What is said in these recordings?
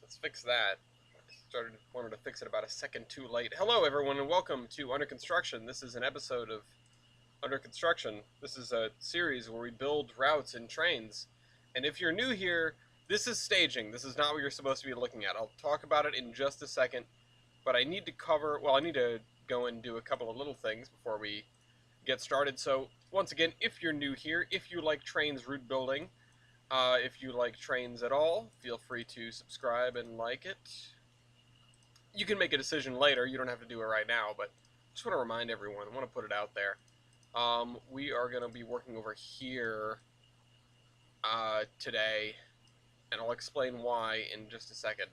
let's fix that. Wanted to fix it about a second too late. Hello, everyone, and welcome to Under Construction. This is an episode of Under Construction. This is a series where we build routes and trains. And if you're new here, this is staging. This is not what you're supposed to be looking at. I'll talk about it in just a second, but I need to I need to go and do a couple of little things before we get started. So, once again, if you're new here, if you like Trainz route building, if you like Trainz at all, feel free to subscribe and like it. You can make a decision later. You don't have to do it right now, but just want to remind everyone. I want to put it out there. We are going to be working over here today, and I'll explain why in just a second.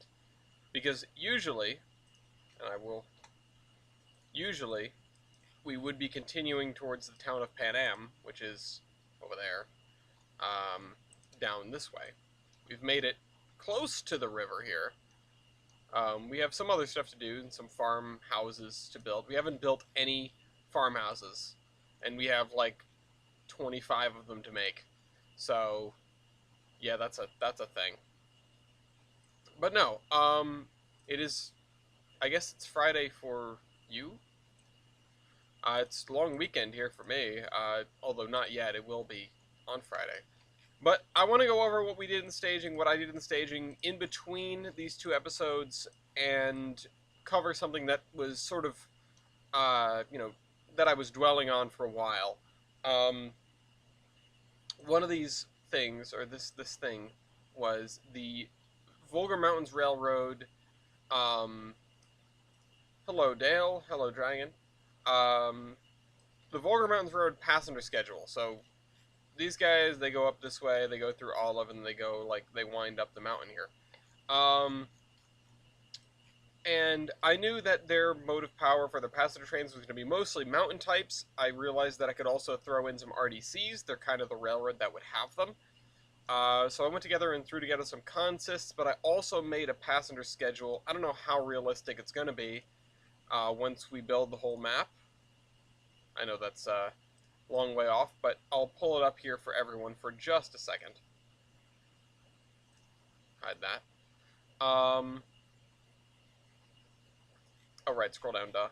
Because usually, we would be continuing towards the town of Pan Am, which is over there, down this way. We've made it close to the river here. We have some other stuff to do and some farmhouses to build. We haven't built any farmhouses, and we have like 25 of them to make. So, yeah, that's a thing. But no, it is. I guess it's Friday for you. It's a long weekend here for me. Although not yet. It will be on Friday. But I want to go over what we did in staging, what I did in staging in between these two episodes, and cover something that was sort of, that I was dwelling on for a while. One of these things, or this thing, was the Volga Mountains Railroad. Hello, Dale. Hello, Dragon. The Volga Mountains Road passenger schedule. So these guys, they go up this way, they go through Olive, and they wind up the mountain here. And I knew that their mode of power for their passenger trains was going to be mostly mountain types. I realized that I could also throw in some RDCs. They're kind of the railroad that would have them. So I went together and threw together some consists, but I also made a passenger schedule. I don't know how realistic it's going to be once we build the whole map. I know that's long way off, but I'll pull it up here for everyone for just a second. Hide that. Alright, scroll down, duh.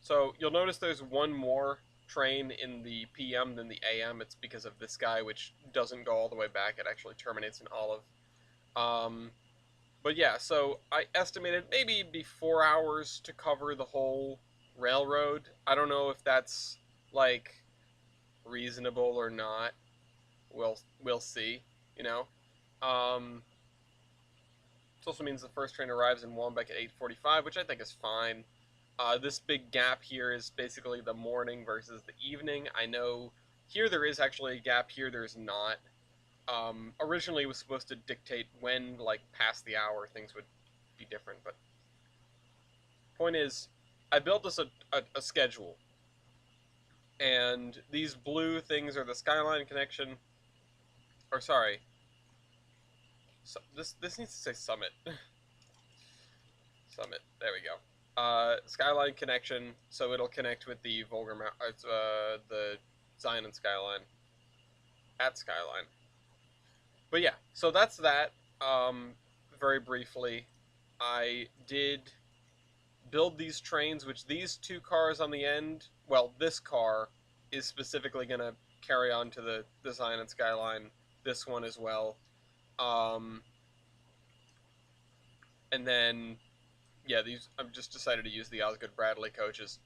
So, you'll notice there's one more train in the PM than the AM. It's because of this guy, which doesn't go all the way back. It actually terminates in Olive. But yeah, so I estimated maybe it'd be 4 hours to cover the whole railroad. I don't know if that's like reasonable or not. We'll see, you know. This also means the first train arrives in Wombeck at 8:45, which I think is fine. This big gap here is basically the morning versus the evening. I know here there is actually a gap, here there's not. Originally it was supposed to dictate when, like, past the hour things would be different, but point is, I built this a schedule, and these blue things are the Skyline connection, or sorry, so this needs to say Summit. Summit, there we go. Skyline connection, so it'll connect with the the Zion and Skyline, at Skyline. But yeah, so that's that. Very briefly, I did build these trains, which these two cars on the end, well, this car is specifically going to carry on to the Zion and Skyline, this one as well. And then, yeah, I've just decided to use the Osgood Bradley coaches.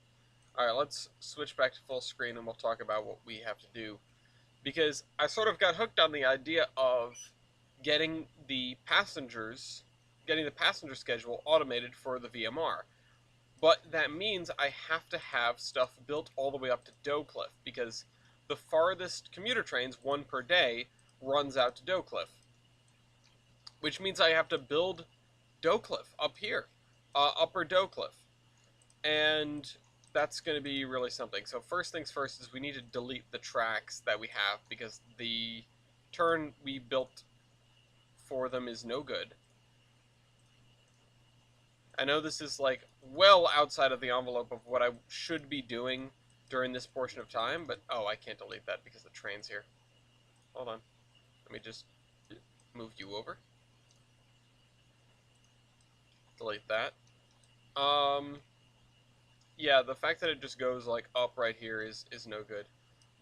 Alright, let's switch back to full screen and we'll talk about what we have to do. Because I sort of got hooked on the idea of getting the passenger schedule automated for the VMR. But that means I have to have stuff built all the way up to Doe Cliff, because the farthest commuter trains, one per day, runs out to Doe Cliff. Which means I have to build Doe Cliff up here, Upper Doe Cliff. And that's going to be really something. So first things first is we need to delete the tracks that we have, because the turn we built for them is no good. I know this is like well outside of the envelope of what I should be doing during this portion of time, but oh, I can't delete that because the train's here. Hold on. Let me just move you over. delete that. Yeah, the fact that it just goes like up right here is no good.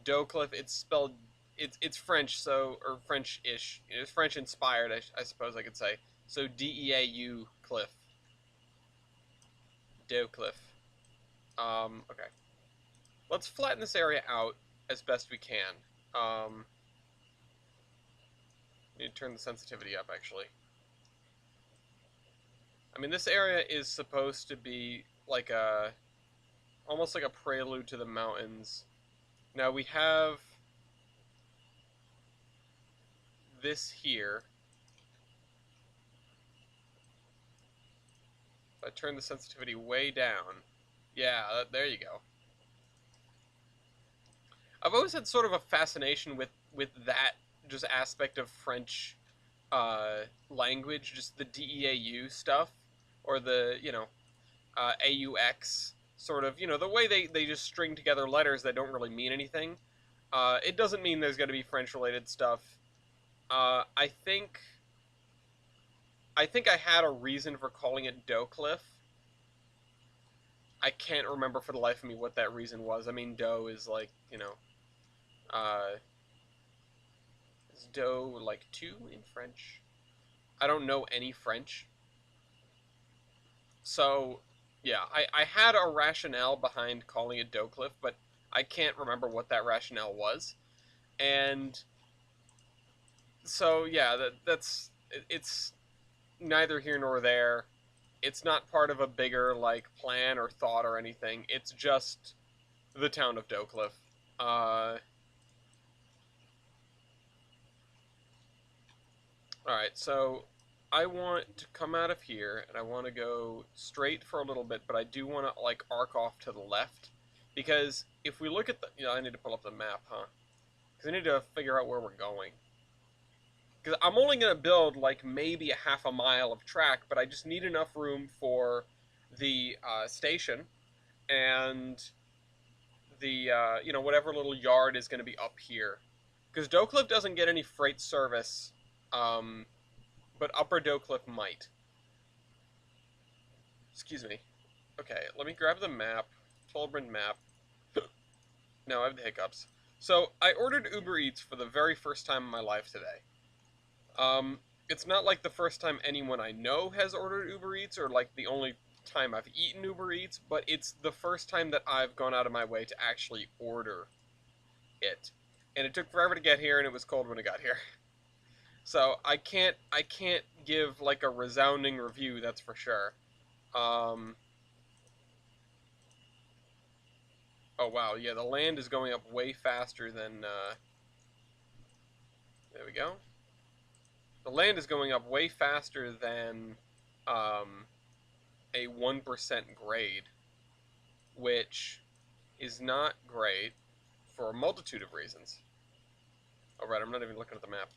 Doucliff, it's spelled, it's French, so, or French-ish. It's French inspired, I suppose I could say. So Deau Cliff, Doucliff. Okay. Let's flatten this area out as best we can. Need to turn the sensitivity up, actually. I mean, this area is supposed to be like a, almost like a prelude to the mountains. Now we have this here. If I turn the sensitivity way down, yeah, there you go. I've always had sort of a fascination with that just aspect of French language, just the DEAU stuff, or the, you know, AUX sort of, you know, the way they just string together letters that don't really mean anything. It doesn't mean there's going to be French related stuff. I think I had a reason for calling it Doucliff. I can't remember for the life of me what that reason was. I mean, dough is like, you know, is dough like two in French? I don't know any French. So, yeah, I had a rationale behind calling it Doucliff, but I can't remember what that rationale was. And so, yeah, it's neither here nor there. It's not part of a bigger, like, plan or thought or anything. It's just the town of Doucliff. Alright, so I want to come out of here, and I want to go straight for a little bit, but I do want to, like, arc off to the left. Because if we look at the... You know, I need to pull up the map, huh? Because I need to figure out where we're going. Because I'm only going to build, like, maybe a half a mile of track, but I just need enough room for the station and the, you know, whatever little yard is going to be up here. Because Doucliff doesn't get any freight service, but Upper Doucliff might. Excuse me. Okay, let me grab the map. Tolbrand map. Now I have the hiccups. So, I ordered Uber Eats for the very first time in my life today. It's not like the first time anyone I know has ordered Uber Eats, or like the only time I've eaten Uber Eats, but it's the first time that I've gone out of my way to actually order it. And it took forever to get here, and it was cold when it got here. So I can't give like a resounding review, that's for sure. Oh wow, yeah, the land is going up way faster than there we go. The land is going up way faster than a 1% grade, which is not great for a multitude of reasons. Alright, I'm not even looking at the map.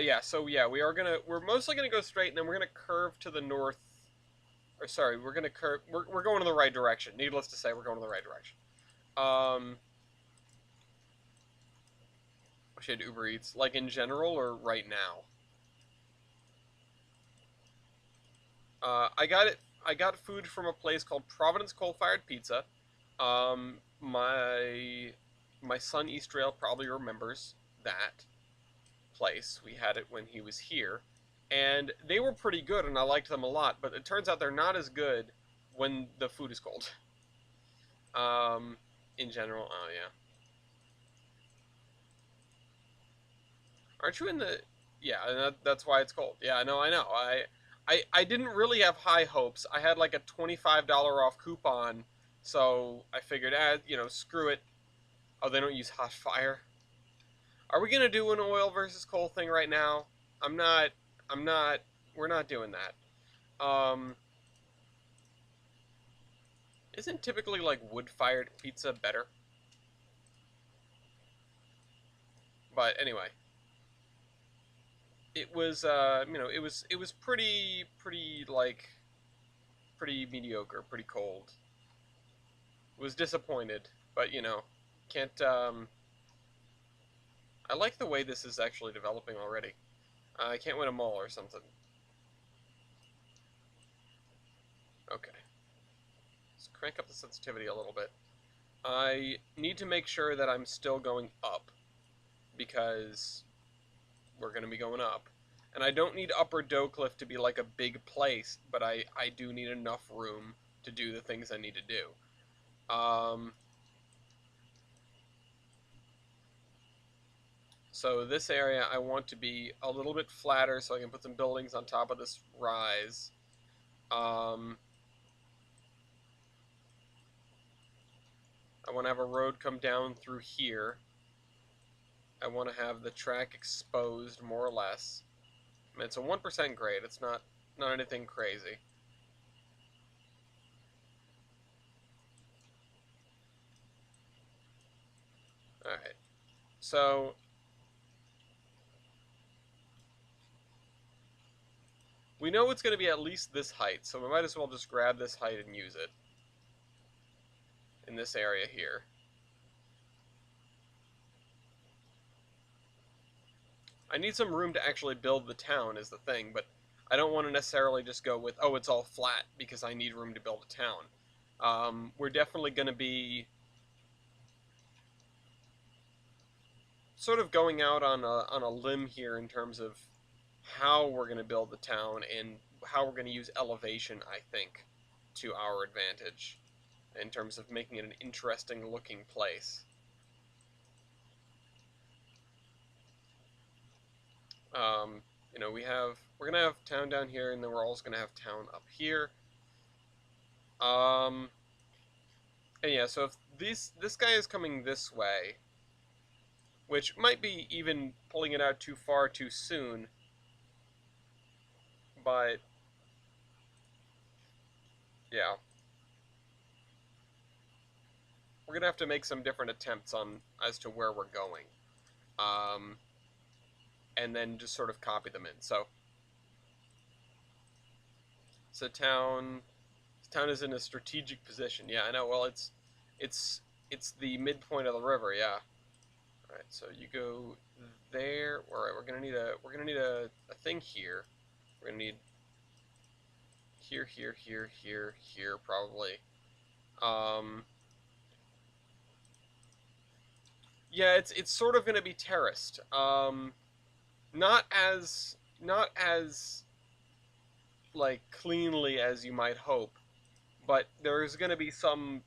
Yeah, so yeah, we're mostly gonna go straight, and then we're gonna curve to the north, or sorry, we're gonna curve, we're going in the right direction. Needless to say, we're going in the right direction. Wish I had Uber Eats, like in general, or right now? I got food from a place called Providence Coal Fired Pizza. My son Eastrail probably remembers that place. We had it when he was here, and they were pretty good, and I liked them a lot. But it turns out they're not as good when the food is cold. In general, oh yeah. Aren't you in the? Yeah, and that's why it's cold. Yeah, no, I know. I didn't really have high hopes. I had like a $25 off coupon, so I figured, you know, screw it. Oh, they don't use hot fire. Are we gonna do an oil versus coal thing right now? I'm not. I'm not. We're not doing that. Isn't typically like wood-fired pizza better? But anyway, it was. You know, it was pretty like pretty mediocre, pretty cold. Was disappointed, but you know, can't. I like the way this is actually developing already. I can't win a mall or something. Okay. Let's crank up the sensitivity a little bit. I need to make sure that I'm still going up, because we're going to be going up. And I don't need Upper Doe Cliff to be like a big place, but I do need enough room to do the things I need to do. So this area I want to be a little bit flatter so I can put some buildings on top of this rise. I want to have a road come down through here. I want to have the track exposed more or less. I mean, it's a 1% grade. It's not anything crazy. Alright. So we know it's going to be at least this height, so we might as well just grab this height and use it in this area here. I need some room to actually build the town is the thing, but I don't want to necessarily just go with, oh, it's all flat because I need room to build a town. We're definitely going to be sort of going out on a limb here in terms of how we're going to build the town and how we're going to use elevation, I think, to our advantage in terms of making it an interesting looking place. You know, we're gonna have town down here, and then we're also gonna have town up here. And yeah, so if this guy is coming this way, which might be even pulling it out too far too soon, but yeah, we're gonna have to make some different attempts on as to where we're going, and then just sort of copy them in. So town is in a strategic position. Yeah, I know. Well, it's the midpoint of the river. Yeah. All right. So you go there. All right. We're gonna need a thing here. We're gonna need here, here, here, here, here, probably. Yeah, it's sort of gonna be terraced. Not as like cleanly as you might hope, but there's gonna be some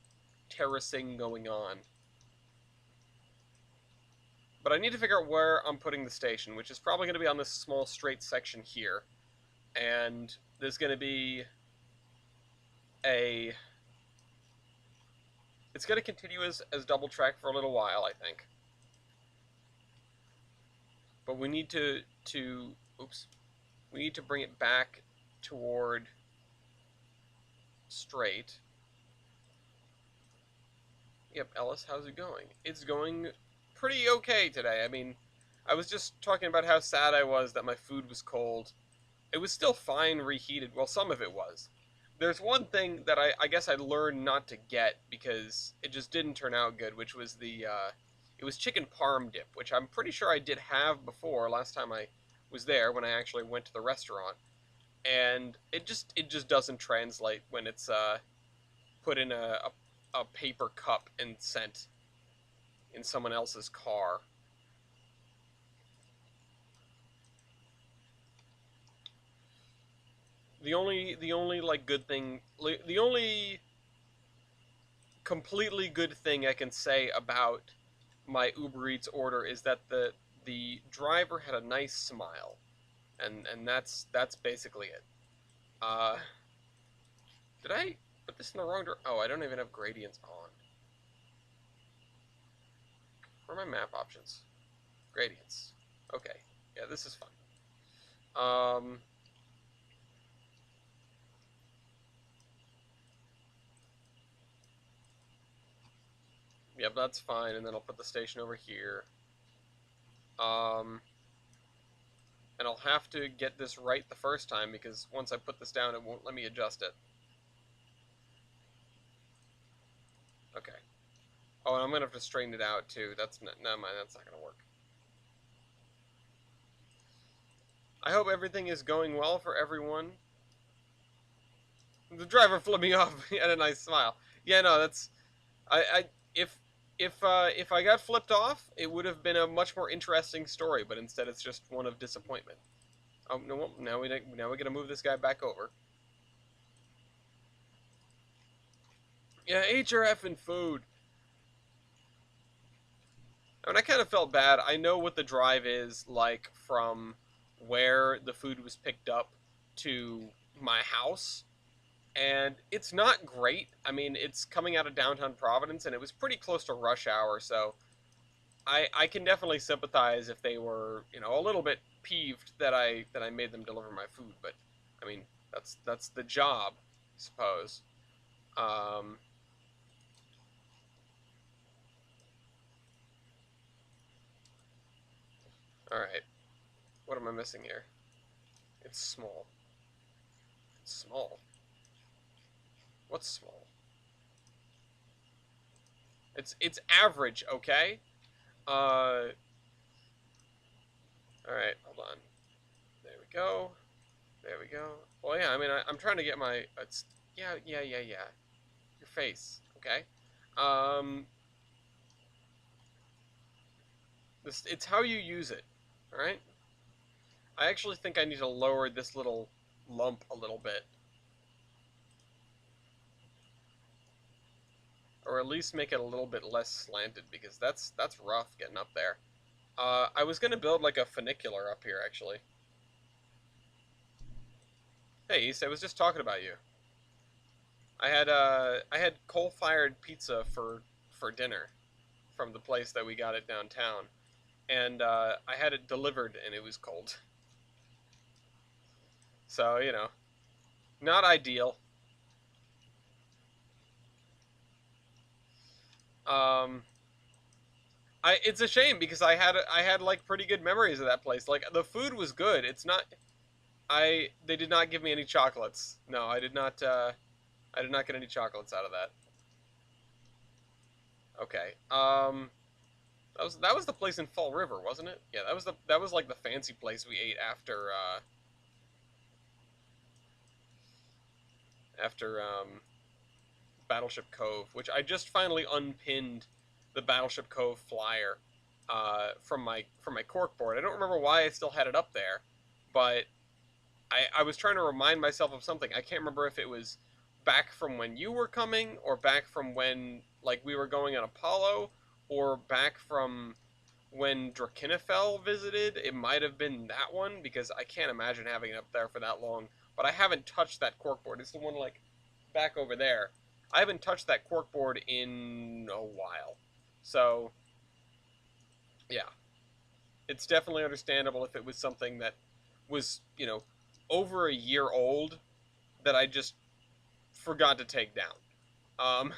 terracing going on. But I need to figure out where I'm putting the station, which is probably going to be on this small straight section here. And there's going to be a... It's going to continue as double track for a little while, I think. But we need to oops. We need to bring it back toward straight. Yep, Ellis, how's it going? It's going pretty okay today. I mean, I was just talking about how sad I was that my food was cold. It was still fine reheated. Well, some of it was. There's one thing that I guess I learned not to get because it just didn't turn out good, which was it was chicken parm dip, which I'm pretty sure I did have before last time I was there when I actually went to the restaurant, and it just doesn't translate when it's put in a paper cup and sent in someone else's car. The only like good thing, the only completely good thing I can say about my Uber Eats order is that the driver had a nice smile, and that's basically it. Uh, did I put this in the wrong? Oh, I don't even have gradients on. Where are my map options? Gradients. Okay, yeah, this is fun. Yep, that's fine, and then I'll put the station over here. And I'll have to get this right the first time because once I put this down, it won't let me adjust it. Okay. Oh, and I'm gonna have to straighten it out too. That's not, never mind. That's not gonna work. I hope everything is going well for everyone. The driver flipped me off. He had a nice smile. Yeah, no, that's I if if I got flipped off, it would have been a much more interesting story. But instead, it's just one of disappointment. Oh no! Well, now we gotta move this guy back over. Yeah, eat your effing food. I mean, I kind of felt bad. I know what the drive is like from where the food was picked up to my house, and it's not great. I mean, it's coming out of downtown Providence, and it was pretty close to rush hour, so I can definitely sympathize if they were, a little bit peeved that I made them deliver my food. But I mean, that's the job, I suppose. Um, all right, what am I missing here? It's small. It's small. What's small? It's average, okay? All right, hold on. There we go. There we go. Well, yeah. I mean, I'm trying to get my. It's yeah. Your face, okay? Um, it's how you use it. All right. I actually think I need to lower this little lump a little bit, or at least make it a little bit less slanted because that's rough getting up there. I was gonna build like a funicular up here actually. Hey, East, I was just talking about you. I had coal-fired pizza for dinner from the place that we got it downtown, and I had it delivered and it was cold. So not ideal. Um, it's a shame because I had like pretty good memories of that place. Like the food was good. It's not. They did not give me any chocolates. No, I did not. I did not get any chocolates out of that. Okay. That was the place in Fall River, wasn't it? Yeah, that was like the fancy place we ate after Battleship Cove, which I just finally unpinned the Battleship Cove flyer from my corkboard. I don't remember why I still had it up there, but I was trying to remind myself of something. I can't remember if it was back from when you were coming, or back from when like we were going on Apollo, or back from when Drakenifel visited. It might have been that one because I can't imagine having it up there for that long. But I haven't touched that corkboard. It's the one like back over there. I haven't touched that corkboard in a while. So yeah, it's definitely understandable if it was something that was over a year old that I just forgot to take down. Um,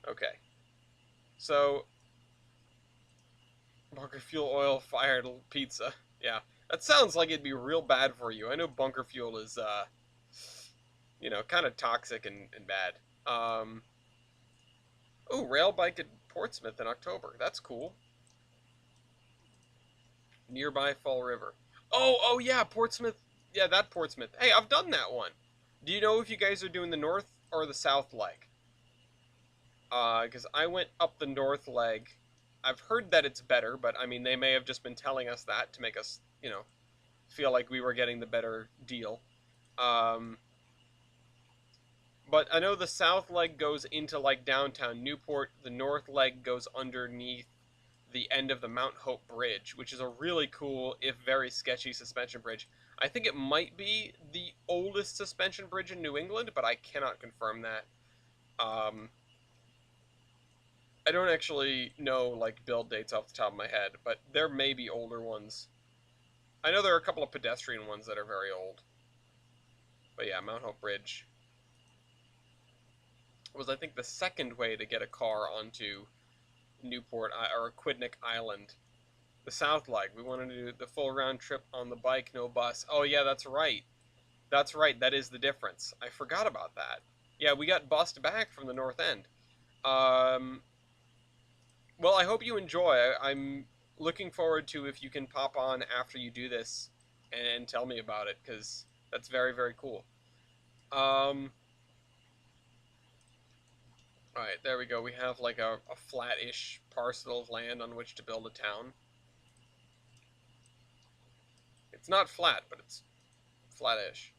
okay, so bunker fuel oil fired pizza. Yeah, that sounds like it'd be real bad for you. I know bunker fuel is kind of toxic and bad. Oh, rail bike at Portsmouth in October. That's cool. Nearby Fall River. Oh yeah, Portsmouth. Yeah, that Portsmouth. Hey, I've done that one. Do you know if you guys are doing the north or the south leg? Because I went up the north leg. I've heard that it's better, but I mean, they may have just been telling us that to make us, feel like we were getting the better deal. Um, but I know the south leg goes into like downtown Newport. The north leg goes underneath the end of the Mount Hope Bridge, which is a really cool, if very sketchy, suspension bridge. I think it might be the oldest suspension bridge in New England, but I cannot confirm that. Um, I don't actually know like build dates off the top of my head, but there may be older ones. I know there are a couple of pedestrian ones that are very old. But yeah, Mount Hope Bridge was, I think, the second way to get a car onto Newport or Aquidneck Island. The south leg, we wanted to do the full round trip on the bike, no bus. Oh yeah, that's right. That's right. That is the difference. I forgot about that. Yeah, we got bussed back from the north end. Um, well, I hope you enjoy. I'm looking forward to if you can pop on after you do this and tell me about it, because That's very, very cool. Um, all right, there we go. We have like a flat-ish parcel of land on which to build a town. It's not flat, but it's flat-ish.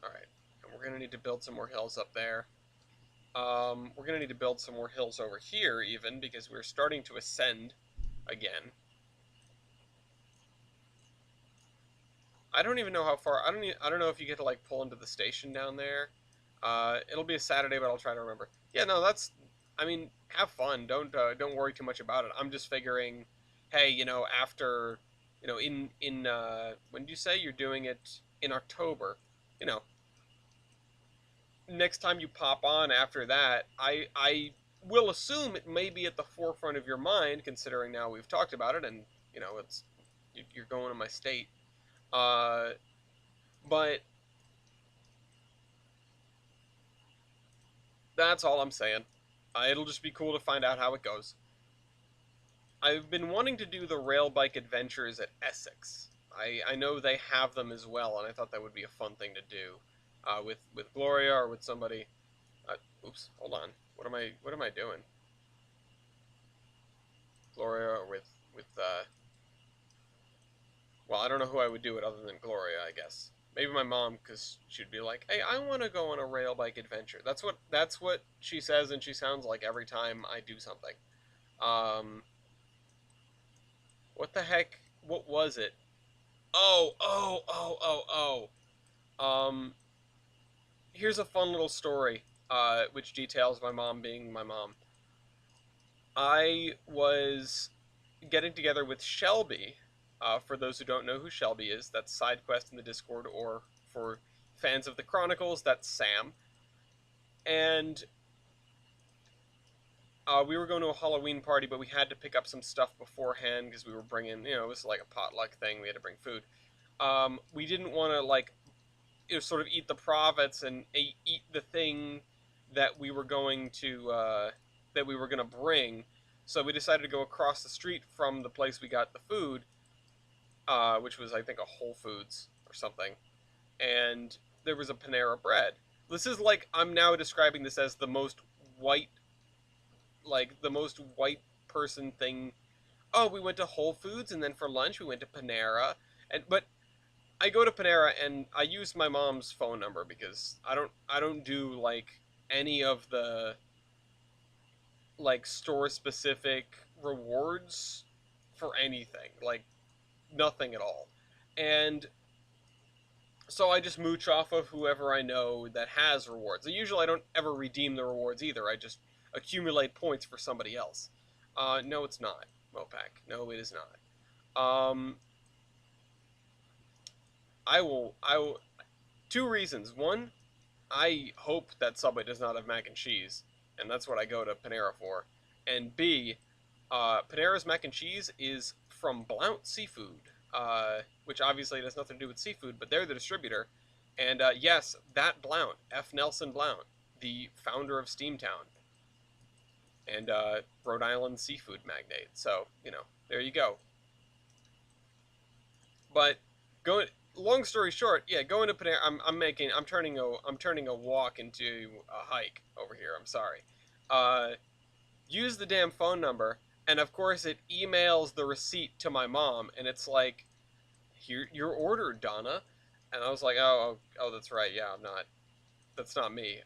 All right, and we're gonna need to build some more hills up there. We're gonna need to build some more hills over here even because we're starting to ascend again. I don't even know how far. I don't know if you get to like pull into the station down there. It'll be a Saturday, but I'll try to remember. Yeah, no, that's. I mean, have fun. Don't worry too much about it. I'm just figuring, hey, after, in when do you say you're doing it in October? You know, next time you pop on after that, I will assume it may be at the forefront of your mind, considering now we've talked about it, and it's you're going to my state. Uh, but that's all I'm saying. It'll just be cool to find out how it goes. I've been wanting to do the rail bike adventures at Essex. I know they have them as well, and I thought that would be a fun thing to do, with Gloria or with somebody. Oops, hold on. What am I doing? Gloria or with. Well, I don't know who I would do it other than Gloria, I guess. Maybe my mom, because she'd be like, "Hey, I want to go on a rail bike adventure." That's what she says, and she sounds like every time I do something. Um, what the heck? What was it? Oh, oh, oh, oh, oh. Here's a fun little story, which details my mom being my mom. I was getting together with Shelby. For those who don't know who Shelby is, that's SideQuest in the Discord, or for fans of the Chronicles, that's Sam. And we were going to a Halloween party, but we had to pick up some stuff beforehand because we were bringing, it was like a potluck thing. We had to bring food. We didn't want to like, sort of eat the profits and eat the thing that we were going to bring. So we decided to go across the street from the place we got the food, which was I think a Whole Foods or something, and there was a Panera Bread. This is like I'm now describing this as white, the most white person thing. Oh, we went to Whole Foods and then for lunch we went to Panera, but I go to Panera and I use my mom's phone number because I don't do like any of the like store specific rewards for anything, like nothing at all. And so I just mooch off of whoever I know that has rewards. Usually I don't ever redeem the rewards either. I just accumulate points for somebody else. No, it's not Mopac. No, it is not. Um, I will. Two reasons. One, I hope that Subway does not have mac and cheese, and that's what I go to Panera for. And B, Panera's mac and cheese is from Blount Seafood, which obviously has nothing to do with seafood, but they're the distributor. And yes, that Blount, F. Nelson Blount, the founder of Steamtown and Rhode Island seafood magnate. So there you go. But going long story short, yeah, going to Panera. I'm turning a walk into a hike over here. I'm sorry. Uh, Use the damn phone number, and of course it emails the receipt to my mom, and it's like, here, your order, Donna. And I was like, oh, that's right. Yeah, I'm not. That's not me.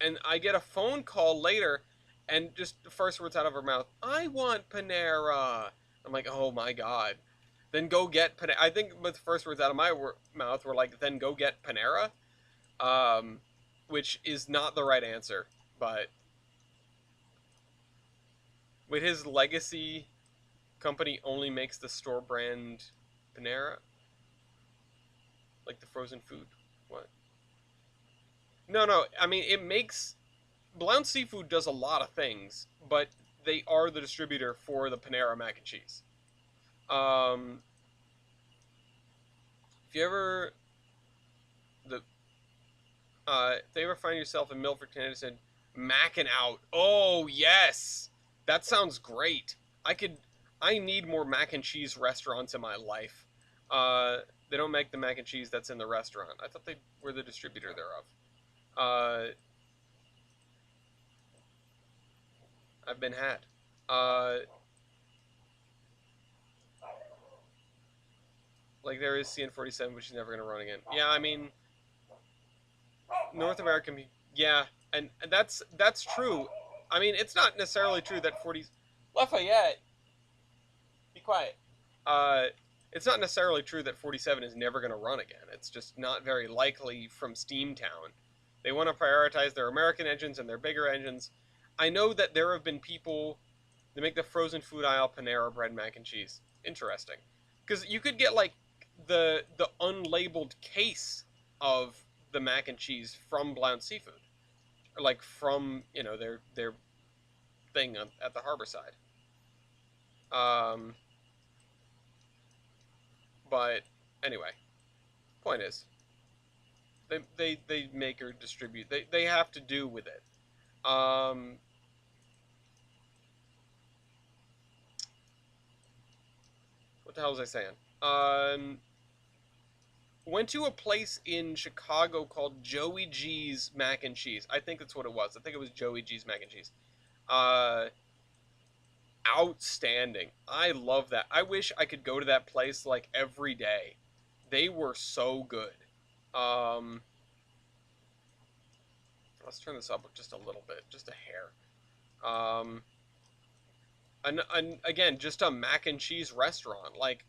And I get a phone call later, and just the first words out of her mouth, I want Panera. I'm like, oh my god. Then go get Panera. I think the first words out of my mouth were like, then go get Panera, um, which is not the right answer. But with his legacy company only makes the store brand Panera, like the frozen food. What? No, no. I mean, it makes Blount Seafood does a lot of things, but they are the distributor for the Panera mac and cheese. Um, if you ever the if they ever find yourself in Milford, Connecticut, macking out. Oh yes, that sounds great. I could. I need more mac and cheese restaurants in my life. They don't make the mac and cheese that's in the restaurant. I thought they were the distributor thereof. I've been had. Uh, like there is CN47, which is never going to run again. Yeah, I mean, North American. Yeah, and that's true. I mean, it's not necessarily true that 40 Lafayette. Be quiet. Uh, it's not necessarily true that 47 is never going to run again. It's just not very likely from Steamtown. They want to prioritize their American engines and their bigger engines. I know that there have been people that make the frozen food aisle Panera bread mac and cheese. Interesting, because you could get like the unlabeled case of the mac and cheese from Blount Seafood, or like from their thing at the harbor side. Um, but anyway, point is, they make or distribute. They have to do with it. Um, what the hell was I saying? Went to a place in Chicago called Joey G's Mac and Cheese. I think that's what it was. I think it was Joey G's Mac and Cheese. Uh, Outstanding. I love that. I wish I could go to that place like every day. They were so good. Um, let's turn this up just a little bit, just a hair. And again, just a mac and cheese restaurant. Like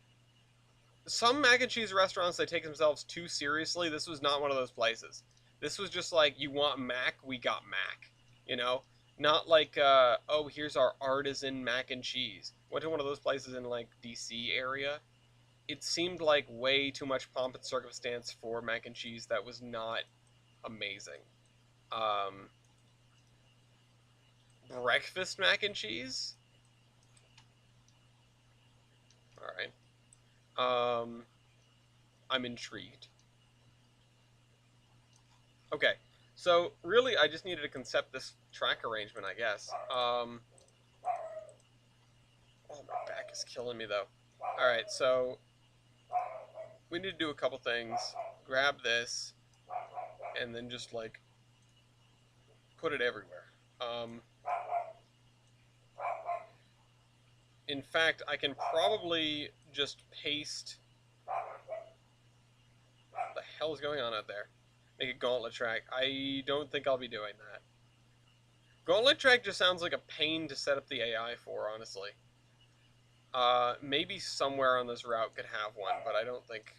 some mac and cheese restaurants, they take themselves too seriously. This was not one of those places. This was just like, you want mac, we got mac. You know, not like oh, here's our artisan mac and cheese. Went to one of those places in like DC area. It seemed like way too much pomp and circumstance for mac and cheese that was not amazing. Um, Breakfast mac and cheese. All right. I'm intrigued. Okay, so really, I just needed to concept this track arrangement, I guess. Oh, my back is killing me though. All right, so we need to do a couple things. Grab this, and then just like put it everywhere. In fact, I can probably just paste. What the hell is going on out there? Make a gauntlet track. I don't think I'll be doing that. Gauntlet track just sounds like a pain to set up the AI for, honestly. Maybe somewhere on this route could have one, but I don't think.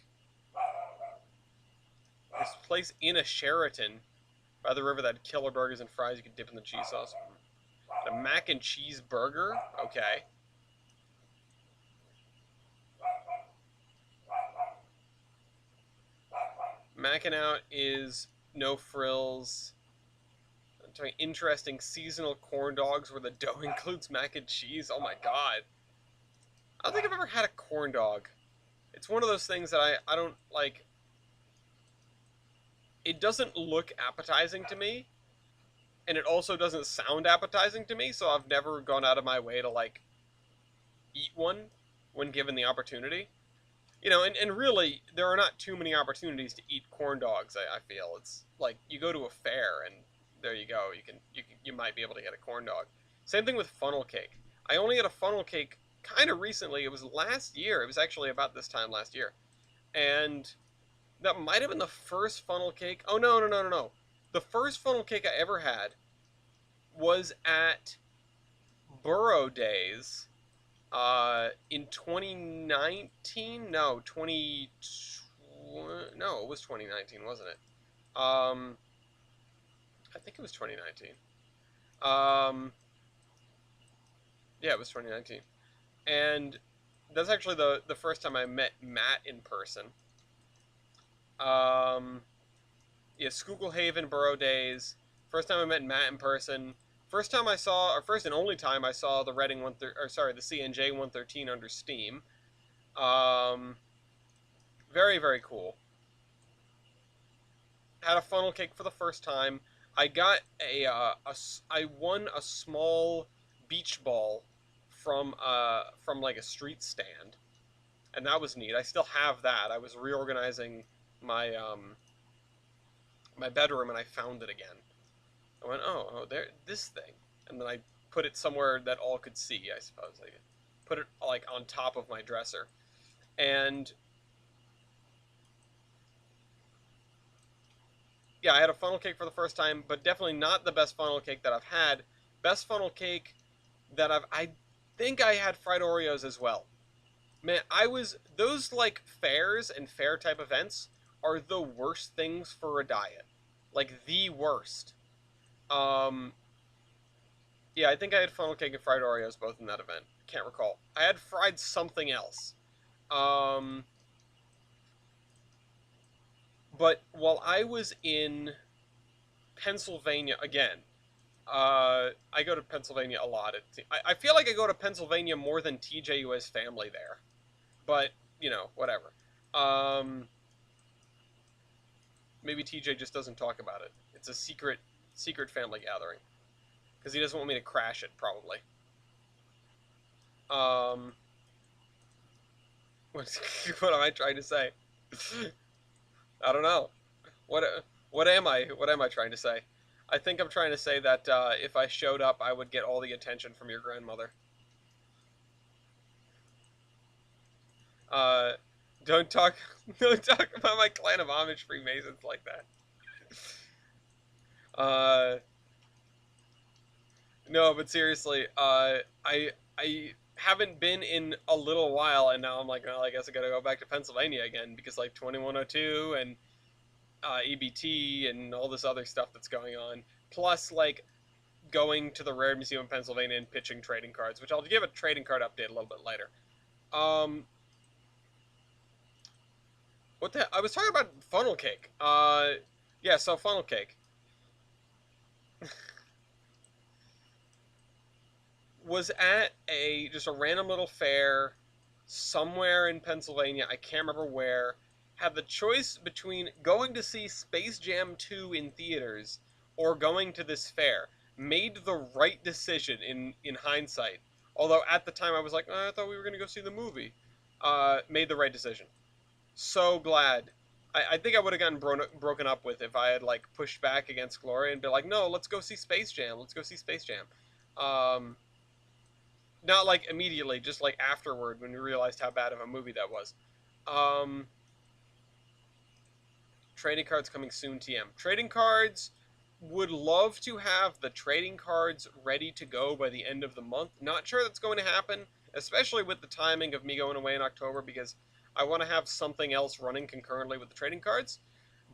This place in a Sheraton by the river that had killer burgers and fries you could dip in the cheese sauce. A mac and cheese burger? Okay. Macking out is no frills. Interesting seasonal corn dogs where the dough includes mac and cheese. Oh my god. I don't think I've ever had a corn dog. It's one of those things that I don't like. It doesn't look appetizing to me, and it also doesn't sound appetizing to me, so I've never gone out of my way to like eat one when given the opportunity. You know, and really, there are not too many opportunities to eat corn dogs. I feel it's like you go to a fair and there you go. You might be able to get a corn dog. Same thing with funnel cake. I only had a funnel cake kind of recently. It was last year. It was actually about this time last year, and that might have been the first funnel cake. Oh no! The first funnel cake I ever had was at Burrow Days in 2019. No, 20. No, it was 2019, wasn't it? I think it was 2019. Yeah, it was 2019, and that's actually the first time I met Matt in person. Yeah, Skooglehaven Burrow Days. First time I met Matt in person. First time I saw, or first and only time I saw the Reading the CNJ 113 under Steam. Very, very cool. Had a funnel cake for the first time. I got I won a small beach ball from like a street stand, and that was neat. I still have that. I was reorganizing my my bedroom and I found it again. I went, oh, there, this thing, and then I put it somewhere that all could see. I suppose I put it like on top of my dresser, and yeah, I had a funnel cake for the first time, but definitely not the best funnel cake that I've had. Best funnel cake that I think I had fried Oreos as well. Man, I was those like fairs and fair type events are the worst things for a diet. Like the worst. Um yeah, I think I had funnel cake and fried Oreos both in that event. Can't recall. I had fried something else. Um but while I was in Pennsylvania again, I go to Pennsylvania a lot. I feel like I go to Pennsylvania more than TJU's family there. But, whatever. Um Maybe TJ just doesn't talk about it. It's a secret family gathering because he doesn't want me to crash it. Probably. Um, what, what am I trying to say? I don't know. What what am I? What am I trying to say? I think I'm trying to say that if I showed up, I would get all the attention from your grandmother. Uh, don't talk. Don't talk about my clan of Amish Freemasons like that. Uh, No, but seriously, I haven't been in a little while, and now I'm like, well, I guess I gotta go back to Pennsylvania again because like 2102 and EBT and all this other stuff that's going on. Plus, like going to the Rare Museum in Pennsylvania and pitching trading cards, which I'll give a trading card update a little bit later. Um, what the? I was talking about funnel cake. Yeah, so funnel cake was at a just a random little fair somewhere in Pennsylvania. I can't remember where. Had the choice between going to see Space Jam 2 in theaters or going to this fair. Made the right decision in hindsight. Although at the time I was like, oh, I thought we were going to go see the movie. Made the right decision. So glad. I think I would have gotten broken up with if I had like pushed back against Gloria and be like, no, let's go see Space Jam. Let's go see Space Jam. Um, Not like immediately, just like afterward when we realized how bad of a movie that was. Um, Trading cards coming soon, TM. Trading cards would love to have the trading cards ready to go by the end of the month. Not sure that's going to happen, especially with the timing of me going away in October because I want to have something else running concurrently with the trading cards.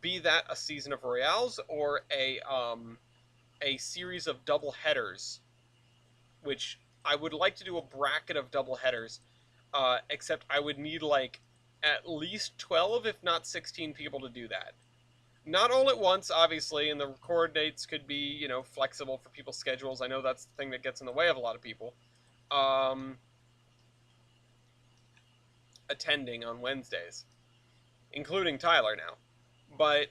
Be that a season of Royales or a series of double headers, which I would like to do a bracket of double headers, except I would need like at least 12, if not 16 people to do that. Not all at once, obviously, and the record dates could be, flexible for people's schedules. I know that's the thing that gets in the way of a lot of people attending on Wednesdays, including Tyler now. But,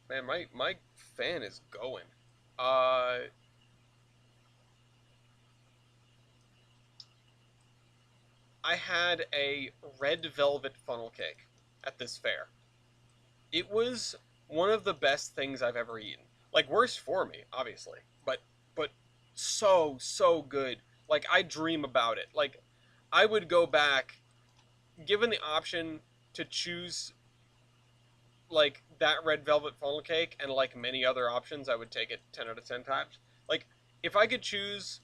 man, my fan is going. Uh, I had a red velvet funnel cake at this fair. It was one of the best things I've ever eaten. Like worse for me, obviously, but so good. Like I dream about it. Like I would go back given the option to choose like that red velvet funnel cake and like many other options, I would take it 10 out of 10 times. Like if I could choose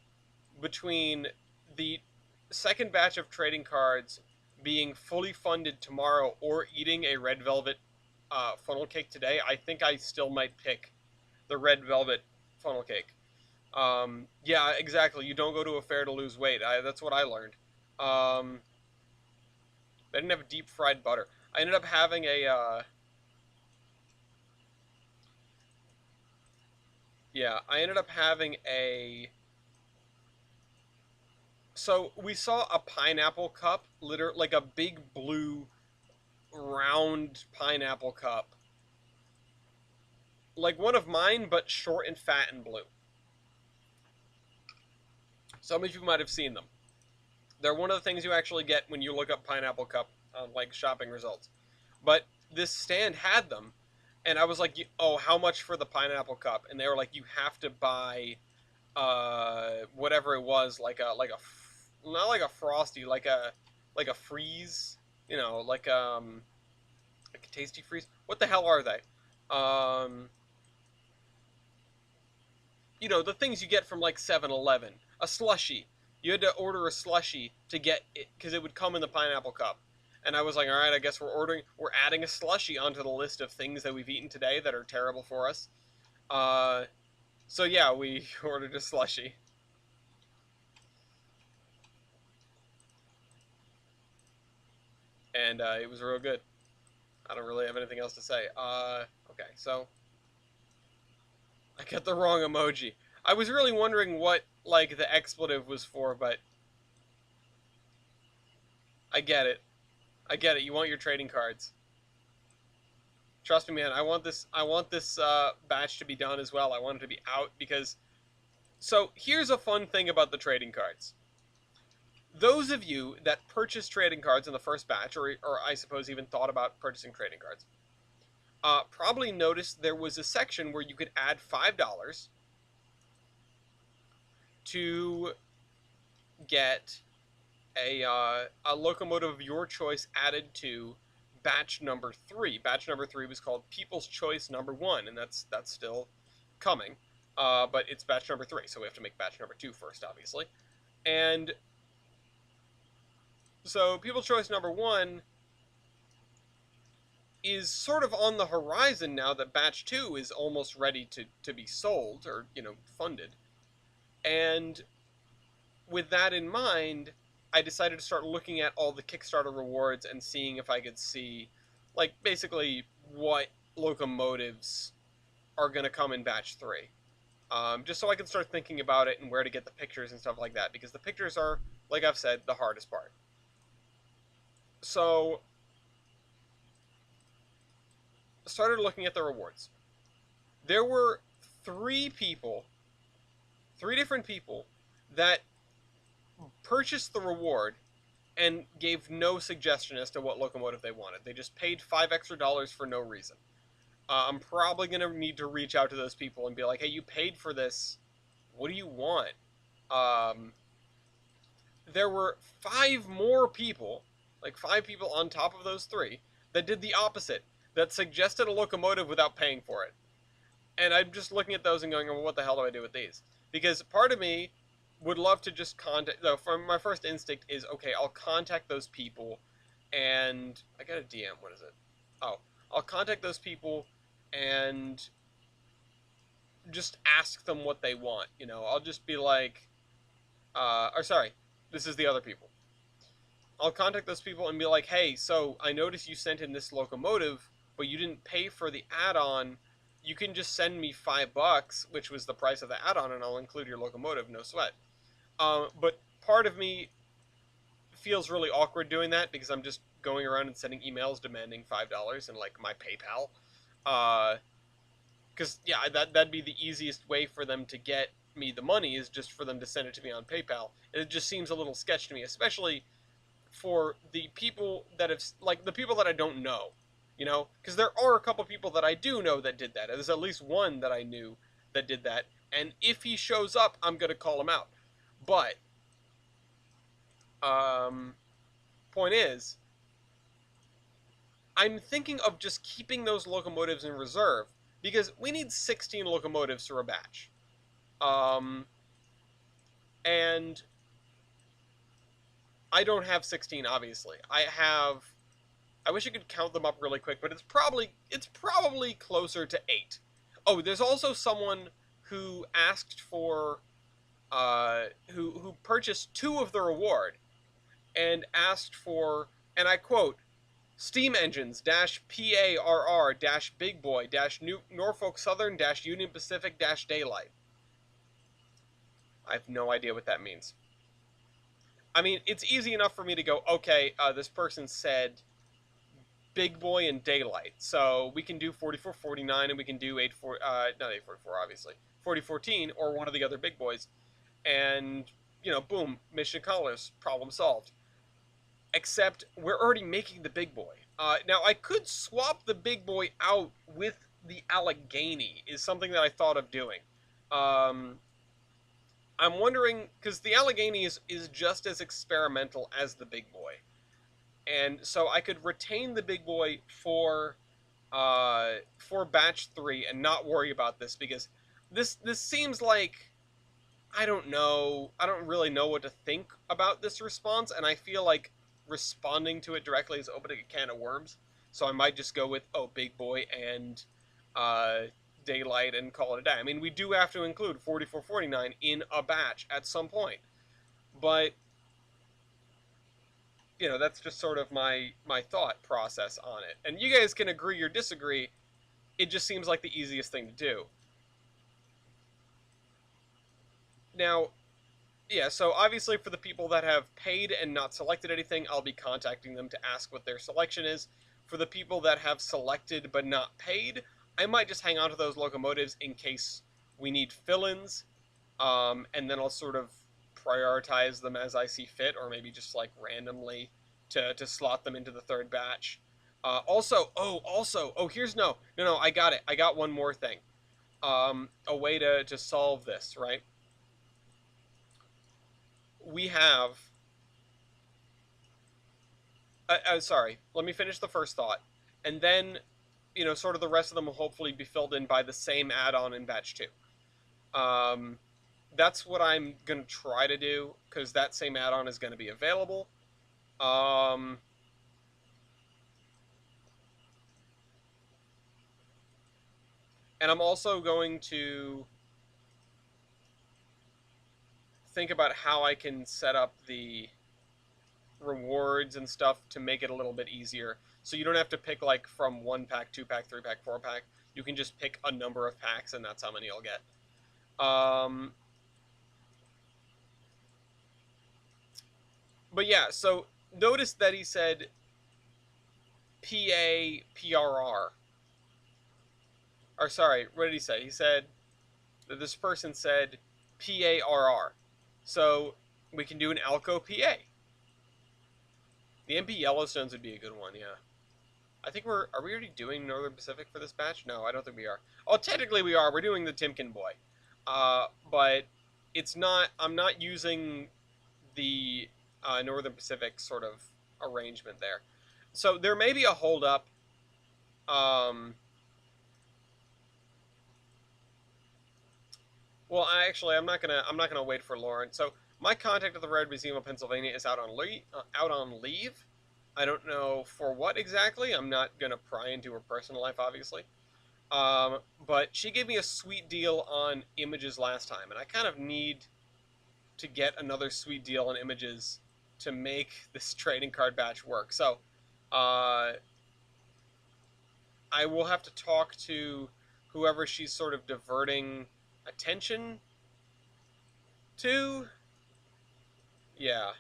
between the second batch of trading cards being fully funded tomorrow or eating a red velvet funnel cake today, I think I still might pick the red velvet funnel cake. Yeah, exactly. You don't go to a fair to lose weight. That's what I learned. Um, they didn't have deep fried butter. I ended up having I ended up having a. So we saw a pineapple cup, like a big blue round pineapple cup, like one of mine, but short and fat and blue. Some of you might have seen them. They're one of the things you actually get when you look up Pineapple Cup on like shopping results. But this stand had them, and I was like, "Oh, how much for the Pineapple Cup?" And they were like, "You have to buy whatever it was, not like a frosty, like a freeze, like a tasty freeze. What the hell are they? Um, the things you get from like 7-Eleven. A slushy. You had to order a slushy to get it because it would come in the pineapple cup. And I was like, all right, I guess we're adding a slushy onto the list of things that we've eaten today that are terrible for us. Uh, so yeah, we ordered a slushy. And it was real good. I don't really have anything else to say. Okay, so I got the wrong emoji. I was really wondering what like the expletive was for, but I get it. I get it. You want your trading cards. Trust me, man. I want this. I want this batch to be done as well. I want it to be out because. So here's a fun thing about the trading cards. Those of you that purchased trading cards in the first batch, or I suppose even thought about purchasing trading cards, probably noticed there was a section where you could add $5 to get a locomotive of your choice added to batch number 3. Batch number 3 was called People's Choice number 1, and that's still coming. But it's batch number 3, so we have to make batch number 2 first, obviously. And so People's Choice number 1 is sort of on the horizon now that batch 2 is almost ready to be sold or, funded. And with that in mind, I decided to start looking at all the Kickstarter rewards and seeing if I could see, like, basically what locomotives are going to come in batch 3. Just so I can start thinking about it and where to get the pictures and stuff like that, because the pictures are, like I've said, the hardest part. So, I started looking at the rewards. There were three different people, that purchased the reward and gave no suggestion as to what locomotive they wanted. They just paid $5 extra for no reason. I'm probably going to need to reach out to those people and be like, hey, you paid for this. What do you want? There were 5 more people, like 5 people on top of those 3, that did the opposite, that suggested a locomotive without paying for it. And I'm just looking at those and going, well, what the hell do I do with these? Because part of me would love to just contact. No, from my first instinct is, okay, I'll contact those people, and I got a DM. What is it? Oh, I'll contact those people and just ask them what they want. I'll just be like, or sorry, this is the other people. I'll contact those people and be like, hey, so I noticed you sent in this locomotive, but you didn't pay for the add-on. You can just send me $5, which was the price of the add-on, and I'll include your locomotive, no sweat. But part of me feels really awkward doing that because I'm just going around and sending emails demanding $5 and like my PayPal. Because yeah, that'd be the easiest way for them to get me the money, is just for them to send it to me on PayPal. And it just seems a little sketch to me, especially for the people that have, like, the people that I don't know, because there are a couple people that I do know that did that. There's at least one that I knew that did that, and if he shows up, I'm gonna call him out. But point is, I'm thinking of just keeping those locomotives in reserve because we need 16 locomotives for a batch. And I don't have 16, obviously. I wish I could count them up really quick, but it's probably closer to 8. Oh, there's also someone who asked for who purchased 2 of the reward and asked for, and I quote, steam engines PARR Big Boy Norfolk Southern Union Pacific Daylight. I have no idea what that means. I mean, it's easy enough for me to go, okay, this person said Big Boy and Daylight, so we can do 4449 and we can do not 844 obviously, 4014 or one of the other big boys, and boom, mission accomplished, problem solved. Except we're already making the big boy. Now I could swap the big boy out with the Allegheny. Is something that I thought of doing. Um, I'm wondering because the Allegheny is just as experimental as the big boy, and so I could retain the big boy for batch 3 and not worry about this because this seems like I don't know. I don't really know what to think about this response, and I feel like responding to it directly is opening a can of worms. So I might just go with big boy and uh, daylight and call it a day. I mean, we do have to include 4449 in a batch at some point, but that's just sort of my thought process on it. And you guys can agree or disagree. It just seems like the easiest thing to do. Now, yeah, so obviously for the people that have paid and not selected anything, I'll be contacting them to ask what their selection is. For the people that have selected but not paid, I might just hang on to those locomotives in case we need fill-ins, and then I'll sort of prioritize them as I see fit, or maybe just like randomly to slot them into the third batch. Here's no, I got it. I got one more thing. A way to solve this, right? We have sorry, let me finish the first thought, and then sort of the rest of them will hopefully be filled in by the same add-on in batch 2. That's what I'm gonna try to do because that same add-on is going to be available. And I'm also going to think about how I can set up the rewards and stuff to make it a little bit easier. So you don't have to pick like from 1 pack, 2 pack, 3 pack, 4 pack. You can just pick a number of packs and that's how many you'll get. But yeah, so notice that he said PA, PRR. Or sorry, what did he say? He said that this person said PARR. So we can do an Alco PA. The MP Yellowstones would be a good one, yeah. I think are we already doing Northern Pacific for this batch? No, I don't think we are. Oh, technically we are. We're doing the Timken boy. But it's not, I'm not using the Northern Pacific sort of arrangement there. So there may be a holdup. Well, I'm not gonna wait for Lauren. So my contact at the Red Museum of Pennsylvania is out on leave. I don't know for what exactly. I'm not gonna pry into her personal life, obviously. But she gave me a sweet deal on images last time, and I kind of need to get another sweet deal on images to make this trading card batch work. So, I will have to talk to whoever she's sort of diverting attention to. Yeah.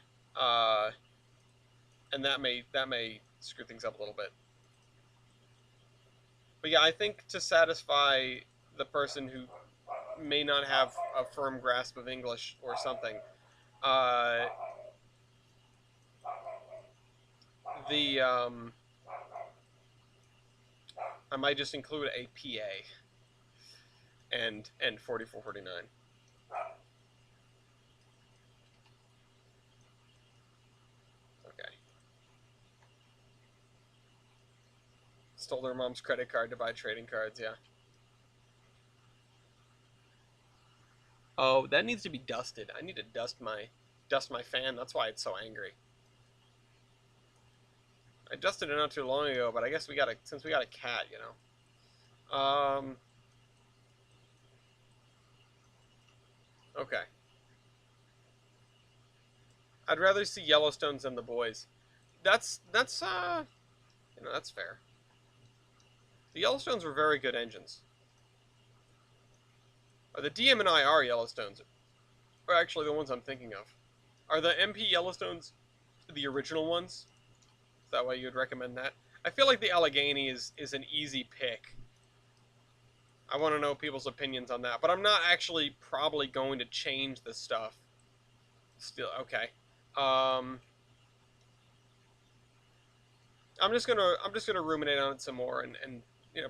And that may screw things up a little bit. But yeah, I think to satisfy the person who may not have a firm grasp of English or something, the I might just include a PA and 4449. Okay. Stole their mom's credit card to buy trading cards, yeah. Oh, that needs to be dusted. I need to dust my fan. That's why it's so angry. I dusted it not too long ago, but I guess since we got a cat, Okay. I'd rather see Yellowstones than the boys. That's that's fair. The Yellowstones were very good engines. The DM and I are Yellowstones. Or actually the ones I'm thinking of. Are the MP Yellowstones the original ones? Is that why you would recommend that? I feel like the Allegheny is an easy pick. I want to know people's opinions on that. But I'm not actually probably going to change this stuff. Still okay. Um, I'm just gonna ruminate on it some more and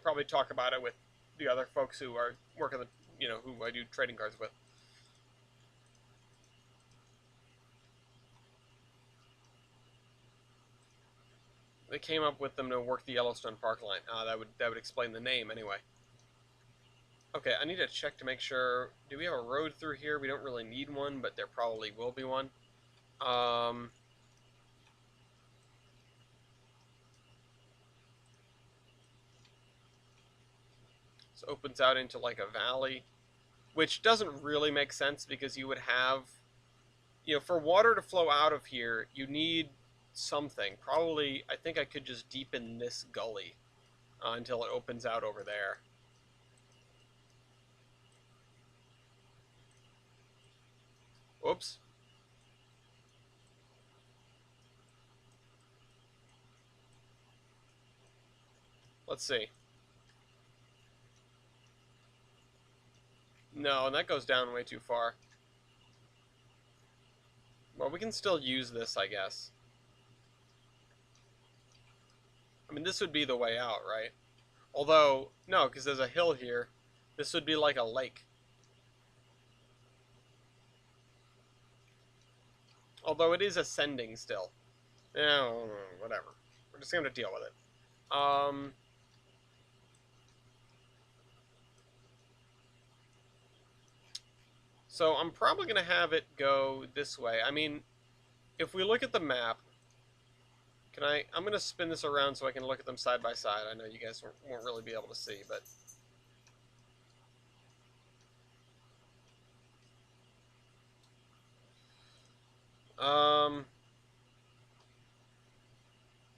probably talk about it with the other folks who are working the who I do trading cards with. They came up with them to work the Yellowstone Park line. That would explain the name anyway. Okay, I need to check to make sure. Do we have a road through here? We don't really need one, but there probably will be one. Um, this opens out into like a valley, which doesn't really make sense because you would have, for water to flow out of here, you need something. Probably, I think I could just deepen this gully until it opens out over there. Whoops. Let's see. No, and that goes down way too far. Well, we can still use this, I guess. I mean, this would be the way out, right? Although, no, because there's a hill here. This would be like a lake. Although it is ascending still. Yeah, whatever. We're just going to deal with it. So I'm probably going to have it go this way. I mean, if we look at the map, I'm going to spin this around so I can look at them side by side. I know you guys won't really be able to see, but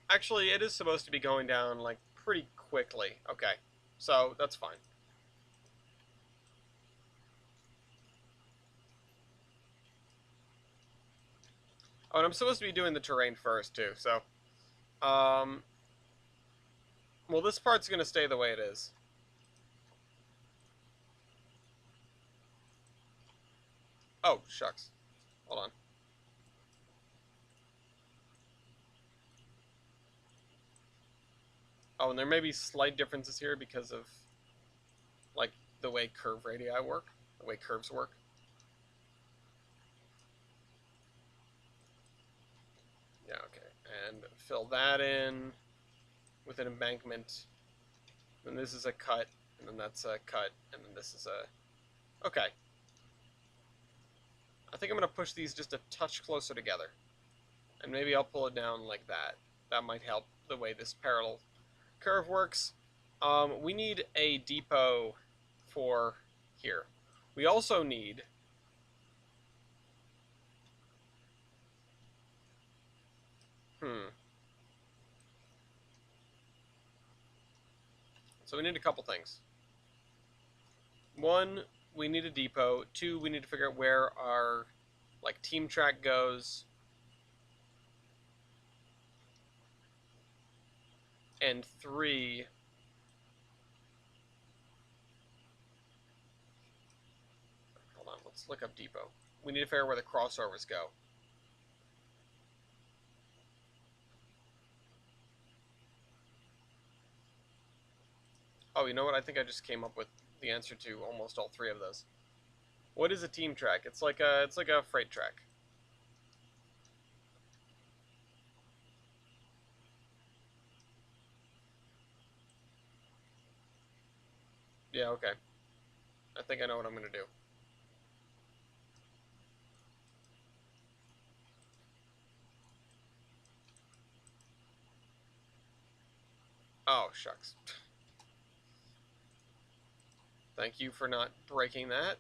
actually it is supposed to be going down like pretty quickly. Okay. So that's fine. Oh, and I'm supposed to be doing the terrain first too. So um well, this part's going to stay the way it is. Oh, shucks. Hold on. Oh, and there may be slight differences here because of like the way curve radii work, the way curves work. Yeah, okay. And fill that in with an embankment. Then this is a cut, and then that's a cut, and then this is a... Okay. I think I'm going to push these just a touch closer together. And maybe I'll pull it down like that. That might help the way this parallel curve works. We need a depot for here. We also need... So we need a couple things. One, we need a depot. Two, we need to figure out where our like team track goes. And three, hold on, let's look up depot. We need to figure out where the crossovers go. Oh, you know what? I think I just came up with the answer to almost all three of those. What is a team track? It's like a freight track. Yeah, okay. I think I know what I'm gonna do. Oh, shucks. Thank you for not breaking that.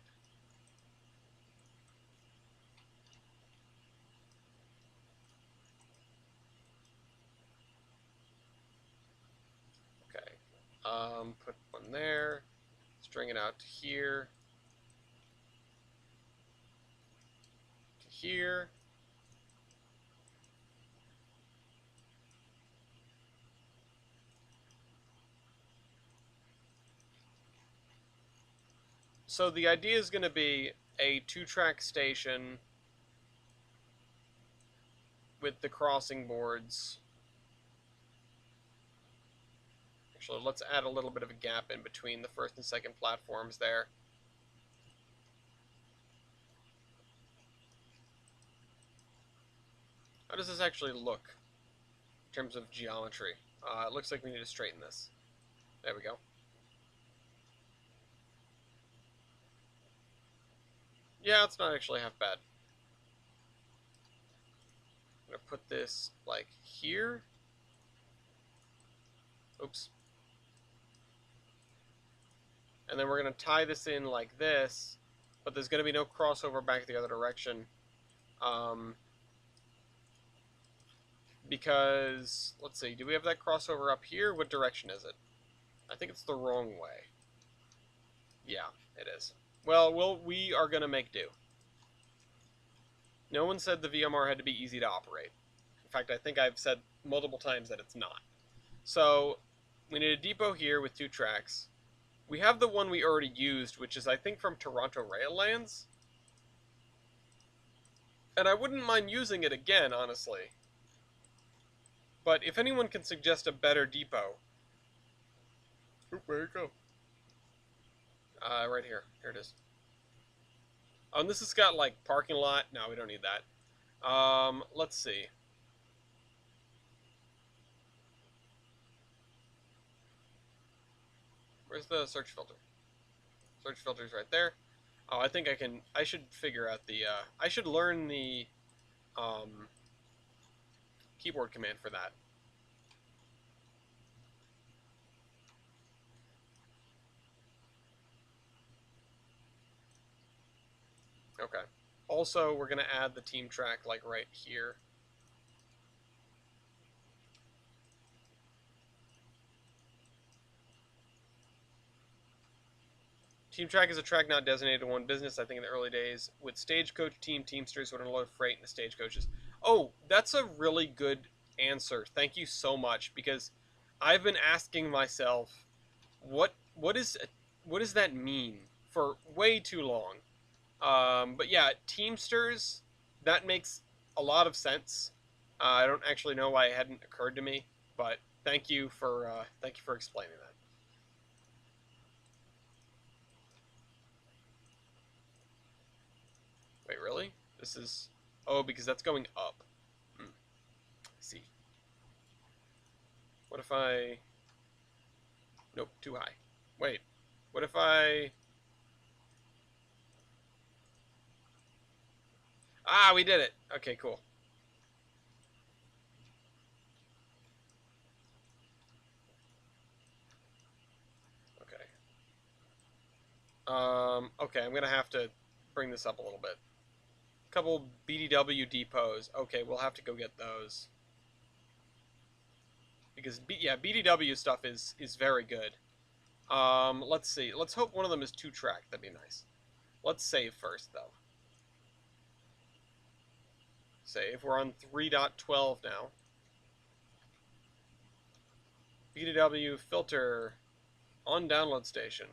Okay. Put one there. String it out to here. To here. So the idea is going to be a two-track station with the crossing boards. Actually, let's add a little bit of a gap in between the first and second platforms there. How does this actually look in terms of geometry? It looks like we need to straighten this. There we go. Yeah, it's not actually half bad. I'm going to put this, like, here. Oops. And then we're going to tie this in like this, but there's going to be no crossover back the other direction. Because, let's see, do we have that crossover up here? What direction is it? I think it's the wrong way. Yeah, it is. Well, we are going to make do. No one said the VMR had to be easy to operate. In fact, I think I've said multiple times that it's not. So, we need a depot here with 2 tracks. We have the one we already used, which is, I think, from Toronto Raillands. And I wouldn't mind using it again, honestly. But if anyone can suggest a better depot... Oop, where'd it go? Right here. Here it is. Oh, and this has got, like, parking lot. No, we don't need that. Let's see. Where's the search filter? Search filter's right there. Oh, I think I should figure out the, I should learn the, keyboard command for that. Okay. Also, we're going to add the team track, like, right here. Team track is a track not designated to one business. I think in the early days, with stagecoach team, Teamsters would unload freight in the stagecoaches. Oh, that's a really good answer. Thank you so much, because I've been asking myself, what does that mean for way too long? But yeah, Teamsters, that makes a lot of sense. I don't actually know why it hadn't occurred to me, but thank you for explaining that. Wait, really? This is... Oh, because that's going up. I see. What if I... Nope, too high. Wait. What if I... Ah, we did it! Okay, cool. Okay. Okay, I'm gonna have to bring this up a little bit. Couple BDW depots. Okay, we'll have to go get those. Because, yeah, BDW stuff is very good. Let's see. Let's hope one of them is 2-track. That'd be nice. Let's save first, though. Save. We're on 3.12 now. BDW filter on download station.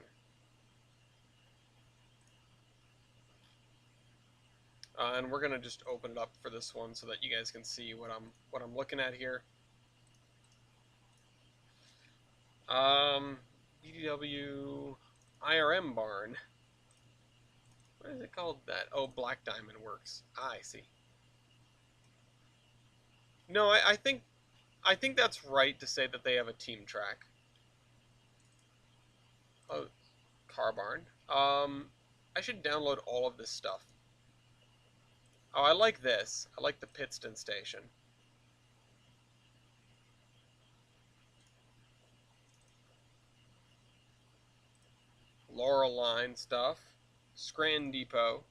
And we're gonna just open it up for this one so that you guys can see what I'm looking at here. BDW IRM barn. What is it called? That? Oh, Black Diamond Works. Ah, I see. No, I think that's right to say that they have a team track. Oh, car barn. I should download all of this stuff. Oh, I like this. I like the Pittston station. Laurel Line stuff. Scranton Depot.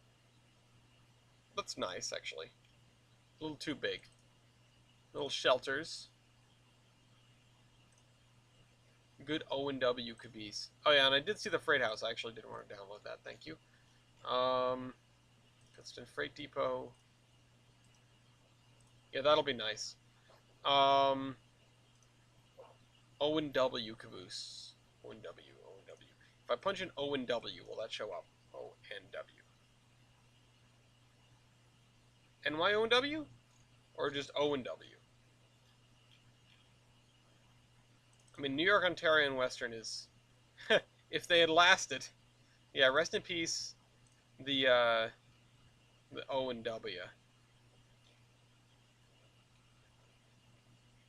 That's nice, actually. A little too big. Little shelters. Good O&W caboose. Oh yeah, and I did see the freight house. I actually didn't want to download that. Thank you. Pittston Freight Depot. Yeah, that'll be nice. O&W caboose. O&W. If I punch in O&W, will that show up? O-N-W. And why O&W? Or just O and W. I mean, New York, Ontario, and Western is... if they had lasted... Yeah, rest in peace, the O and W.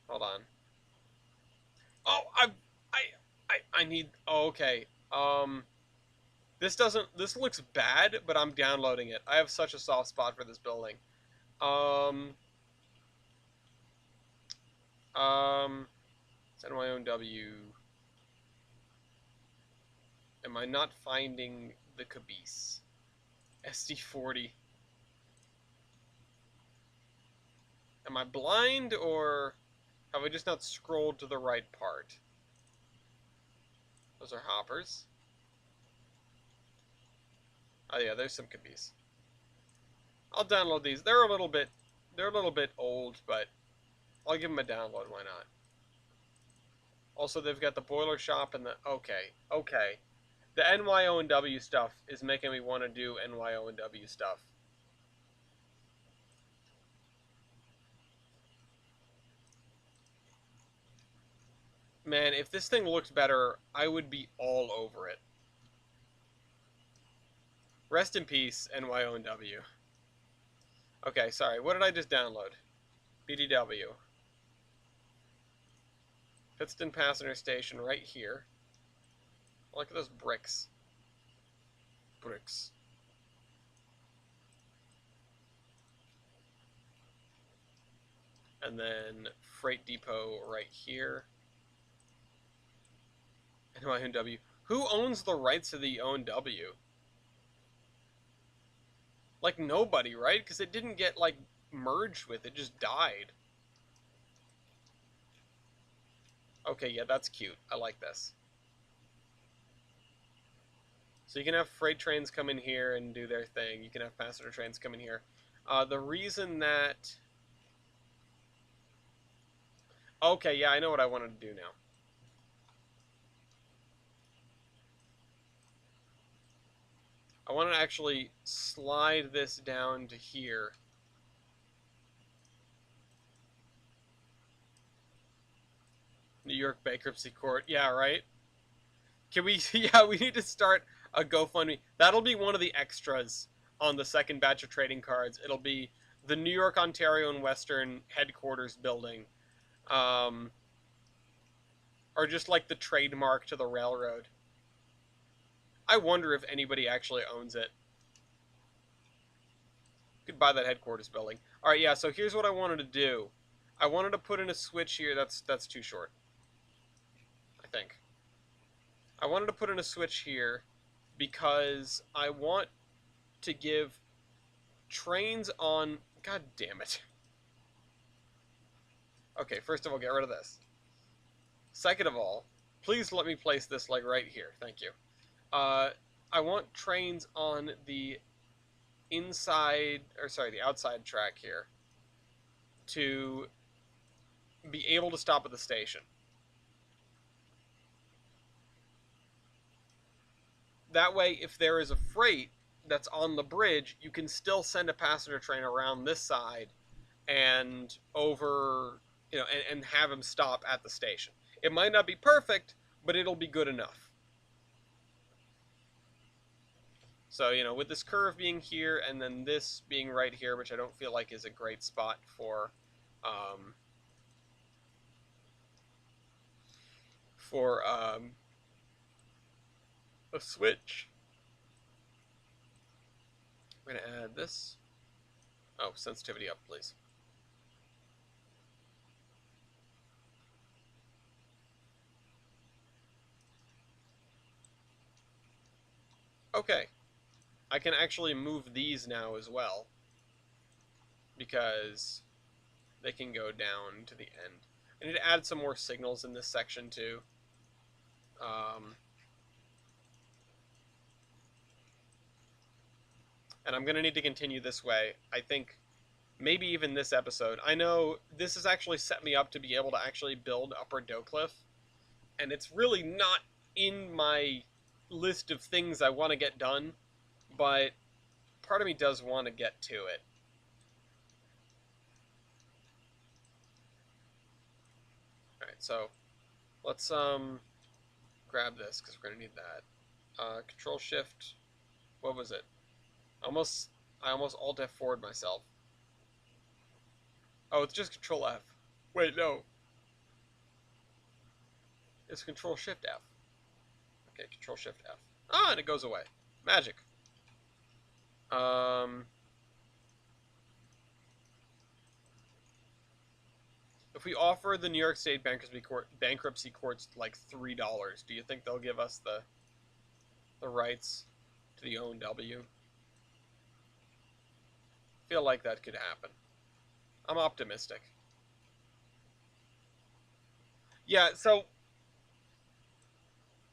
Hold on. Oh, I need... Oh, okay. This looks bad, but I'm downloading it. I have such a soft spot for this building. It's NYOW. Am I not finding the caboose? SD40. Am I blind, or have I just not scrolled to the right part? Those are hoppers. Oh yeah, there's some caboose. I'll download these. They're a little bit old, but I'll give them a download. Why not? Also, they've got the boiler shop and the... Okay. The NYO and W stuff is making me want to do NYO and W stuff. Man, if this thing looked better, I would be all over it. Rest in peace, NYO and W. Okay, sorry. What did I just download? BDW. Pittston Passenger Station right here. Look at those bricks. Bricks. And then Freight Depot right here. NYOW. Who owns the rights to the O&W? Like, nobody, right? Because it didn't get, like, merged with. It just died. Okay, yeah, that's cute. I like this. So you can have freight trains come in here and do their thing. You can have passenger trains come in here. The reason that... Okay, yeah, I know what I wanted to do now. I want to actually slide this down to here. New York Bankruptcy Court. Yeah, right? Can we... Yeah, we need to start a GoFundMe. That'll be one of the extras on the second batch of trading cards. It'll be the New York, Ontario, and Western headquarters building. Or just like the trademark to the railroad. I wonder if anybody actually owns it. You could buy that headquarters building. Alright, yeah, so here's what I wanted to do. I wanted to put in a switch here. That's too short, I think. I wanted to put in a switch here because I want to give trains on... God damn it. Okay, first of all, get rid of this. Second of all, please let me place this, like, right here. Thank you. I want trains on the inside, or sorry, the outside track here to be able to stop at the station. That way, if there is a freight that's on the bridge, you can still send a passenger train around this side and over, you know, and have them stop at the station. It might not be perfect, but it'll be good enough. So, you know, with this curve being here and then this being right here, which I don't feel like is a great spot for a switch. We're going to add this. Oh, sensitivity up, please. Okay. I can actually move these now as well, because they can go down to the end. I need to add some more signals in this section too. And I'm going to need to continue this way. I think maybe even this episode. I know this has actually set me up to be able to actually build Upper Doughcliff, and it's really not in my list of things I want to get done, but part of me does want to get to it. so let's grab this because we're gonna need that. Control Shift. What was it? Almost. I almost Alt F4'd myself. Oh, it's just Control F. Wait, no. It's Control Shift F. Okay, Control Shift F. Ah, and it goes away. Magic. If we offer the New York State bankruptcy courts like $3, do you think they'll give us the rights to the O&W? Feel like that could happen. I'm optimistic. Yeah, so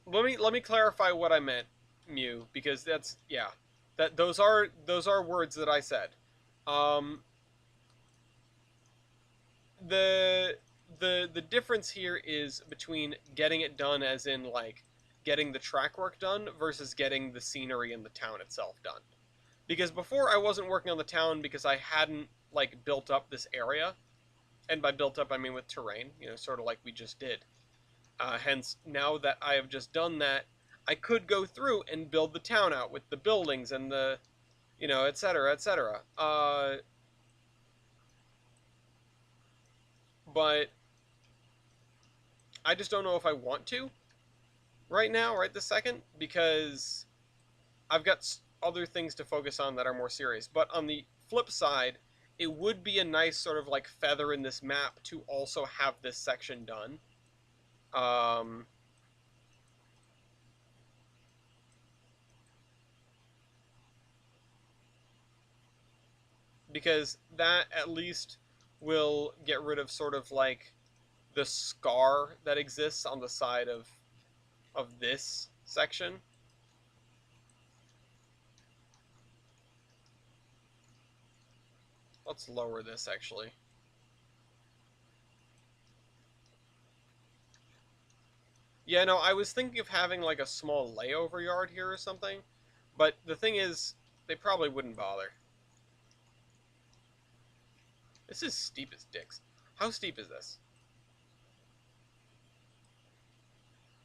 let me clarify what I meant, Mew, because that's yeah. Those are words that I said. Um the difference here is between getting it done as in like getting the track work done versus getting the scenery in the town itself done. Because before I wasn't working on the town because I hadn't like built up this area, and by built up I mean with terrain, sort of like we just did. Hence, now that I have just done that, I could go through and build the town out with the buildings and the, et cetera, et cetera. But I just don't know if I want to right now, right this second, because I've got other things to focus on that are more serious. But on the flip side, it would be a nice sort of like feather in this map to also have this section done. Because that at least will get rid of sort of like the scar that exists on the side of this section. Let's lower this actually. Yeah, no, I was thinking of having like a small layover yard here or something, but the thing is, they probably wouldn't bother. This is steep as dicks. How steep is this?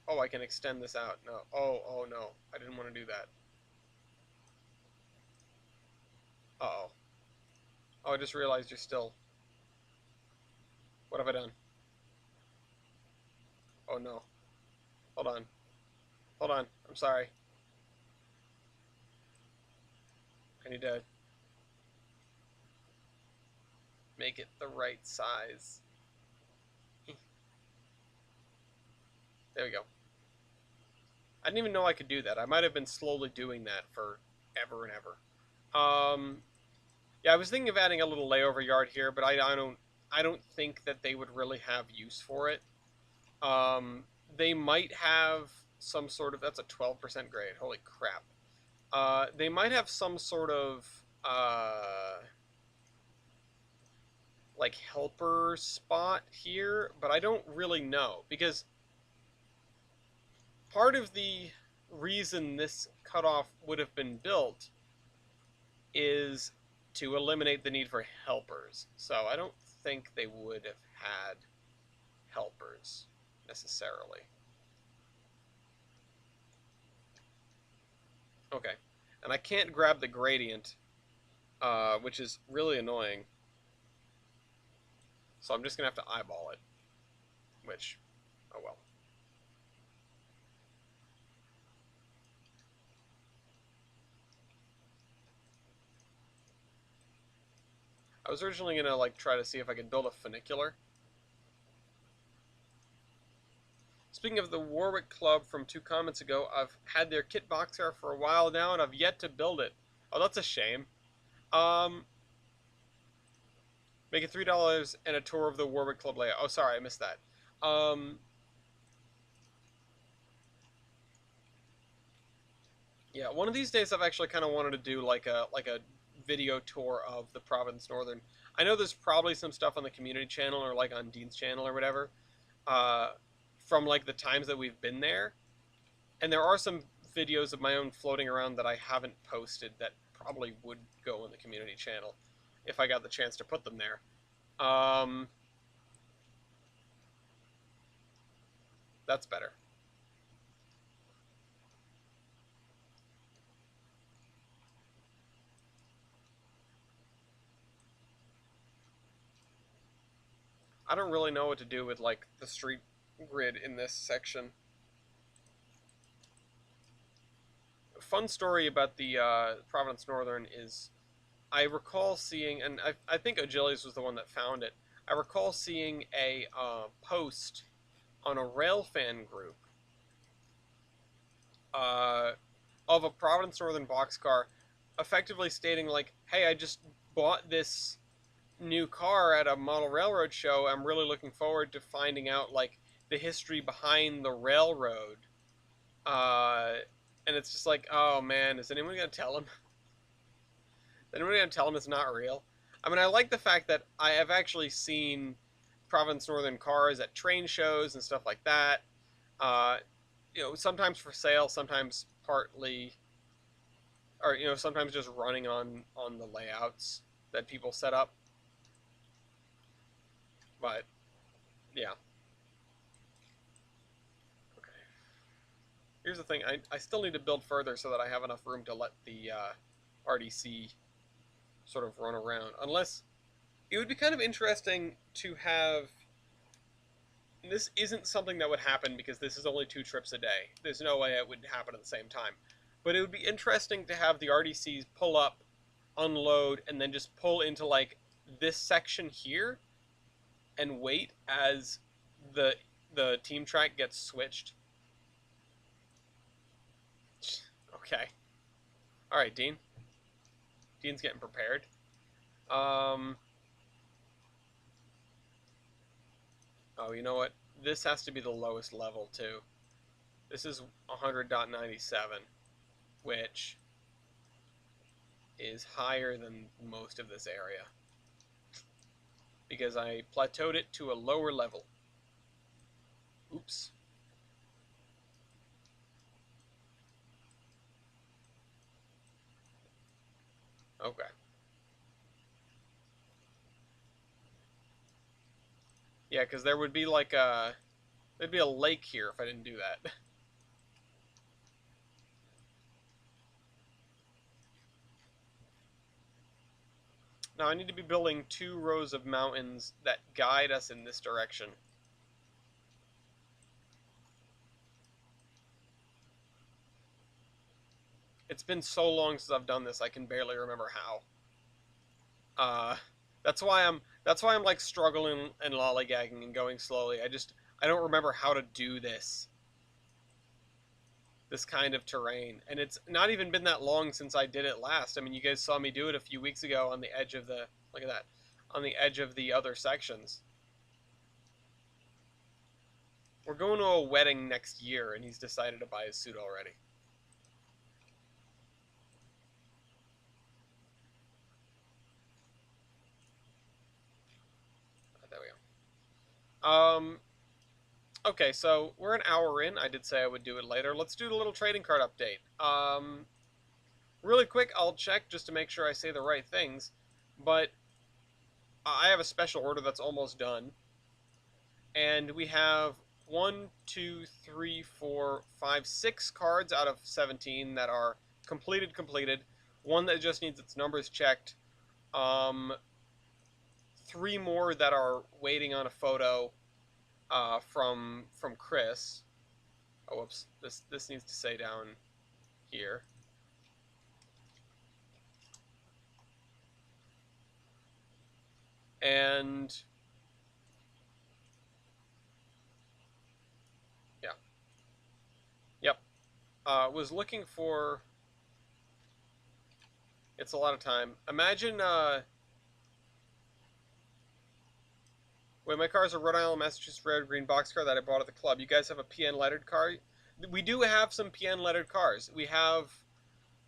Oh, I can extend this out. No. Oh no. I didn't want to do that. Uh-oh. Oh, I just realized you're still... What have I done? Oh no. Hold on. Hold on. I'm sorry. I need to make it the right size. There we go. I didn't even know I could do that. I might have been slowly doing that for ever and ever. Yeah, I was thinking of adding a little layover yard here, but I don't think that they would really have use for it. They might have some sort of... That's a 12% grade. Holy crap. They might have some sort of like helper spot here, but I don't really know, because part of the reason this cutoff would have been built is to eliminate the need for helpers. So I don't think they would have had helpers necessarily. Okay. And I can't grab the gradient, which is really annoying. So I'm just going to have to eyeball it. Which, oh well. I was originally going to like try to see if I could build a funicular. Speaking of the Warwick Club from 2 comments ago, I've had their kit box there for a while now, and I've yet to build it. Oh, that's a shame. Make it $3 and a tour of the Warwick Club layout. Oh, sorry, I missed that. Yeah, one of these days I've actually kind of wanted to do like a video tour of the Providence Northern. I know there's probably some stuff on the community channel or like on Dean's channel or whatever, from like the times that we've been there, and there are some videos of my own floating around that I haven't posted that probably would go on the community channel if I got the chance to put them there. That's better. I don't really know what to do with, like, the street grid in this section. Fun story about the Providence Northern is I recall seeing, and I think Ogillies was the one that found it. I recall seeing a post on a railfan group uh, of a Providence Northern boxcar, effectively stating like, "Hey, I just bought this new car at a model railroad show. I'm really looking forward to finding out like the history behind the railroad." Uh, and it's just like, oh man, is anyone gonna tell him? Is anyone gonna tell him it's not real? I mean, I like the fact that I have actually seen Province Northern cars at train shows and stuff like that. Uh, sometimes for sale, sometimes partly, or sometimes just running on the layouts that people set up. But yeah, okay. Here's the thing: I still need to build further so that I have enough room to let the RDC sort of run around. Unless it would be kind of interesting to have. This isn't something that would happen because this is only 2 trips a day. There's no way it would happen at the same time. But it would be interesting to have the RDCs pull up, unload, and then just pull into like this section here and wait as the team track gets switched. Okay. All right, Dean. Dean's getting prepared. Um. Oh, you know what? This has to be the lowest level too. This is 100.97, which is higher than most of this area because I plateaued it to a lower level. Oops. Okay. Yeah, because there would be like there'd be a lake here if I didn't do that. Now I need to be building 2 rows of mountains that guide us in this direction. It's been so long since I've done this, I can barely remember how. Uh, that's why I'm like struggling and lollygagging and going slowly. I don't remember how to do this kind of terrain, and it's not even been that long since I did it last. I mean, you guys saw me do it a few weeks ago on the edge of the look at that on the edge of the other sections. We're going to a wedding next year, and he's decided to buy his suit already. There we go. Okay, so we're an hour in. I did say I would do it later. Let's do the little trading card update. Really quick, I'll check just to make sure I say the right things. But I have a special order that's almost done. And we have 6 cards out of 17 that are completed. One that just needs its numbers checked. Um, 3 more that are waiting on a photo from Chris. Oh, whoops. This needs to say down here. And yeah, yep. Was looking for. It's a lot of time. Imagine. Wait, my car is a Rhode Island, Massachusetts red green box car that I bought at the club. You guys have a PN lettered car? We do have some PN lettered cars. We have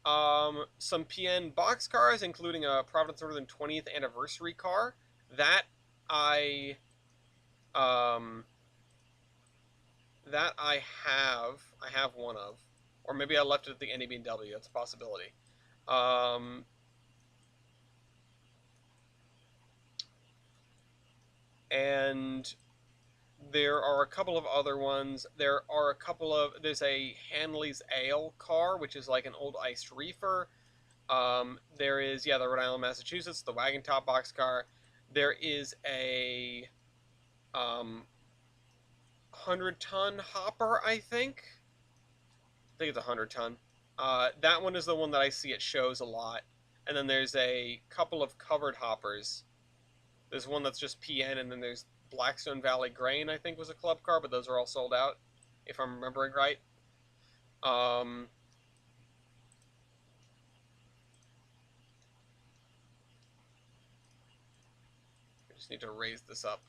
some PN box cars, including a Providence Northern 20th anniversary car that I um, that I have one of, or maybe I left it at the NEB&W. That's a possibility. Um, and There are a couple of other ones. There are a couple of. There's a Hanley's Ale car, which is like an old iced reefer. There is, yeah, the Rhode Island, Massachusetts, the wagon top box car. There is a 100-ton hopper, I think. I think it's 100-ton. That one is the one that I see at shows a lot. And then there's a couple of covered hoppers. There's one that's just PN, and then there's Blackstone Valley Grain, I think was a club car, but those are all sold out, if I'm remembering right. Um, I just need to raise this up.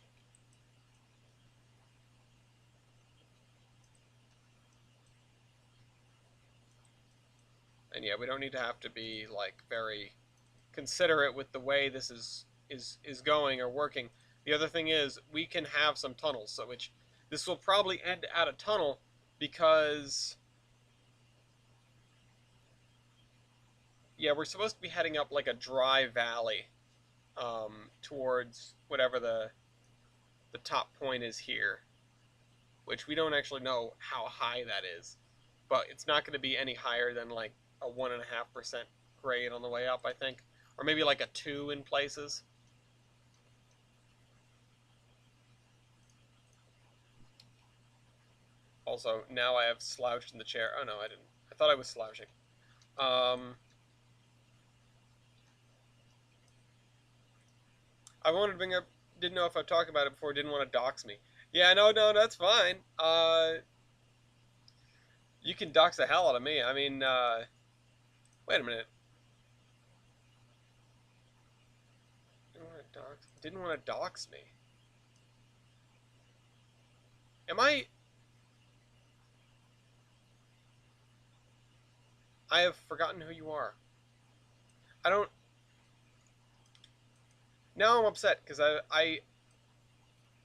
And yeah, we don't need to have to be like very considerate with the way this is going or working. The other thing is we can have some tunnels, so which this will probably end at a tunnel because yeah, we're supposed to be heading up like a dry valley towards whatever the top point is here, which we don't actually know how high that is, but it's not going to be any higher than like a 1.5% grade on the way up, I think, or maybe like a 2 in places. Also, now I have slouched in the chair. Oh no, I didn't. I thought I was slouching. Um, I wanted to bring up. Didn't know if I've talked about it before. Didn't want to dox me. Yeah, no, that's fine. You can dox the hell out of me. I mean, wait a minute. Didn't want to dox me. Am I? I have forgotten who you are. I don't. Now I'm upset because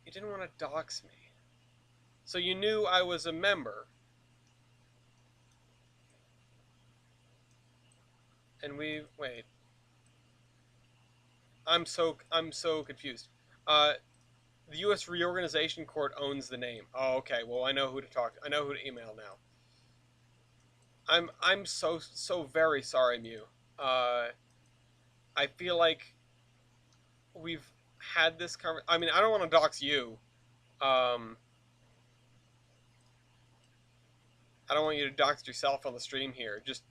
you didn't want to dox me. So you knew I was a member, and we wait. I'm so confused. The U.S. Reorganization Court owns the name. Oh, okay. Well, I know who to talk. I know who to email now. I'm so very sorry, Mew. Uh, I feel like we've had this conversation. I mean, I don't want to dox you. Um, I don't want you to dox yourself on the stream here. Just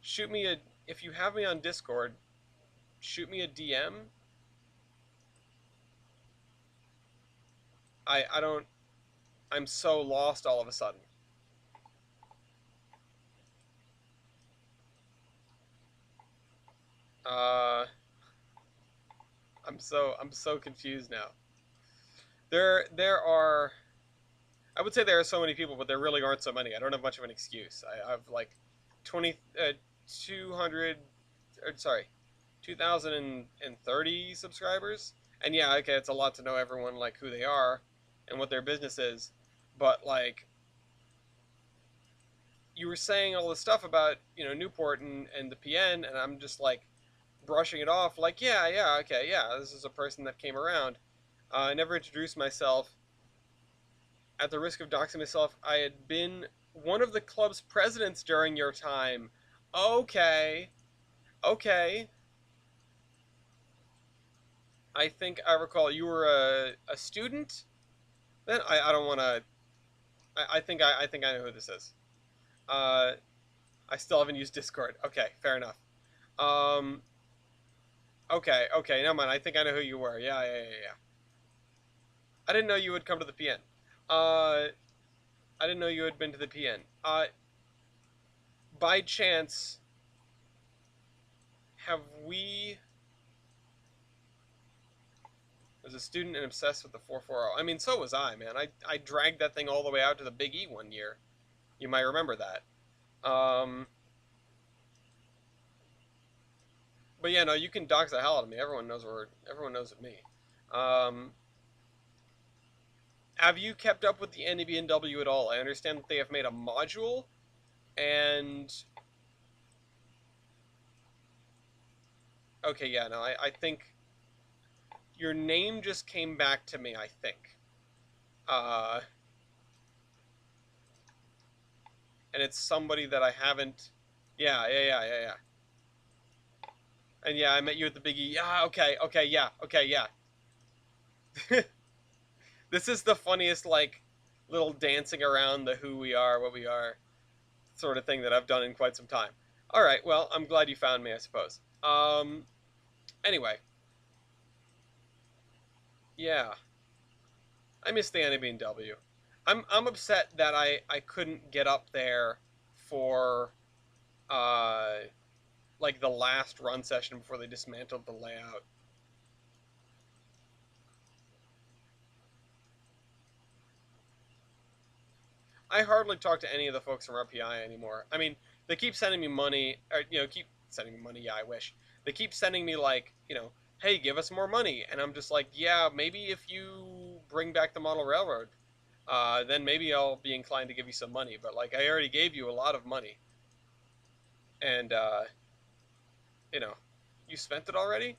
shoot me a. If you have me on Discord, shoot me a DM. I don't. I'm so lost all of a sudden. Uh, I'm so confused now. There are. I would say there are so many people, but there really aren't so many. I don't have much of an excuse. I have like 20, 200, or sorry, 2,030 subscribers. And yeah, okay, it's a lot to know everyone, like, who they are and what their business is. But, like, you were saying all this stuff about, Newport and the PN, and I'm just, like, brushing it off, like, yeah, okay, yeah, this is a person that came around. I never introduced myself. At the risk of doxing myself, I had been one of the club's presidents during your time. Okay. Okay. I think I recall you were a student. Then I don't want to. I think I know who this is. Uh, I still haven't used Discord. Okay, fair enough. Um, okay, never mind. I think I know who you were. Yeah. I didn't know you would come to the PN. I didn't know you had been to the PN. By chance, have we? Was a student and obsessed with the 440. I mean, so was I, man. I dragged that thing all the way out to the Big E one year. You might remember that. But yeah, no, you can dox the hell out of me. Everyone knows me. Um, have you kept up with the NBNW at all? I understand that they have made a module, and okay, yeah, no, I think your name just came back to me. I think. Uh, and it's somebody that I haven't. Yeah, yeah, yeah, yeah, yeah. And yeah, I met you at the Biggie. Yeah, okay, okay, yeah, okay, yeah. This is the funniest, like, little dancing around the who we are, what we are sort of thing that I've done in quite some time. All right, well, I'm glad you found me, I suppose. Anyway, yeah, I miss the NAB&W. I'm upset that I couldn't get up there for uh like the last run session before they dismantled the layout. I hardly talk to any of the folks from RPI anymore. I mean, they keep sending me money, or keep sending me money. Yeah, I wish they keep sending me like, hey, give us more money, and I'm just like, yeah, maybe if you bring back the model railroad, then maybe I'll be inclined to give you some money. But like, I already gave you a lot of money, and you know, you spent it already.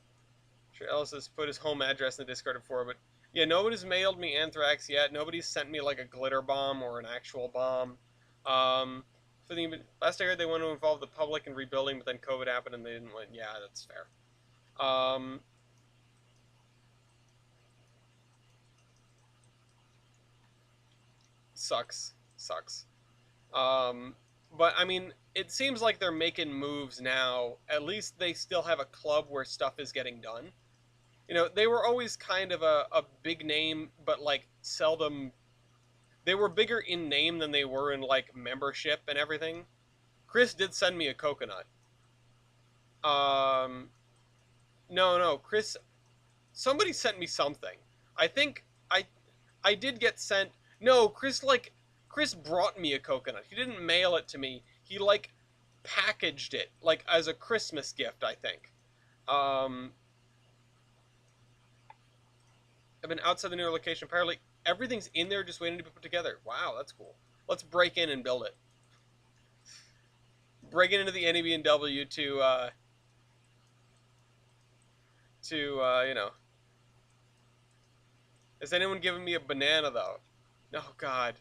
Sure, Ellis has put his home address in the Discord before, but yeah, nobody's mailed me anthrax yet. Nobody's sent me like a glitter bomb or an actual bomb. Um, for the last I heard, they want to involve the public in rebuilding, but then COVID happened and they didn't win. Yeah, that's fair. Um, sucks, sucks. Um, but I mean, it seems like they're making moves now. At least they still have a club where stuff is getting done. They were always kind of a big name, but like seldom they were bigger in name than they were in like membership and everything. Chris did send me a coconut. Um, no, no, Chris. Somebody sent me something. I think I did get sent. No, Chris brought me a coconut. He didn't mail it to me. He like packaged it like as a Christmas gift. I think. Um, I've been outside the new location. Apparently, everything's in there, just waiting to be put together. Wow, that's cool. Let's break in and build it. Breaking into the NEB&W to Has anyone given me a banana though? Oh God,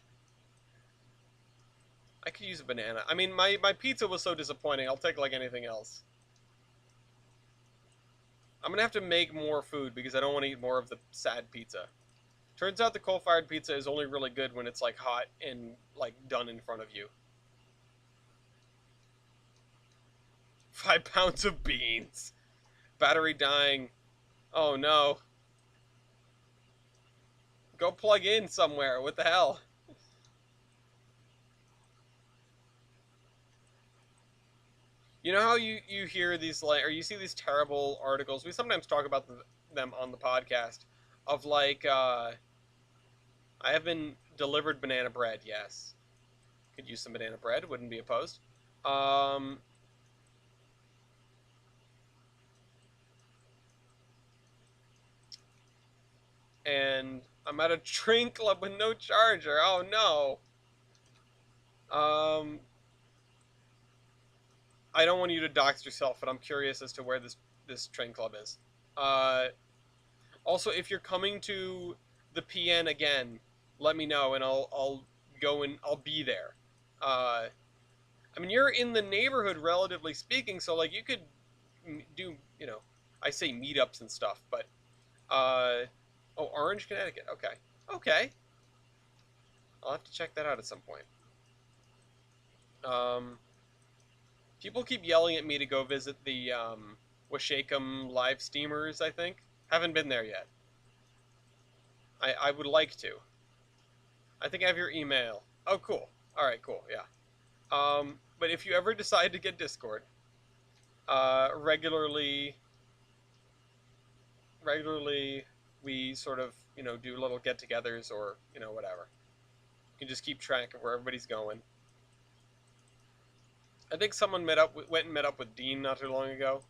I could use a banana. I mean, my pizza was so disappointing. I'll take like anything else. I'm gonna have to make more food because I don't want to eat more of the sad pizza. Turns out the coal-fired pizza is only really good when it's like hot and like done in front of you. 5 pounds of beans. Battery dying. Oh no. Go plug in somewhere. What the hell? You know how you hear these like, or you see these terrible articles? We sometimes talk about them on the podcast of like, I have been delivered banana bread. Yes, could use some banana bread. Wouldn't be opposed. Um, and I'm at a train club with no charger. Oh no. Um, I don't want you to dox yourself, but I'm curious as to where this train club is. Uh, Also, if you're coming to the PN again, let me know and I'll go and I'll be there. I mean, you're in the neighborhood, relatively speaking, so like you could do, I say meetups and stuff, but oh, Orange, Connecticut. Okay, okay, I'll have to check that out at some point. Um, People keep yelling at me to go visit the Washakum live steamers. I think haven't been there yet. I would like to. I think I have your email. Oh, cool. All right, cool. Yeah. But if you ever decide to get Discord, regularly, regularly, we sort of do little get-togethers or whatever. You can just keep track of where everybody's going. I think someone went and met up with Dean not too long ago,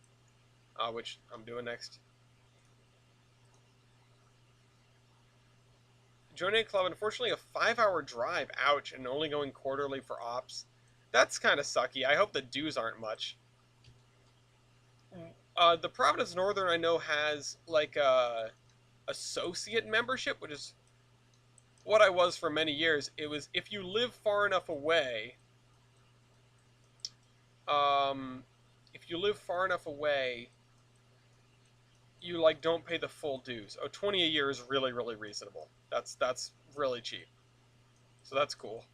which I'm doing next. Joining a club, unfortunately, a 5-hour drive. Ouch, and only going quarterly for ops. That's kind of sucky. I hope the dues aren't much. The Providence Northern, I know, has like a associate membership, which is what I was for many years. It was if you live far enough away, um, if you live far enough away, you like don't pay the full dues. Oh, 20 a year is really really reasonable. That's really cheap. So that's cool.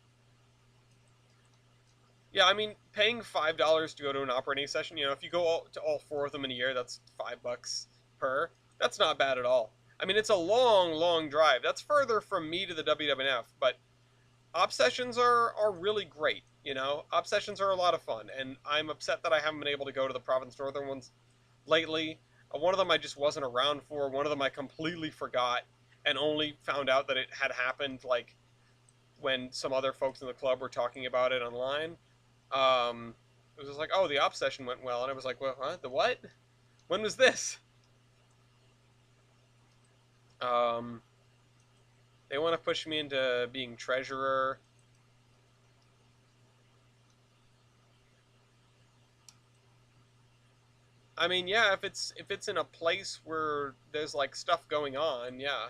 Yeah, I mean, paying $5 to go to an operating session, if you go to all four of them in a year, that's $5 per. That's not bad at all. I mean, it's a long, long drive. That's further from me to the WWF, but op sessions are really great. Op sessions are a lot of fun, and I'm upset that I haven't been able to go to the Province Northern ones lately. One of them I just wasn't around for. One of them I completely forgot and only found out that it had happened like when some other folks in the club were talking about it online. Um, it was just like, oh, the op session went well, and I was like, well, huh? The what? When was this? Um, they want to push me into being treasurer. I mean, yeah, if it's in a place where there's like stuff going on, yeah.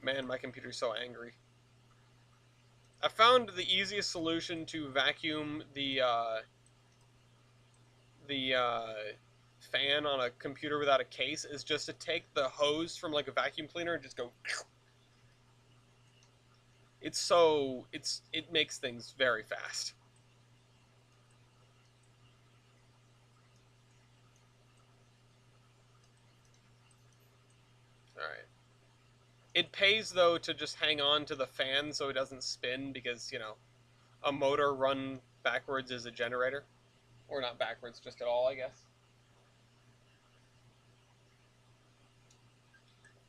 Man, my computer's so angry. I found the easiest solution to vacuum the fan on a computer without a case is just to take the hose from like a vacuum cleaner and just go. It makes things very fast. All right. It pays though to just hang on to the fan so it doesn't spin because a motor run backwards is a generator, or not backwards, just at all, I guess.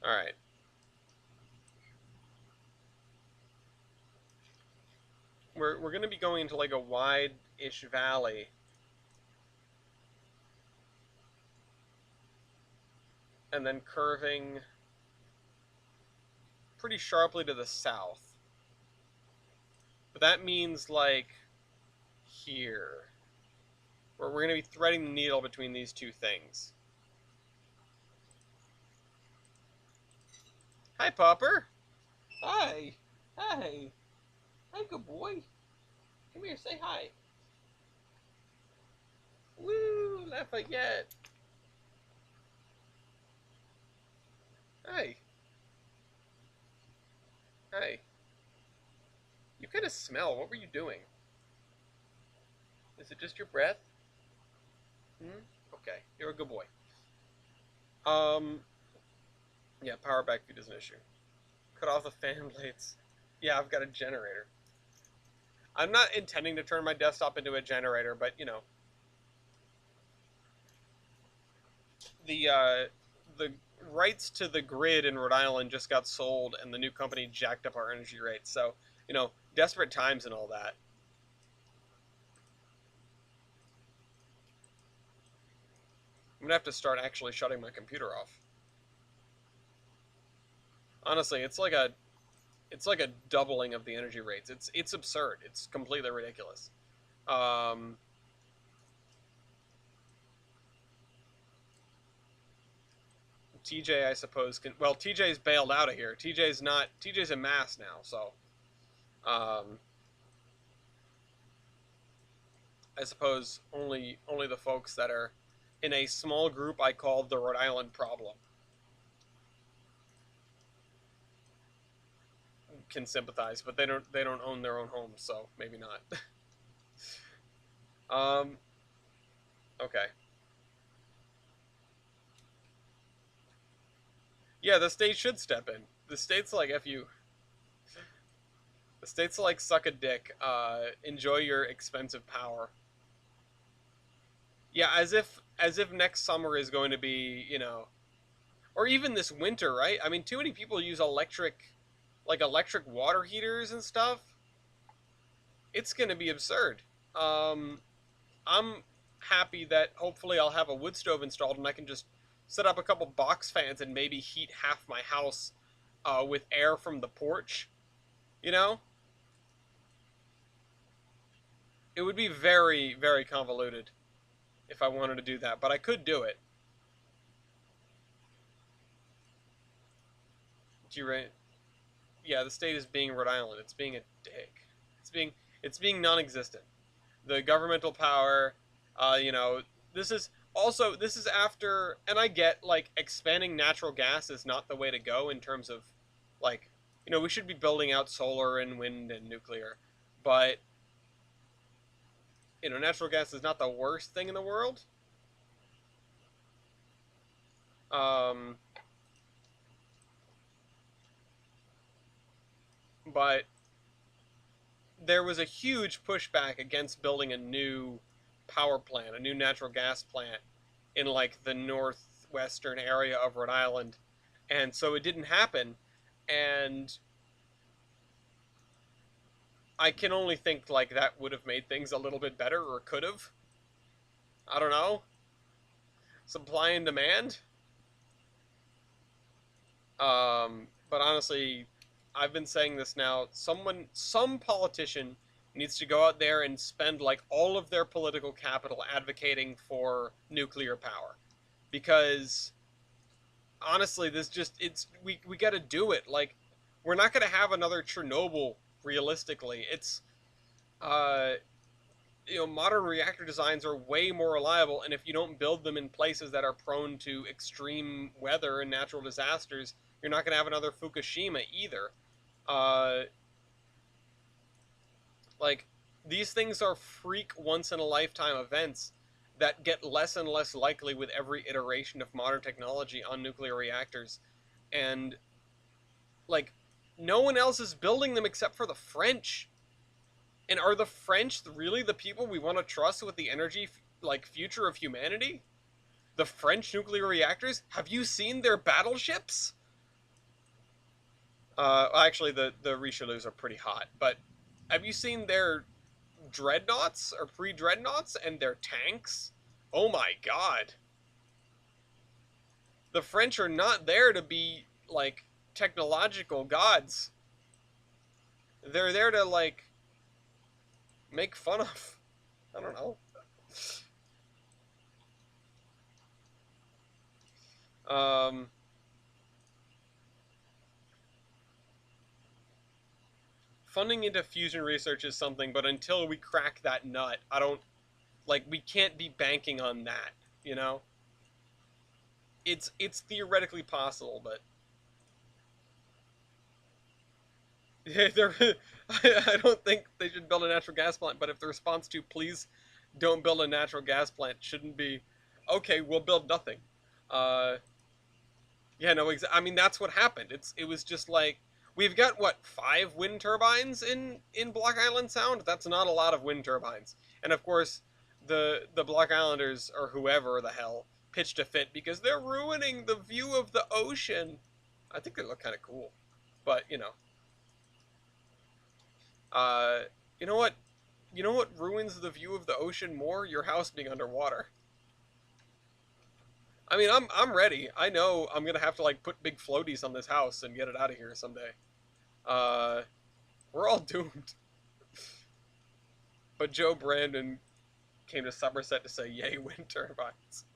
All right. We're gonna be going into like a wide-ish valley, and then curving pretty sharply to the south. But that means like here, where we're gonna be threading the needle between these two things. Hi, Popper. Hi. Hi. Hi, good boy. Come here, say hi. Woo, Lafayette. Hi. Hi. You kind of smell. What were you doing? Is it just your breath? Hmm? Okay, you're a good boy. Um, yeah, power backfeed is an issue. Cut off the fan blades. Yeah, I've got a generator. I'm not intending to turn my desktop into a generator, but the rights to the grid in Rhode Island just got sold, and the new company jacked up our energy rates. So desperate times and all that. I'm gonna have to start actually shutting my computer off. Honestly, it's like a doubling of the energy rates. It's absurd. It's completely ridiculous. Um, TJ, I suppose, can. Well, TJ's bailed out of here. TJ's not. TJ's in mass now, so um, I suppose only the folks that are in a small group I call the Rhode Island problem can sympathize, but they don't own their own homes, so maybe not. um, okay. Yeah, the state should step in. The state's like f you. The state's like suck a dick. Enjoy your expensive power. Yeah, as if next summer is going to be, or even this winter, right? I mean, too many people use electric water heaters and stuff. It's going to be absurd. Um, I'm happy that hopefully I'll have a wood stove installed and I can just set up a couple box fans and maybe heat half my house with air from the porch. You know, it would be very, very convoluted if I wanted to do that, but I could do it. Yeah, the state is being Rhode Island. It's being a dick. It's being it's being non-existent. The governmental power, you know, this is this is after, and I get like expanding natural gas is not the way to go in terms of like, you know, we should be building out solar and wind and nuclear, but you know, natural gas is not the worst thing in the world. Um, but there was a huge pushback against building a new power plant, a new natural gas plant in like the northwestern area of Rhode Island. And so it didn't happen. And I can only think like that would have made things a little bit better or could have. I don't know. Supply and demand. But honestly, I've been saying this now. Some politician needs to go out there and spend like all of their political capital advocating for nuclear power, because honestly, this just we got to do it. Like, we're not gonna have another Chernobyl. Realistically, it's uh, you know, modern reactor designs are way more reliable, and if you don't build them in places that are prone to extreme weather and natural disasters, you're not gonna have another Fukushima either. Uh, like, these things are freak once in a lifetime events that get less and less likely with every iteration of modern technology on nuclear reactors, and like, no one else is building them except for the French. And are the French really the people we want to trust with the energy like future of humanity? The French nuclear reactors? Have you seen their battleships? Actually, the Richelieus are pretty hot, but have you seen their dreadnoughts or pre-dreadnoughts and their tanks? Oh my god. The French are not there to be like technological gods. They're there to like make fun of. I don't know. Um, Funding into fusion research is something, but until we crack that nut, I don't like. We can't be banking on that. You know, it's theoretically possible, but I don't think they should build a natural gas plant. But if the response to please don't build a natural gas plant shouldn't be, okay, we'll build nothing. Uh, yeah, no, I mean that's what happened. It was just like we've got what, 5 wind turbines in Block Island Sound. That's not a lot of wind turbines, and of course the Block Islanders or whoever the hell pitched a fit because they're ruining the view of the ocean. I think they look kind of cool, but uh, you know what, ruins the view of the ocean more? Your house being underwater. I mean, I'm ready. I know I'm gonna have to like put big floaties on this house and get it out of here someday. Uh, we're all doomed. But Joe Brandon came to Somerset to say, "Yay, wind turbines."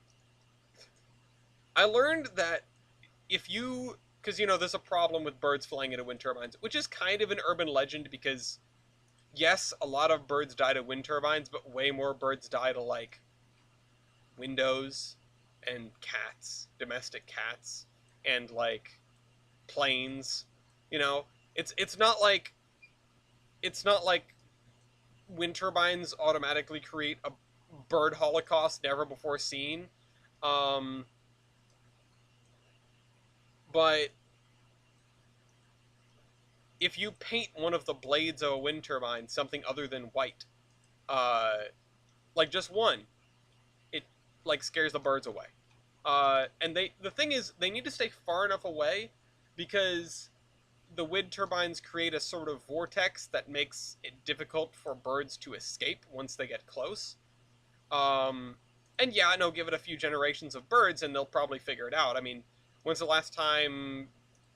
I learned that if you, because there's a problem with birds flying into wind turbines, which is kind of an urban legend because yes, a lot of birds die to wind turbines, but way more birds die to like windows and cats, domestic cats, and like planes. You know, it's not like wind turbines automatically create a bird holocaust never before seen. Um, but if you paint one of the blades of a wind turbine something other than white, uh, like just one, it like scares the birds away. And the thing is, they need to stay far enough away because the wind turbines create a sort of vortex that makes it difficult for birds to escape once they get close. Um, and yeah, I know, give it a few generations of birds and they'll probably figure it out. I mean, when's the last time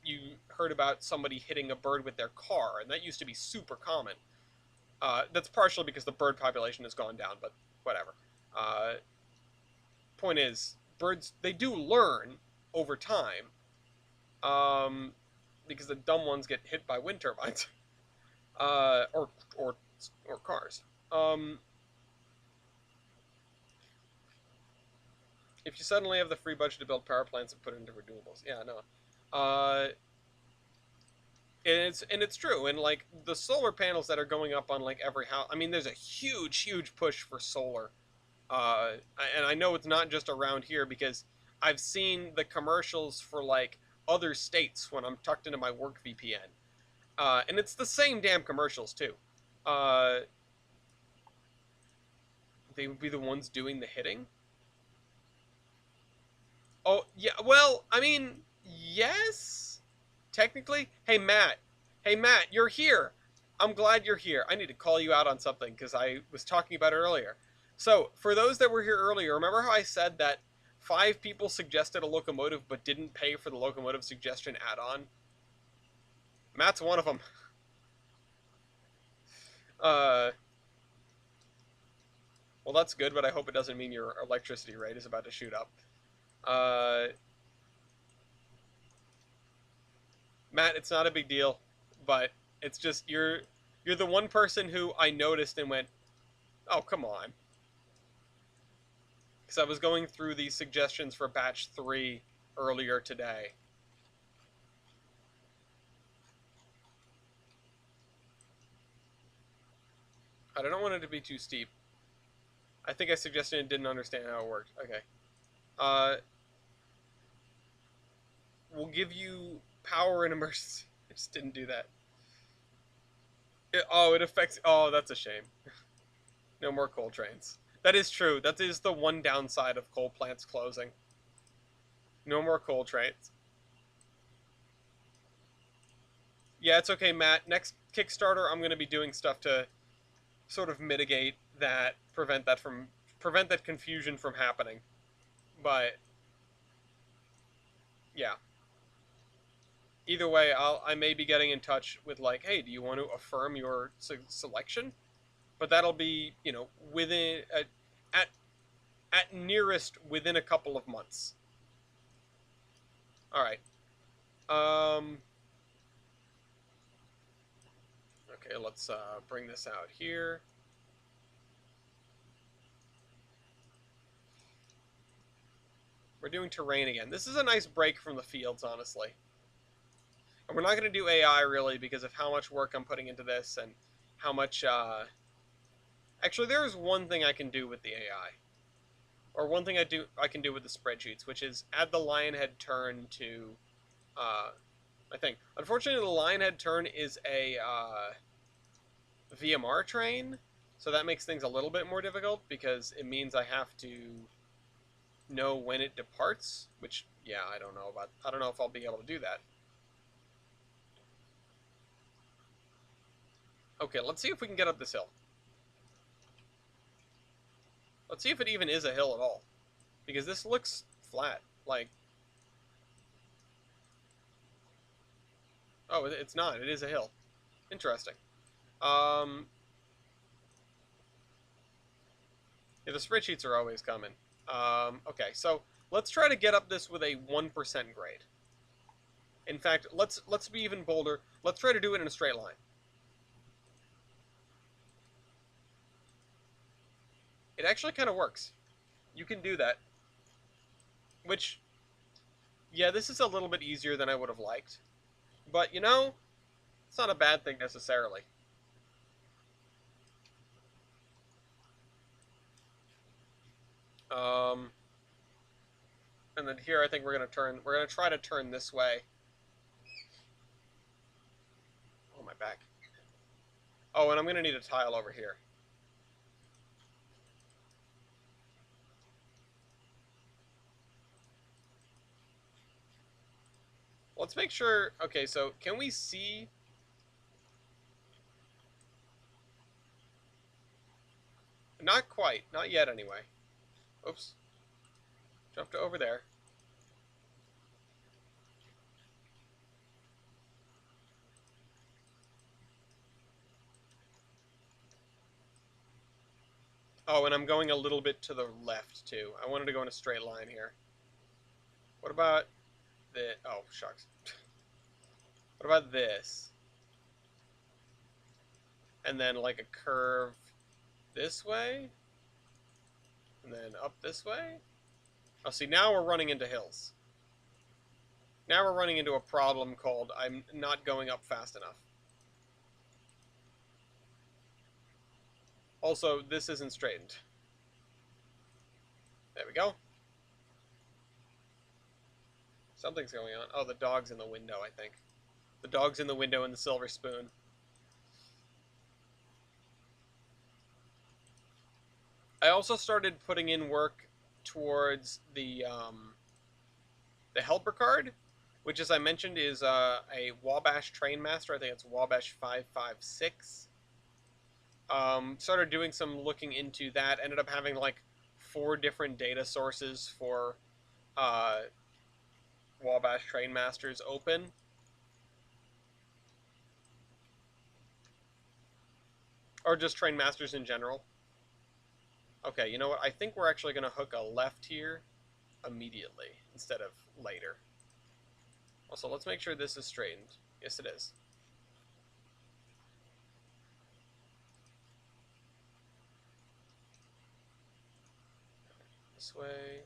you heard about somebody hitting a bird with their car? And that used to be super common. That's partially because the bird population has gone down, but whatever. Uh, Point is, birds, they do learn over time. Um, because the dumb ones get hit by wind turbines, or cars. If you suddenly have the free budget to build power plants and put it into renewables, yeah, no. And it's true, and like the solar panels that are going up on like every house. I mean, there's a huge push for solar. And I know it's not just around here because I've seen the commercials for like other states when I'm tucked into my work VPN, and it's the same damn commercials too. Uh, they would be the ones doing the hitting. Oh yeah, well, I mean, yes, technically. Hey Matt, you're here. I'm glad you're here. I need to call you out on something because I was talking about it earlier. So, for those that were here earlier, remember how I said that 5 people suggested a locomotive but didn't pay for the locomotive suggestion add-on? Matt's one of them. Uh, well, that's good, but I hope it doesn't mean your electricity rate is about to shoot up. Uh, Matt, it's not a big deal, but it's just you're the one person who I noticed and went, "Oh, come on." Because I was going through these suggestions for batch 3 earlier today. I don't want it to be too steep. I think I suggested and didn't understand how it worked. Okay. Uh, we'll give you power in emergency. I just didn't do that. It affects. Oh, that's a shame. No more coal trains. That is true. That is the one downside of coal plants closing. No more coal trains. Yeah, it's okay, Matt. Next Kickstarter, I'm going to be doing stuff to sort of mitigate that, prevent that confusion from happening. But yeah, either way, I may be getting in touch with like, hey, do you want to affirm your selection? But that'll be within at at nearest within a couple of months. All right. Um. Okay, let's bring this out here. We're doing terrain again. This is a nice break from the fields, honestly. And we're not going to do AI really because of how much work I'm putting into this and how much. Actually, there is one thing I can do with the AI, or one thing I can do with the spreadsheets, which is add the lionhead turn to. I think. Unfortunately, the lionhead turn is a VMR train, so that makes things a little bit more difficult because it means I have to know when it departs, which, yeah, I don't know if I'll be able to do that. Okay, let's see if we can get up this hill. Let's see if it even is a hill at all, because this looks flat, like... Oh, it's not. It is a hill. Interesting. Yeah, the spreadsheets are always coming. Okay, so let's try to get up this with a 1% grade. In fact, let's be even bolder. Let's try to do it in a straight line. It actually kind of works. You can do that. Which, yeah, this is a little bit easier than I would have liked. But, it's not a bad thing necessarily. And then here I think we're going to try to turn this way. Oh, my back. Oh, and I'm going to need a tile over here. Let's make sure... Okay, so can we see... Not quite. Not yet, anyway. Oops. Jump to over there. Oh, and I'm going a little bit to the left, too. I wanted to go in a straight line here. What about the... Oh, shucks. What about this? And then like a curve this way? And then up this way? Oh, see, now we're running into hills. Now we're running into a problem called I'm not going up fast enough. Also, this isn't straightened. There we go. Something's going on. Oh, the dog's in the window, I think. The dog's in the window and the silver spoon. I also started putting in work towards the helper card, which, as I mentioned, is a Wabash Train Master. I think it's Wabash 556. Started doing some looking into that. Ended up having like 4 different data sources for uh, Wabash Train Masters open. Or just Train Masters in general. Okay, you know what? I think we're actually going to hook a left here immediately instead of later. Also, let's make sure this is straightened. Yes, it is. This way.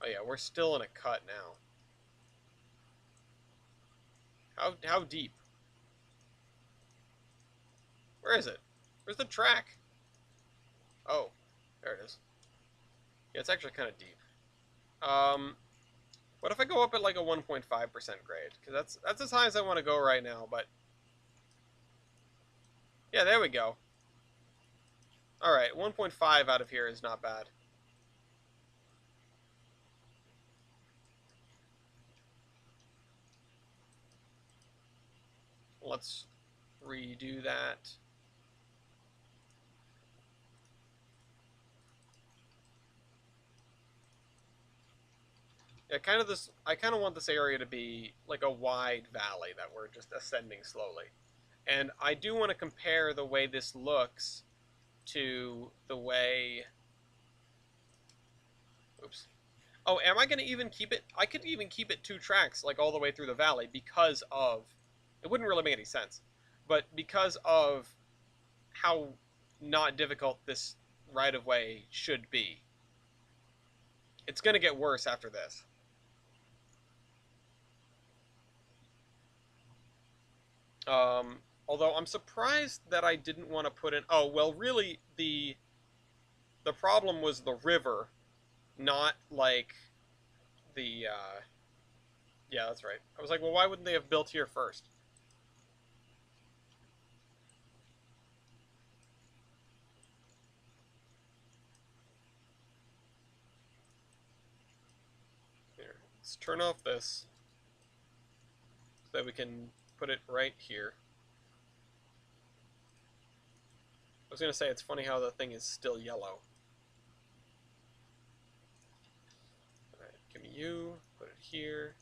Oh yeah, we're still in a cut now. How deep? Where is it? Where's the track? Oh, there it is. Yeah, it's actually kind of deep. What if I go up at like a 1.5% grade? Because that's as high as I want to go right now, but... Yeah, there we go. Alright, 1.5 out of here is not bad. Let's redo that. Yeah, kind of this. I kind of want this area to be like a wide valley that we're just ascending slowly. And I do want to compare the way this looks to the way... Oops. Oh, am I going to even keep it? I could even keep it 2 tracks, like all the way through the valley, because of... It wouldn't really make any sense. But because of how not difficult this right-of-way should be. It's going to get worse after this. Although I'm surprised that I didn't want to put in... Oh, well, really, the problem was the river, not, like, the... Yeah, that's right. I was like, well, why wouldn't they have built here first? Here, let's turn off this so that we can put it right here. I was going to say, it's funny how the thing is still yellow. Alright, give me you, put it here.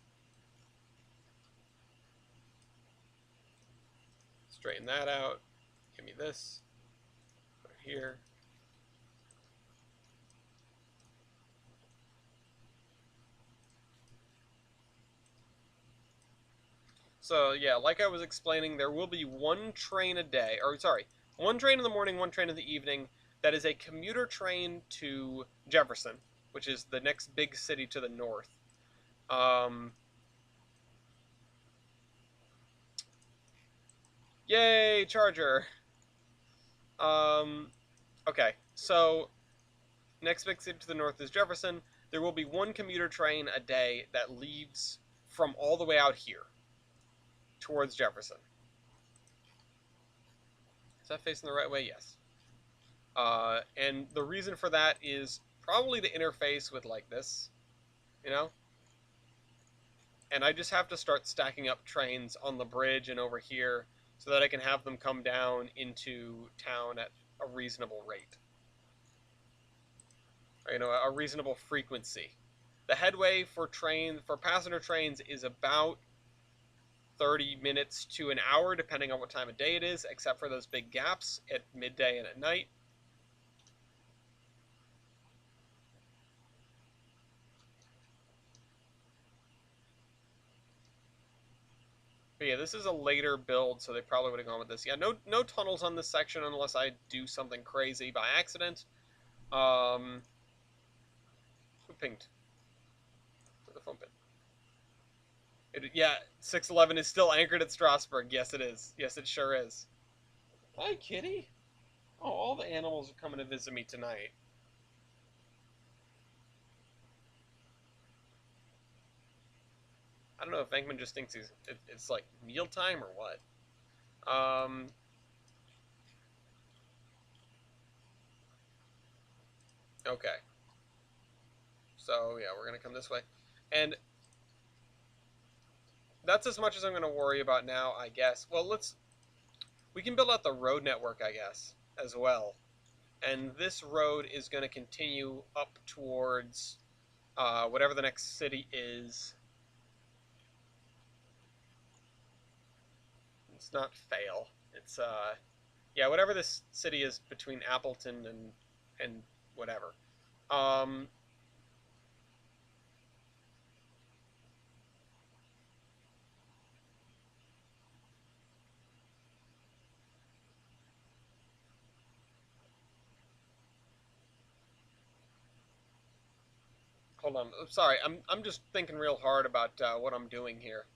Straighten that out. Give me this. Put it here. So, yeah, like I was explaining, there will be 1 train a day, or sorry, 1 train in the morning, 1 train in the evening, that is a commuter train to Jefferson, which is the next big city to the north. Yay, Charger! Okay, so, next big city to the north is Jefferson. There will be 1 commuter train a day that leaves from all the way out here towards Jefferson. Is that facing the right way? Yes. And the reason for that is probably the interface with like this, you know? And I just have to start stacking up trains on the bridge and over here so that I can have them come down into town at a reasonable rate. Or, you know, a reasonable frequency. The headway for passenger trains is about 30 minutes to an hour, depending on what time of day it is, except for those big gaps at midday and at night. But Okay, yeah, this is a later build, so they probably would have gone with this. Yeah, no tunnels on this section unless I do something crazy by accident. Who pinged? To the phone pin. Yeah, 611 is still anchored at Strasbourg. Yes, it is. Yes, it sure is. Hi, kitty. Oh, all the animals are coming to visit me tonight. I don't know if Venkman just thinks it's like mealtime or what. Okay. So, yeah, we're going to come this way. And that's as much as I'm going to worry about now, I guess. Well, we can build out the road network, I guess, as well. And this road is going to continue up towards whatever the next city is. It's not Fail. It's yeah, whatever this city is between Appleton and whatever. Um, Hold on. I'm sorry. I'm just thinking real hard about what I'm doing here.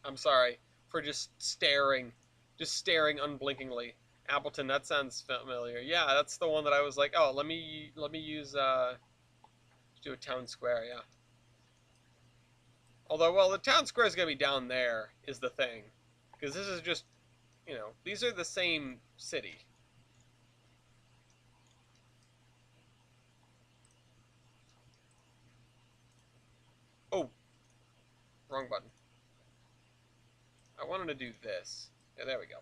I'm sorry for just staring unblinkingly. Appleton, that sounds familiar. Yeah, that's the one that I was like, oh, let me use do a town square. Yeah. Although, well, the town square is gonna be down there is the thing, because this is just, these are the same city. Oh, wrong button. I wanted to do this. Yeah, there we go.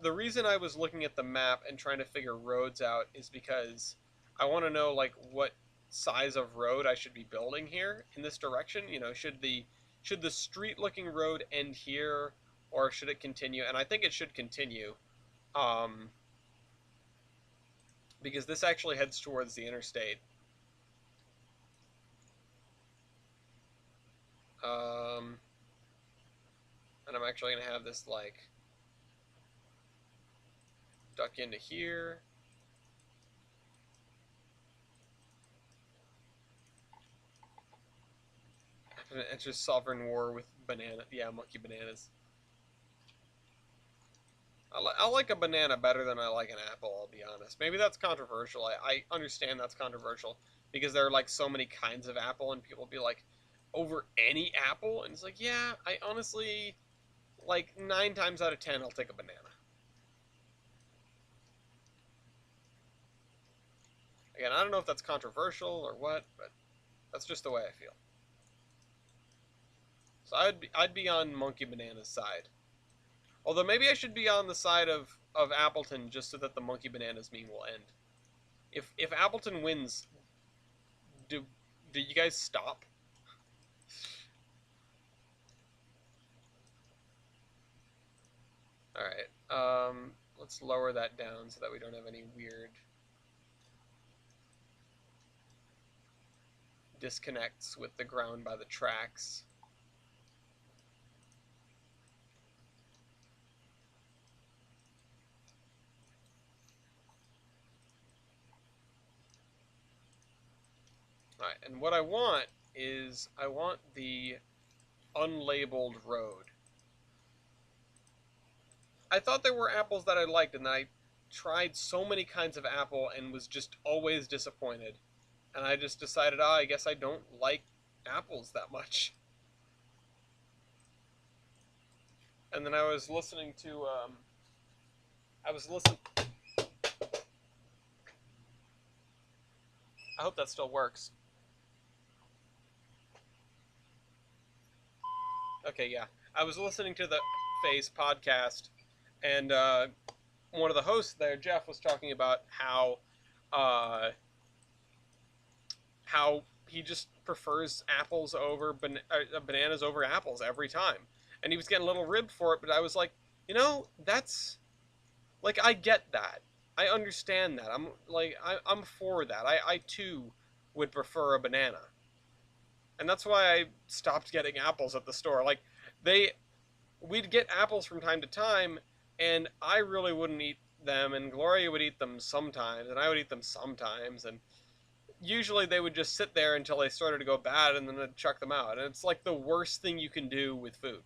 The reason I was looking at the map and trying to figure roads out is because I want to know like what size of road I should be building here in this direction. Should the street looking road end here or should it continue? And I think it should continue. Um, because this actually heads towards the interstate. Um, and I'm actually gonna have this like duck into here. Enter sovereign war with monkey bananas. I like a banana better than I like an apple, I'll be honest. Maybe that's controversial. I understand that's controversial because there are like so many kinds of apple and people be like, over any apple? And it's like, yeah, I honestly, like 9 times out of 10, I'll take a banana. Again, I don't know if that's controversial or what, but that's just the way I feel. So I'd be on Monkey Banana's side. Although maybe I should be on the side of Appleton just so that the Monkey Bananas meme will end. If Appleton wins, do do you guys stop? All right. Let's lower that down so that we don't have any weird disconnects with the ground by the tracks. All right, and what I want is I want the unlabeled road. I thought there were apples that I liked, and I tried so many kinds of apple and was just always disappointed. And I just decided, I guess I don't like apples that much. And then I was listening to, I was listening. I hope that still works. Okay, yeah. I was listening to the Face podcast, and one of the hosts there, Jeff, was talking about uh, how he just prefers apples over bananas over apples every time, and he was getting a little ribbed for it. But I was like, that's like I get that, I understand that. I'm for that. I too would prefer a banana, And that's why I stopped getting apples at the store. Like, they, we'd get apples from time to time, and I really wouldn't eat them, and Gloria would eat them sometimes, and I would eat them sometimes, and usually they would just sit there until they started to go bad, and then I'd chuck them out. And it's like the worst thing you can do with food,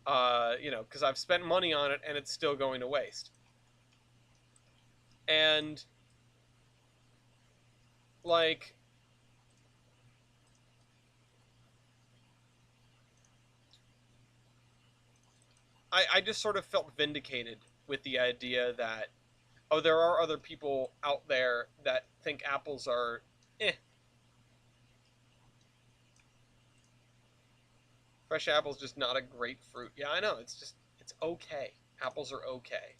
because I've spent money on it and it's still going to waste. And like, I just sort of felt vindicated with the idea that, oh, there are other people out there that think apples are eh. Fresh apples just not a great fruit. Yeah, I know. It's okay. Apples are okay.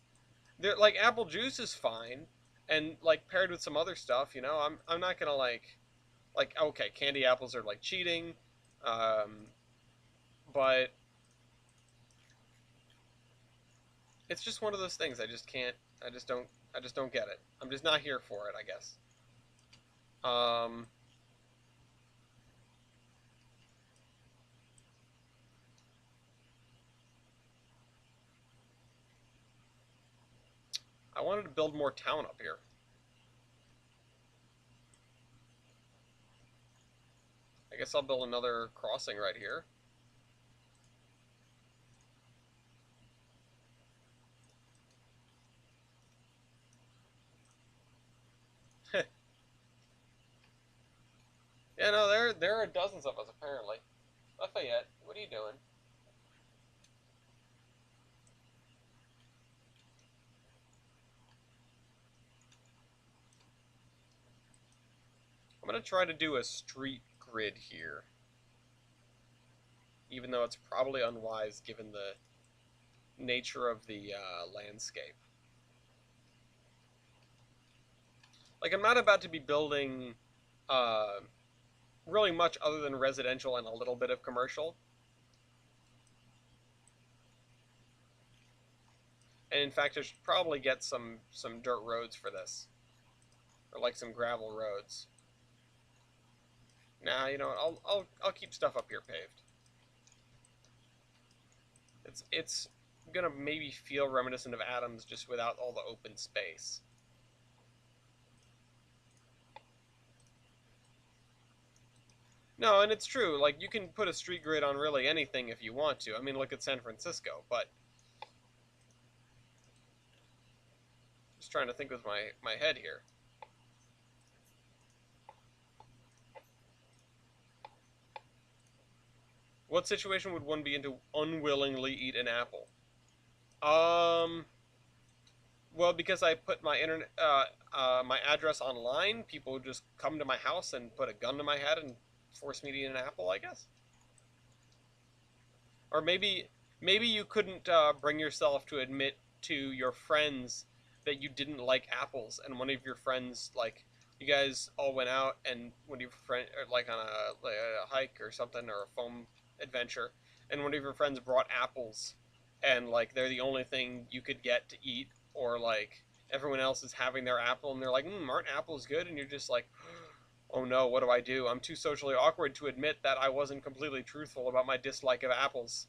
They're like apple juice is fine, and like paired with some other stuff. I'm not gonna like okay, candy apples are like cheating, um, but it's just one of those things. I just can't. I just don't. I just don't get it. I'm just not here for it, I guess. Um, I wanted to build more town up here. I guess I'll build another crossing right here. Yeah, no, there are dozens of us apparently. Lafayette, what are you doing? I'm gonna try to do a street grid here, even though it's probably unwise given the nature of the landscape. Like, I'm not about to be building uh, really much other than residential and a little bit of commercial. And in fact, I should probably get some dirt roads for this, or like some gravel roads. Nah, I'll keep stuff up here paved. It's gonna maybe feel reminiscent of Adams just without all the open space. No, and it's true. Like, you can put a street grid on really anything if you want to. I mean, look at San Francisco. But just trying to think with my head here. What situation would one be in to unwillingly eat an apple? Um, well, because I put my address online, people would just come to my house and put a gun to my head and force me to eat an apple, I guess. Or maybe you couldn't bring yourself to admit to your friends that you didn't like apples, and one of your friends, like, you guys all went out and one of your friend like on a hike or something, or a foam adventure, and one of your friends brought apples, and like they're the only thing you could get to eat, or like everyone else is having their apple and they're like, aren't apples good? And you're just like, oh no, what do I do? I'm too socially awkward to admit that I wasn't completely truthful about my dislike of apples.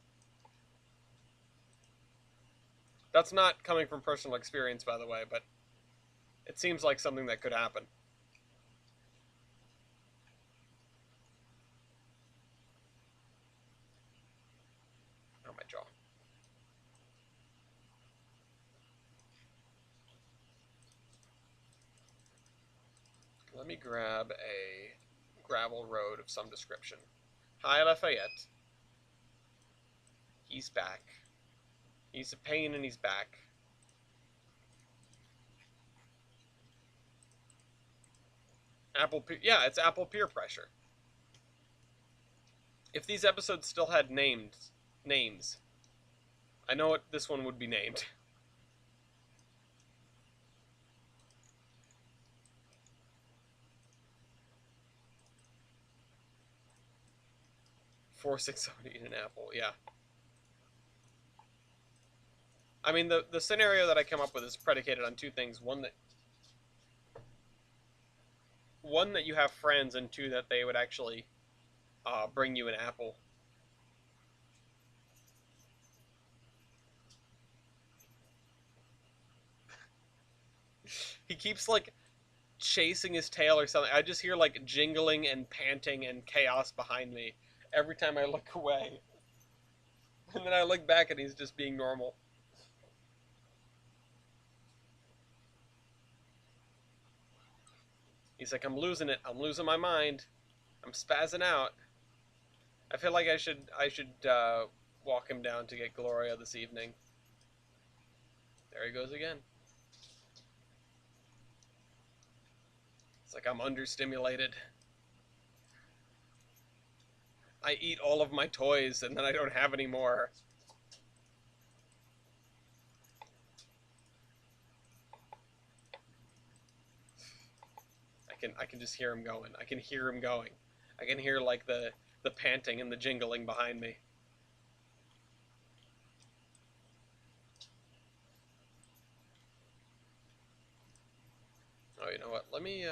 That's not coming from personal experience, by the way, but it seems like something that could happen. Oh, my jaw. Let me grab a gravel road of some description. Hi, Lafayette. He's back. He's a pain and he's back. Yeah, it's apple peer pressure. If these episodes still had names, I know what this one would be named. 4 6 7 eat an apple. Yeah. I mean, the scenario that I come up with is predicated on two things: one that you have friends, and two that they would actually bring you an apple. He keeps like chasing his tail or something. I just hear like jingling and panting and chaos behind me every time I look away. And then I look back and he's just being normal. He's like, I'm losing it. I'm losing my mind. I'm spazzing out. I feel like I should walk him down to get Gloria this evening. There he goes again. It's like I'm understimulated. I eat all of my toys and then I don't have any more. I can just hear him going. I can hear him going. I can hear like the panting and the jingling behind me. Oh, you know what? Let me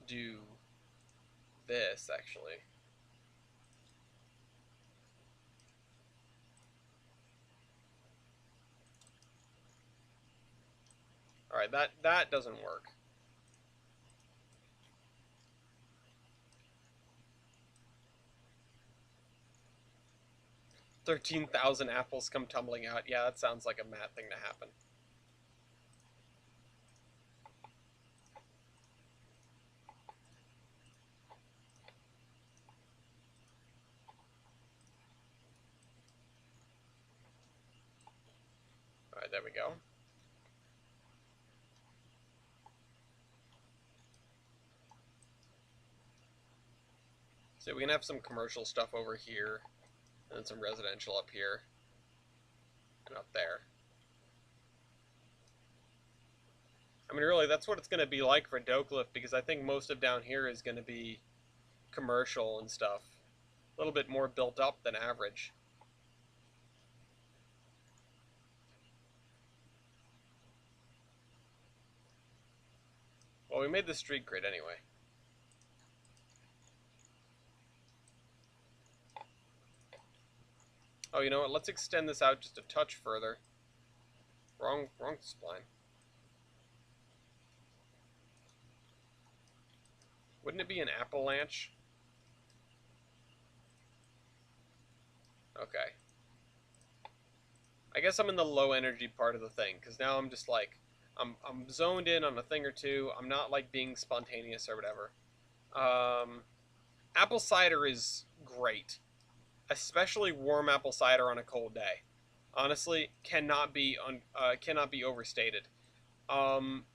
do this actually. All right, that doesn't work. 13,000 apples come tumbling out. Yeah, that sounds like a Matt thing to happen. All right, there we go. So we can have some commercial stuff over here, and then some residential up here, and up there. I mean, really, that's what it's going to be like for Dokelift, because I think most of down here is going to be commercial and stuff. A little bit more built up than average. Well, we made the street grid anyway. Oh, you know what? Let's extend this out just a touch further. Wrong spline. Wouldn't it be an avalanche? Okay. I guess I'm in the low energy part of the thing, because now I'm just like, I'm zoned in on a thing or two. I'm not like being spontaneous or whatever. Apple cider is great, especially warm apple cider on a cold day. Honestly, cannot be overstated. Um,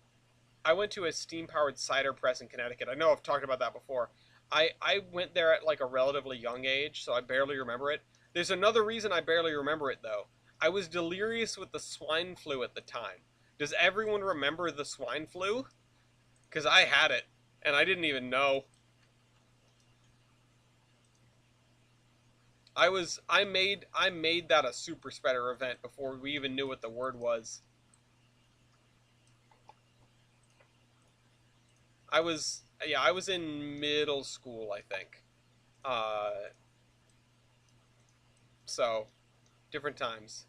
I went to a steam powered cider press in Connecticut. I know I've talked about that before. I went there at like a relatively young age, so I barely remember it. There's another reason I barely remember it though. I was delirious with the swine flu at the time. Does everyone remember the swine flu? Because I had it, and I didn't even know. I made that a super spreader event before we even knew what the word was. I was in middle school, I think. Uh, so different times.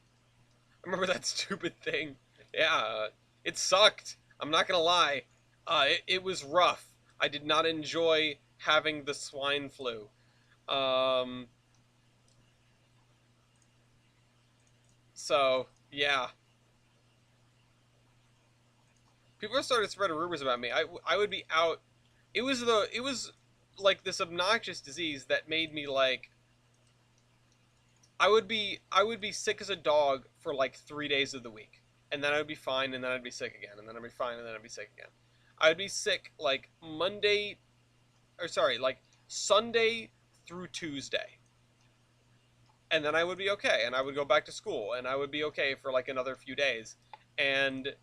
I remember that stupid thing. Yeah, it sucked. I'm not gonna lie. It was rough. I did not enjoy having the swine flu. Um, so yeah, people started spreading rumors about me. I would be out. It was like this obnoxious disease that made me like I would be sick as a dog for like 3 days of the week, and then I would be fine, and then I'd be sick again, and then I'd be fine, and then I'd be sick again. I'd be sick like Monday, or sorry, like Sunday through Tuesday, and then I would be okay, and I would go back to school, and I would be okay for like another few days, and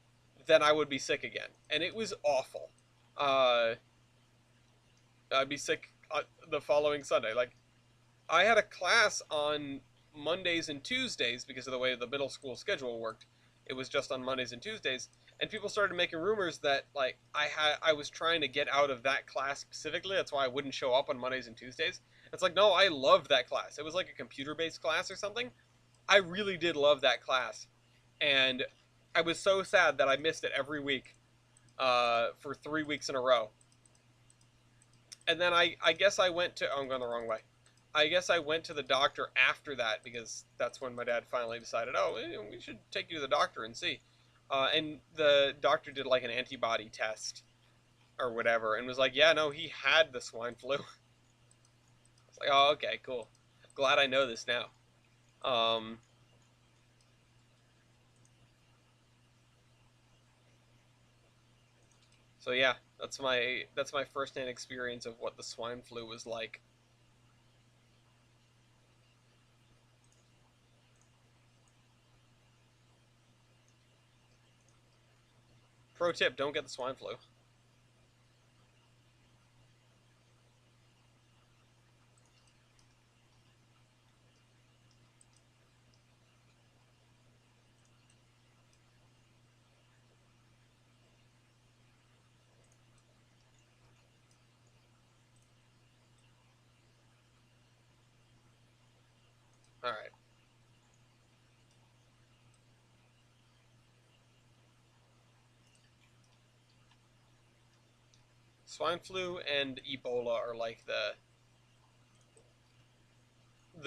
then I would be sick again, and it was awful. Uh, I'd be sick the following Sunday. Like I had a class on Mondays and Tuesdays because of the way the middle school schedule worked, it was just on Mondays and Tuesdays, and people started making rumors that like I was trying to get out of that class specifically. That's why I wouldn't show up on Mondays and Tuesdays. It's like, no, I loved that class. It was like a computer based class or something. I really did love that class, and I was so sad that I missed it every week for 3 weeks in a row. And then I guess I went to, oh, I'm going the wrong way. I guess I went to the doctor after that because that's when my dad finally decided, oh, we should take you to the doctor and see. And the doctor did like an antibody test or whatever and was like, yeah, no, he had the swine flu. It's like, oh, okay, cool. Glad I know this now. Um, so yeah, that's my first-hand experience of what the swine flu was like. Pro tip: don't get the swine flu. All right, swine flu and Ebola are like the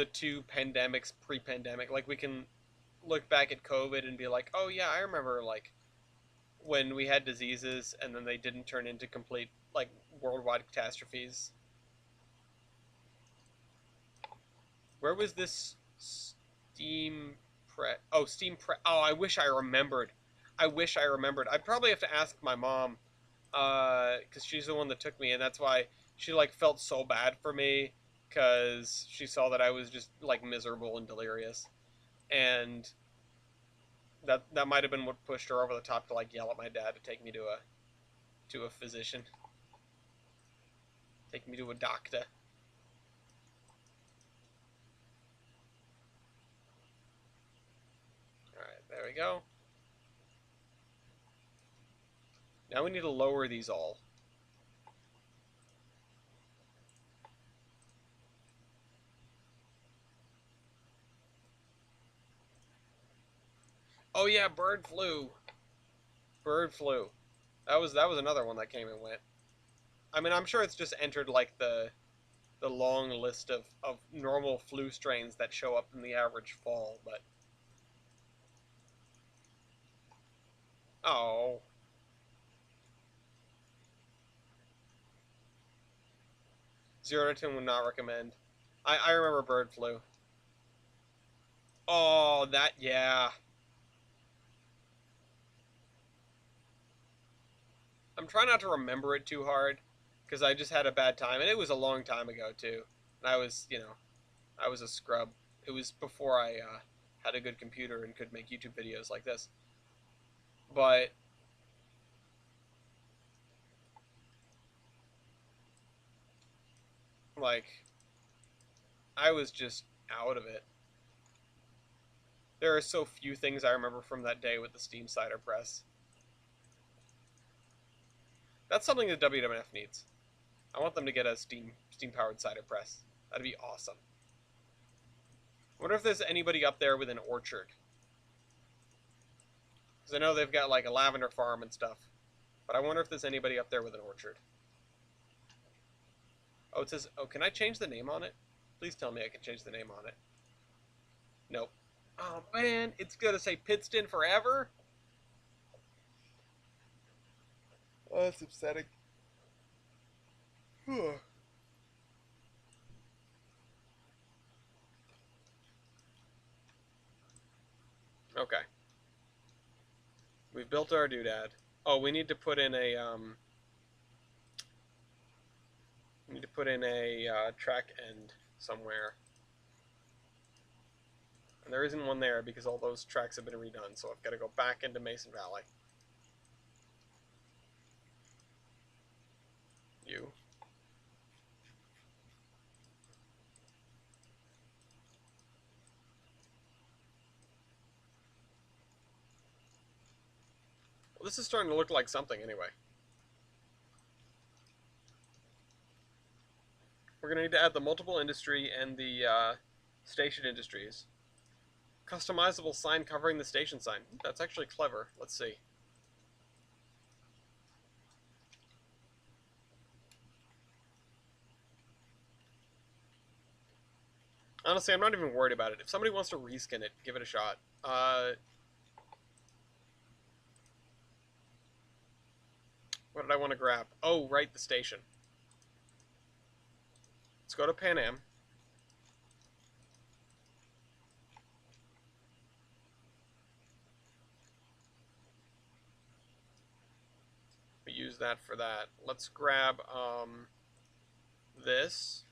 two pandemics pre-pandemic. Like we can look back at COVID and be like, oh yeah, I remember like when we had diseases and then they didn't turn into complete like worldwide catastrophes. Where was this steam pre? Oh, steam pre. Oh, I wish I remembered. I wish I remembered. I probably have to ask my mom, because she's the one that took me, and that's why she like felt so bad for me, because she saw that I was just like miserable and delirious, and that might have been what pushed her over the top to like yell at my dad to take me to a physician, take me to a doctor. All right, there we go. Now we need to lower these all. Oh yeah, bird flu. Bird flu. That was another one that came and went. I mean, I'm sure it's just entered like the long list of normal flu strains that show up in the average fall, but oh, zero to 10 would not recommend. I remember bird flu. Oh, that yeah. I'm trying not to remember it too hard because I just had a bad time, and it was a long time ago too. And I was a scrub. It was before I had a good computer and could make YouTube videos like this. But like, I was just out of it. There are so few things I remember from that day with the Steam cider press. That's something that WWF needs. I want them to get a Steam powered cider press. That'd be awesome. I wonder if there's anybody up there with an orchard. Because I know they've got like a lavender farm and stuff. But I wonder if there's anybody up there with an orchard. Oh, it says, oh, can I change the name on it? Please tell me I can change the name on it. Nope. Oh man, it's gonna say Pittston forever? Oh, that's upsetting. Okay. We've built our doodad. Oh, we need to put in a we need to put in a track end somewhere. And there isn't one there because all those tracks have been redone, so I've got to go back into Mason Valley. You. this is starting to look like something anyway. We're going to need to add the multiple industry and the station industries. Customizable sign covering the station sign. That's actually clever. Let's see. Honestly, I'm not even worried about it. If somebody wants to reskin it, give it a shot. What did I want to grab? Oh, right, the station. Let's go to Pan Am. We use that for that. Let's grab this,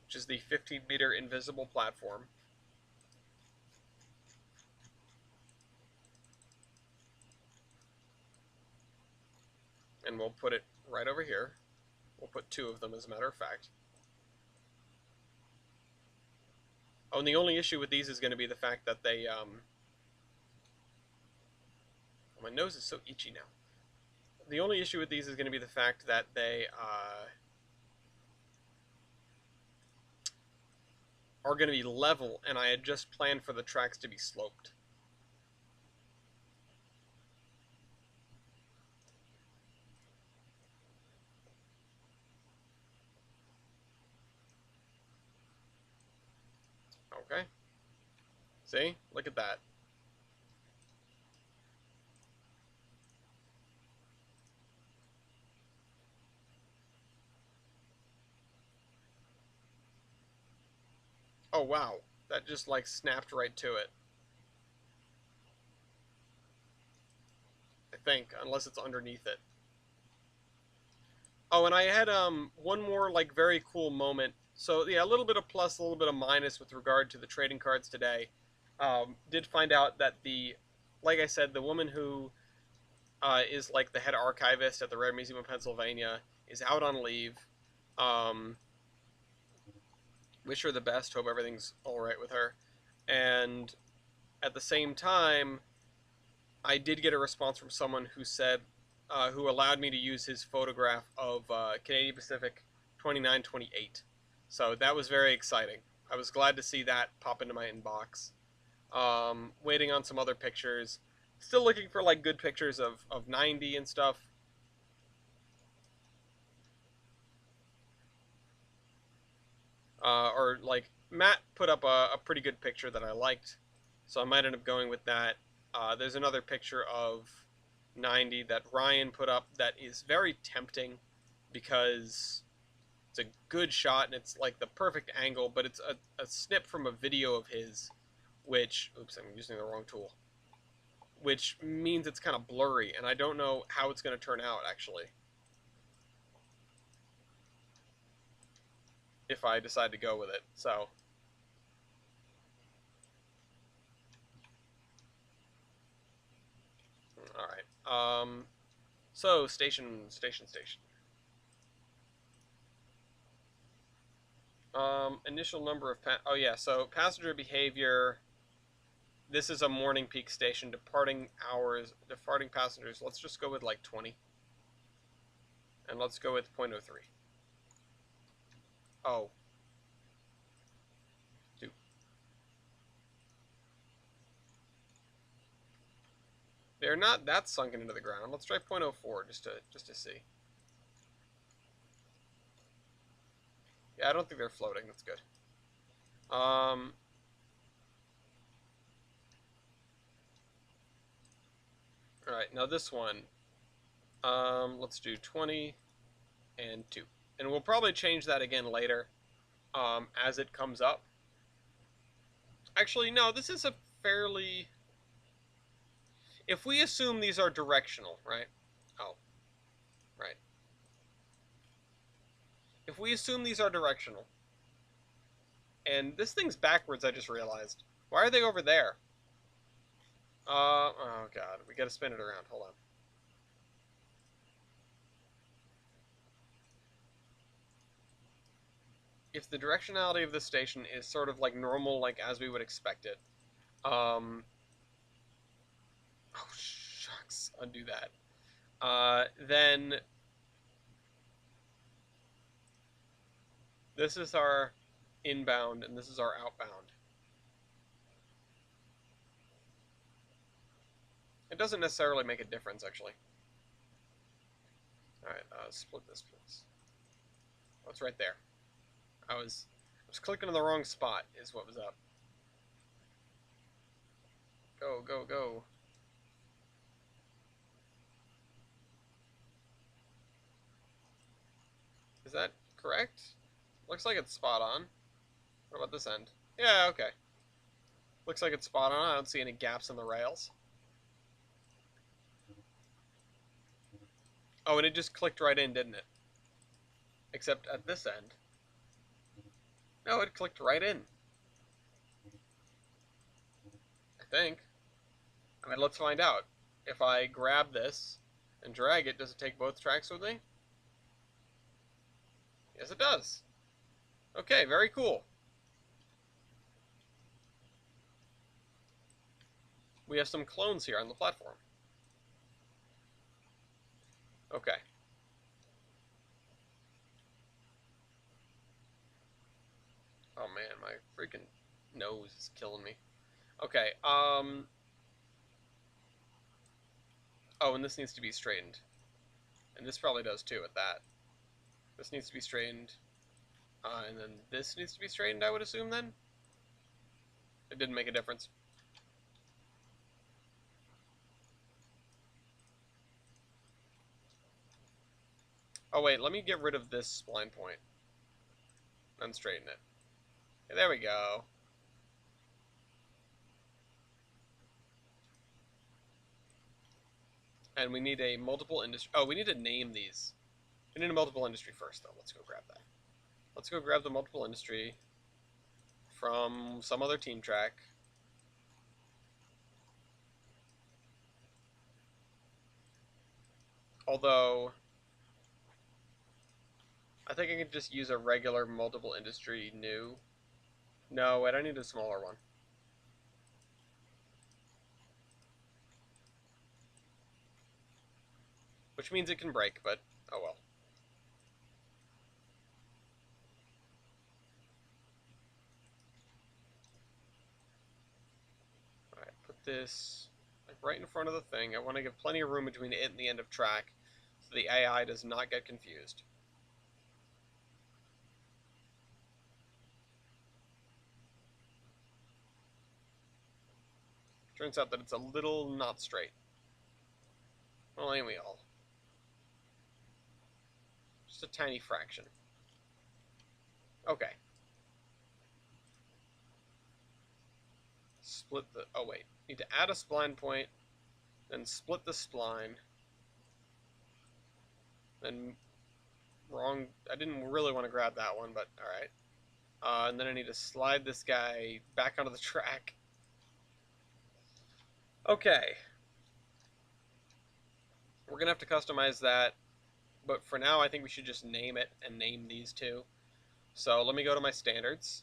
which is the 15-meter invisible platform. And we'll put it right over here. We'll put 2 of them, as a matter of fact. Oh, and the only issue with these is going to be the fact that they, my nose is so itchy now. The only issue with these is going to be the fact that they, are going to be level, and I had just planned for the tracks to be sloped. Okay. See? Look at that. Oh, wow. That just, like, snapped right to it. I think, unless it's underneath it. Oh, and I had one more, like, very cool moment. So, yeah, a little bit of plus, a little bit of minus with regard to the trading cards today. Did find out that like I said, the woman who is, like, the head archivist at the Rare Museum of Pennsylvania is out on leave. Wish her the best. Hope everything's all right with her. And at the same time, I did get a response from someone who said, who allowed me to use his photograph of Canadian Pacific 2928. So that was very exciting. I was glad to see that pop into my inbox. Waiting on some other pictures. Still looking for, like, good pictures of 90 and stuff. Or, like, Matt put up a pretty good picture that I liked, so I might end up going with that. There's another picture of 90 that Ryan put up that is very tempting because it's a good shot and it's, like, the perfect angle, but it's a snip from a video of his, which, oops, I'm using the wrong tool, which means it's kind of blurry, and I don't know how it's going to turn out, actually, if I decide to go with it. So all right. So station. Initial number of oh yeah. So passenger behavior. This is a morning peak station. Departing hours. Departing passengers. Let's just go with, like, 20. And let's go with 0.03. Oh. Dude. They're not that sunken into the ground. Let's try 0.04 just to see. Yeah, I don't think they're floating. That's good. All right, now this one. Let's do 20 and 2. And we'll probably change that again later as it comes up. Actually, no, this is a fairly... If we assume these are directional, right? Oh, right. If we assume these are directional, and this thing's backwards, I just realized. Why are they over there? Oh god, we gotta spin it around. Hold on. If the directionality of this station is sort of like normal, like as we would expect it, oh shucks. Let's undo that. Then this is our inbound, and this is our outbound. It doesn't necessarily make a difference, actually. Alright, split this, please. Oh, it's right there. I was clicking in the wrong spot, is what was up. Go, go, go. Is that correct? Looks like it's spot on. What about this end? Yeah, okay. Looks like it's spot on. I don't see any gaps in the rails. Oh, and it just clicked right in, didn't it? Except at this end. No, it clicked right in. I think. I mean, let's find out. If I grab this and drag it, does it take both tracks with me? Yes, it does. Okay, very cool. We have some clones here on the platform. Okay. Oh man, my freaking nose is killing me. Okay, oh, and this needs to be straightened. And this probably does too at that. This needs to be straightened. And then this needs to be straightened, I would assume then? It didn't make a difference. Oh wait, let me get rid of this spline point. And straighten it. Okay, there we go. And we need a multiple industry. Oh, we need to name these. We need a multiple industry first, though. Let's go grab that. Let's go grab the multiple industry from some other team track. Although, I think I can just use a regular multiple industry new. No, wait, I need a smaller one. Which means it can break, but oh well. Alright, put this like right in front of the thing. I want to give plenty of room between it and the end of track so the AI does not get confused. Turns out that it's a little not straight. Well, ain't we all? Just a tiny fraction. Okay. Split the... Oh, wait. Need to add a spline point, then split the spline. Then... Wrong... I didn't really want to grab that one, but alright. And then I need to slide this guy back onto the track. Okay. We're going to have to customize that, but for now I think we should just name it and name these two. So let me go to my standards.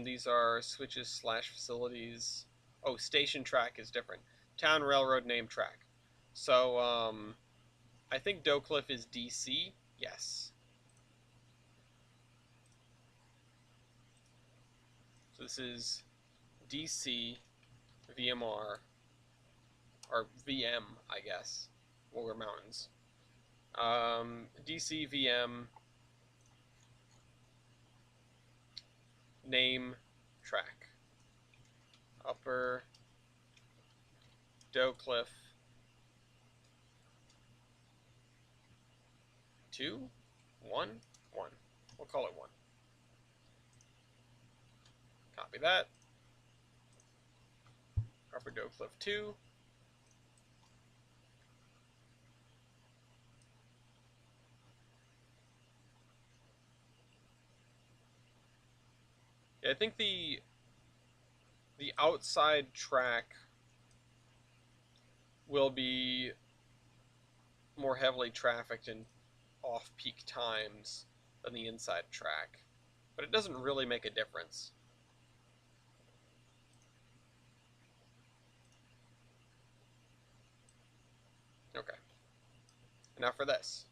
These are switches / facilities. Oh, station track is different. Town railroad name track. So, I think Doe Cliff is DC. Yes. So this is DC VMR, or VM, I guess. Woolgar Mountains. DC VM name track. Upper Doe Cliff 2, 1, 1. We'll call it 1. Copy that. Upper Doe Cliff 2. Yeah, I think the outside track will be more heavily trafficked in off-peak times than the inside track, but it doesn't really make a difference. Now for this.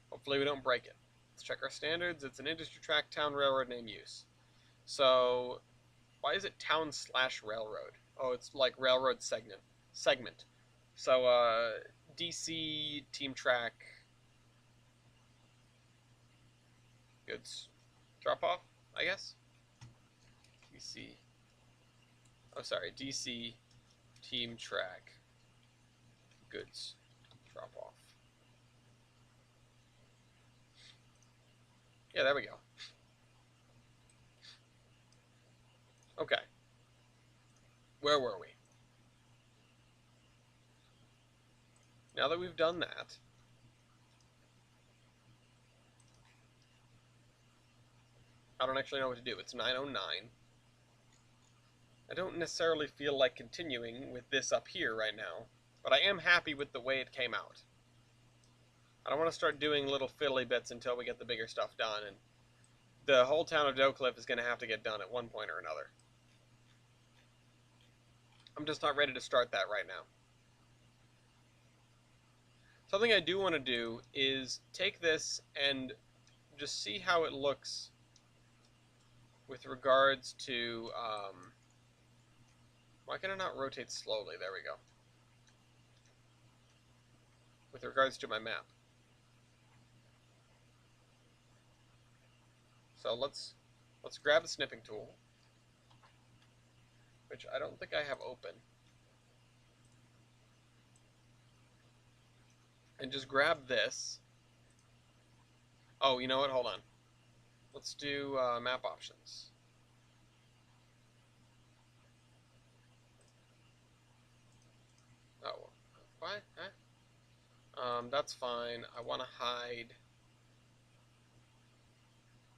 Hopefully we don't break it. Let's check our standards. It's an industry track, town, railroad name use. So, why is it town/railroad? Oh, it's like railroad segment. So, DC, team track, goods drop off, I guess? DC. Oh, sorry. DC, team track, goods drop off. Yeah, there we go. Okay. Where were we? Now that we've done that, I don't actually know what to do. It's 9:09. I don't necessarily feel like continuing with this up here right now, but I am happy with the way it came out. I don't want to start doing little fiddly bits until we get the bigger stuff done, and the whole town of Doe Cliff is going to have to get done at one point or another. I'm just not ready to start that right now. Something I do want to do is take this and just see how it looks with regards to, why can I not rotate slowly? There we go. With regards to my map. So let's grab the snipping tool, which I don't think I have open. And just grab this. Oh, you know what? Hold on. Let's do map options. Oh, why? Huh? That's fine. I want to hide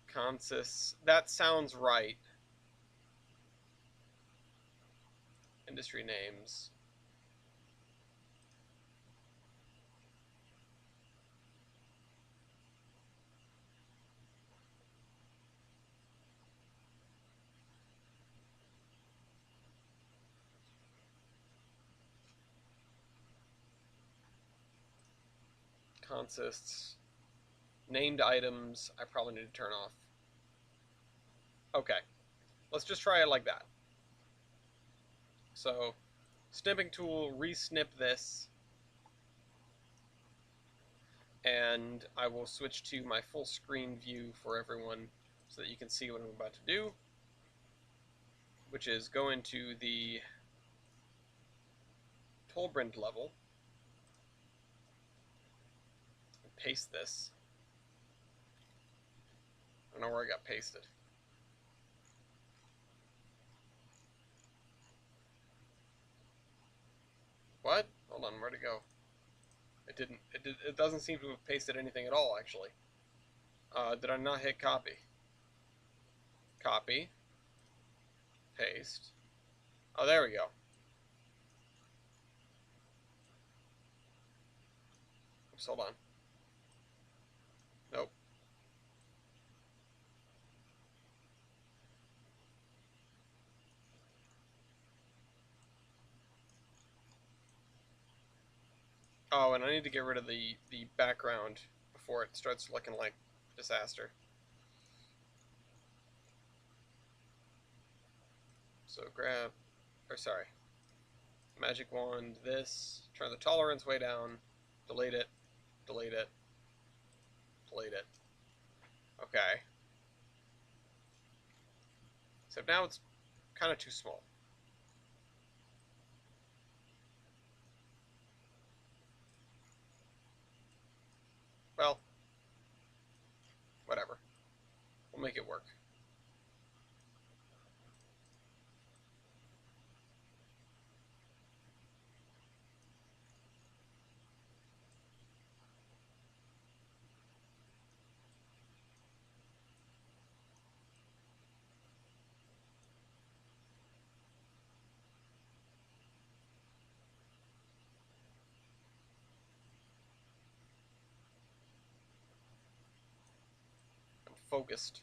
consists. That sounds right. Industry names. Consists. Named items, I probably need to turn off. Okay. Let's just try it like that. So, snipping tool, re-snip this, and I will switch to my full screen view for everyone so that you can see what I'm about to do, which is go into the Tolbrand level, and paste this. I don't know where I got pasted. What? Hold on, where'd it go? It didn't. It doesn't seem to have pasted anything at all, actually. Did I not hit copy? Copy. Paste. Oh, there we go. Oops, hold on. Nope. Oh, and I need to get rid of the background before it starts looking like disaster. So grab, or sorry, magic wand this, turn the tolerance way down, delete it, delete it, delete it. Okay. Except now it's kind of too small. Well, whatever. We'll make it work. I'm focused.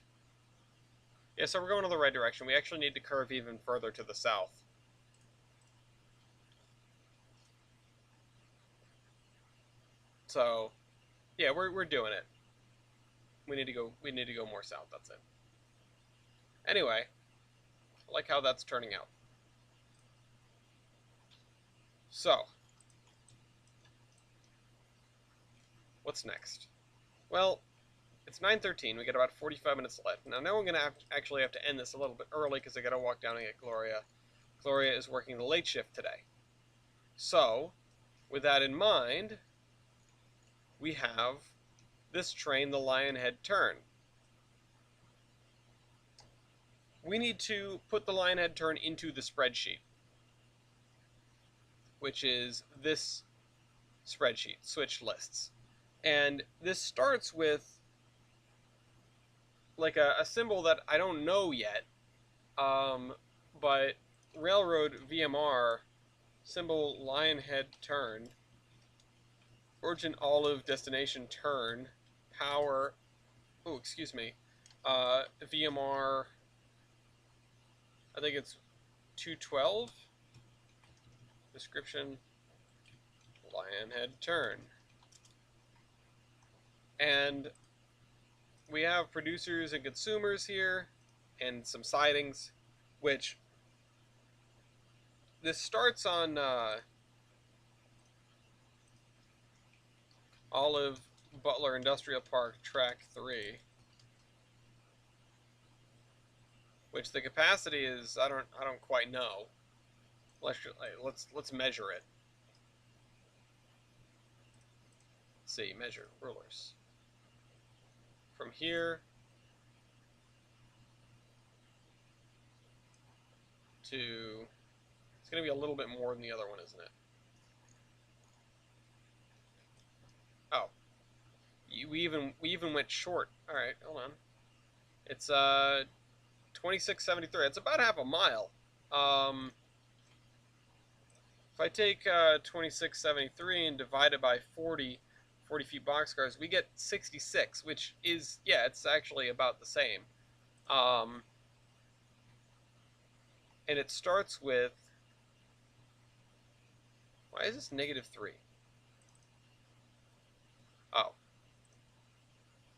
Yeah, so we're going in the right direction. We actually need to curve even further to the south. So yeah, we're doing it. We need to go. We need to go more south. That's it. Anyway, I like how that's turning out. So, what's next? Well, it's 9:13. We got about 45 minutes left. Now I'm gonna actually have to end this a little bit early because I gotta walk down and get Gloria. Gloria is working the late shift today. So, with that in mind, we have this train, the Lionhead Turn. We need to put the Lionhead Turn into the spreadsheet, which is this spreadsheet, switch lists. And this starts with like a symbol that I don't know yet, but railroad VMR symbol Lionhead Turn, origin olive destination turn, power, oh excuse me, VMR, I think it's 212, description, Lionhead Turn. And we have producers and consumers here, and some sidings, which this starts on Olive Butler Industrial Park Track 3, which the capacity is I don't quite know. Let's measure it. Let's see, measure rulers. From here to, it's going to be a little bit more than the other one, isn't it? Oh, we even went short. All right, hold on. It's 2673. It's about half a mile. If I take 2673 and divide it by 40 feet boxcars, we get 66, which is, yeah, it's actually about the same. And it starts with, why is this -3?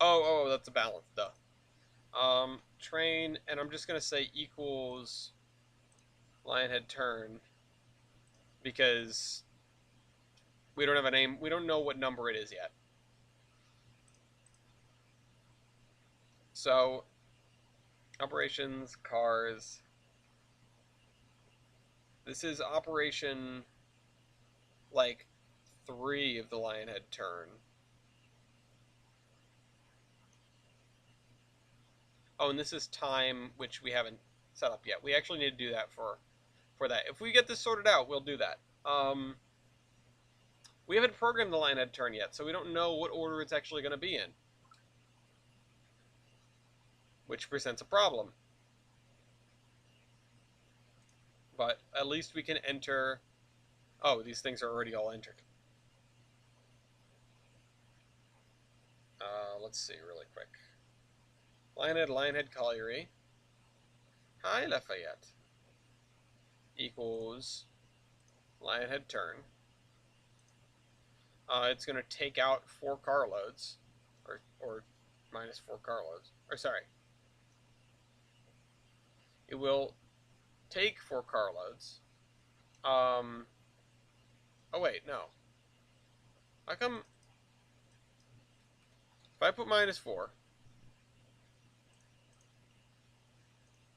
Oh, that's a balance, duh. Train, and I'm just going to say equals Lionhead Turn, because we don't have a name, we don't know what number it is yet. So, operations, cars. This is operation, like, 3 of the Lionhead Turn. Oh, and this is time, which we haven't set up yet. We actually need to do that for that. If we get this sorted out, we'll do that. We haven't programmed the Lionhead Turn yet, so we don't know what order it's actually going to be in, which presents a problem. But at least we can enter... Oh, these things are already all entered. Let's see really quick. Lionhead Colliery. Hi, Lafayette. Equals Lionhead Turn. It's going to take out 4 carloads, or minus 4 carloads. Or sorry. It will take 4 carloads. Oh wait, no. How come? If I put -4,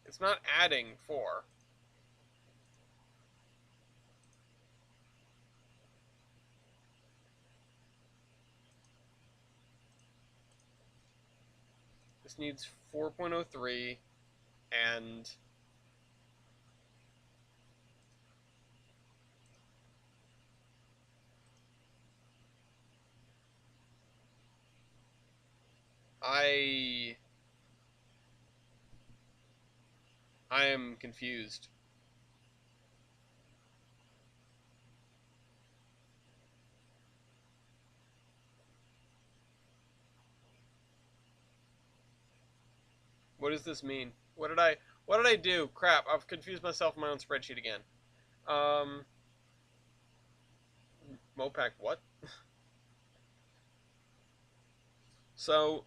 it's not adding 4. This needs 4.03 and I am confused. What does this mean? What did I do? Crap, I've confused myself in my own spreadsheet again. Mopac what? So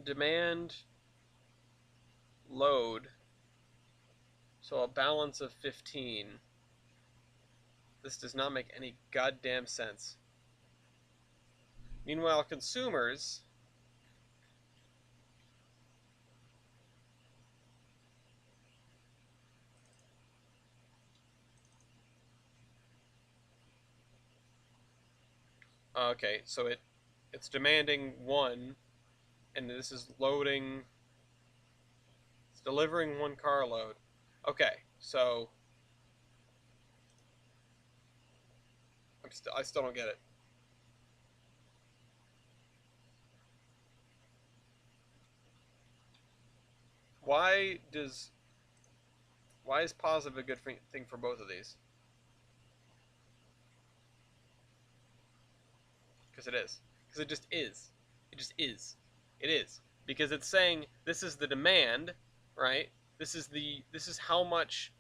demand load, so a balance of 15. This does not make any goddamn sense. Meanwhile, consumers, okay, so it's demanding 1, and this is loading, it's delivering 1 carload. Okay, so I still don't get it. Why does why is positive a good thing for both of these? Because it is. Because it just is. It just is. It is. Because it's saying this is the demand, right? This is how much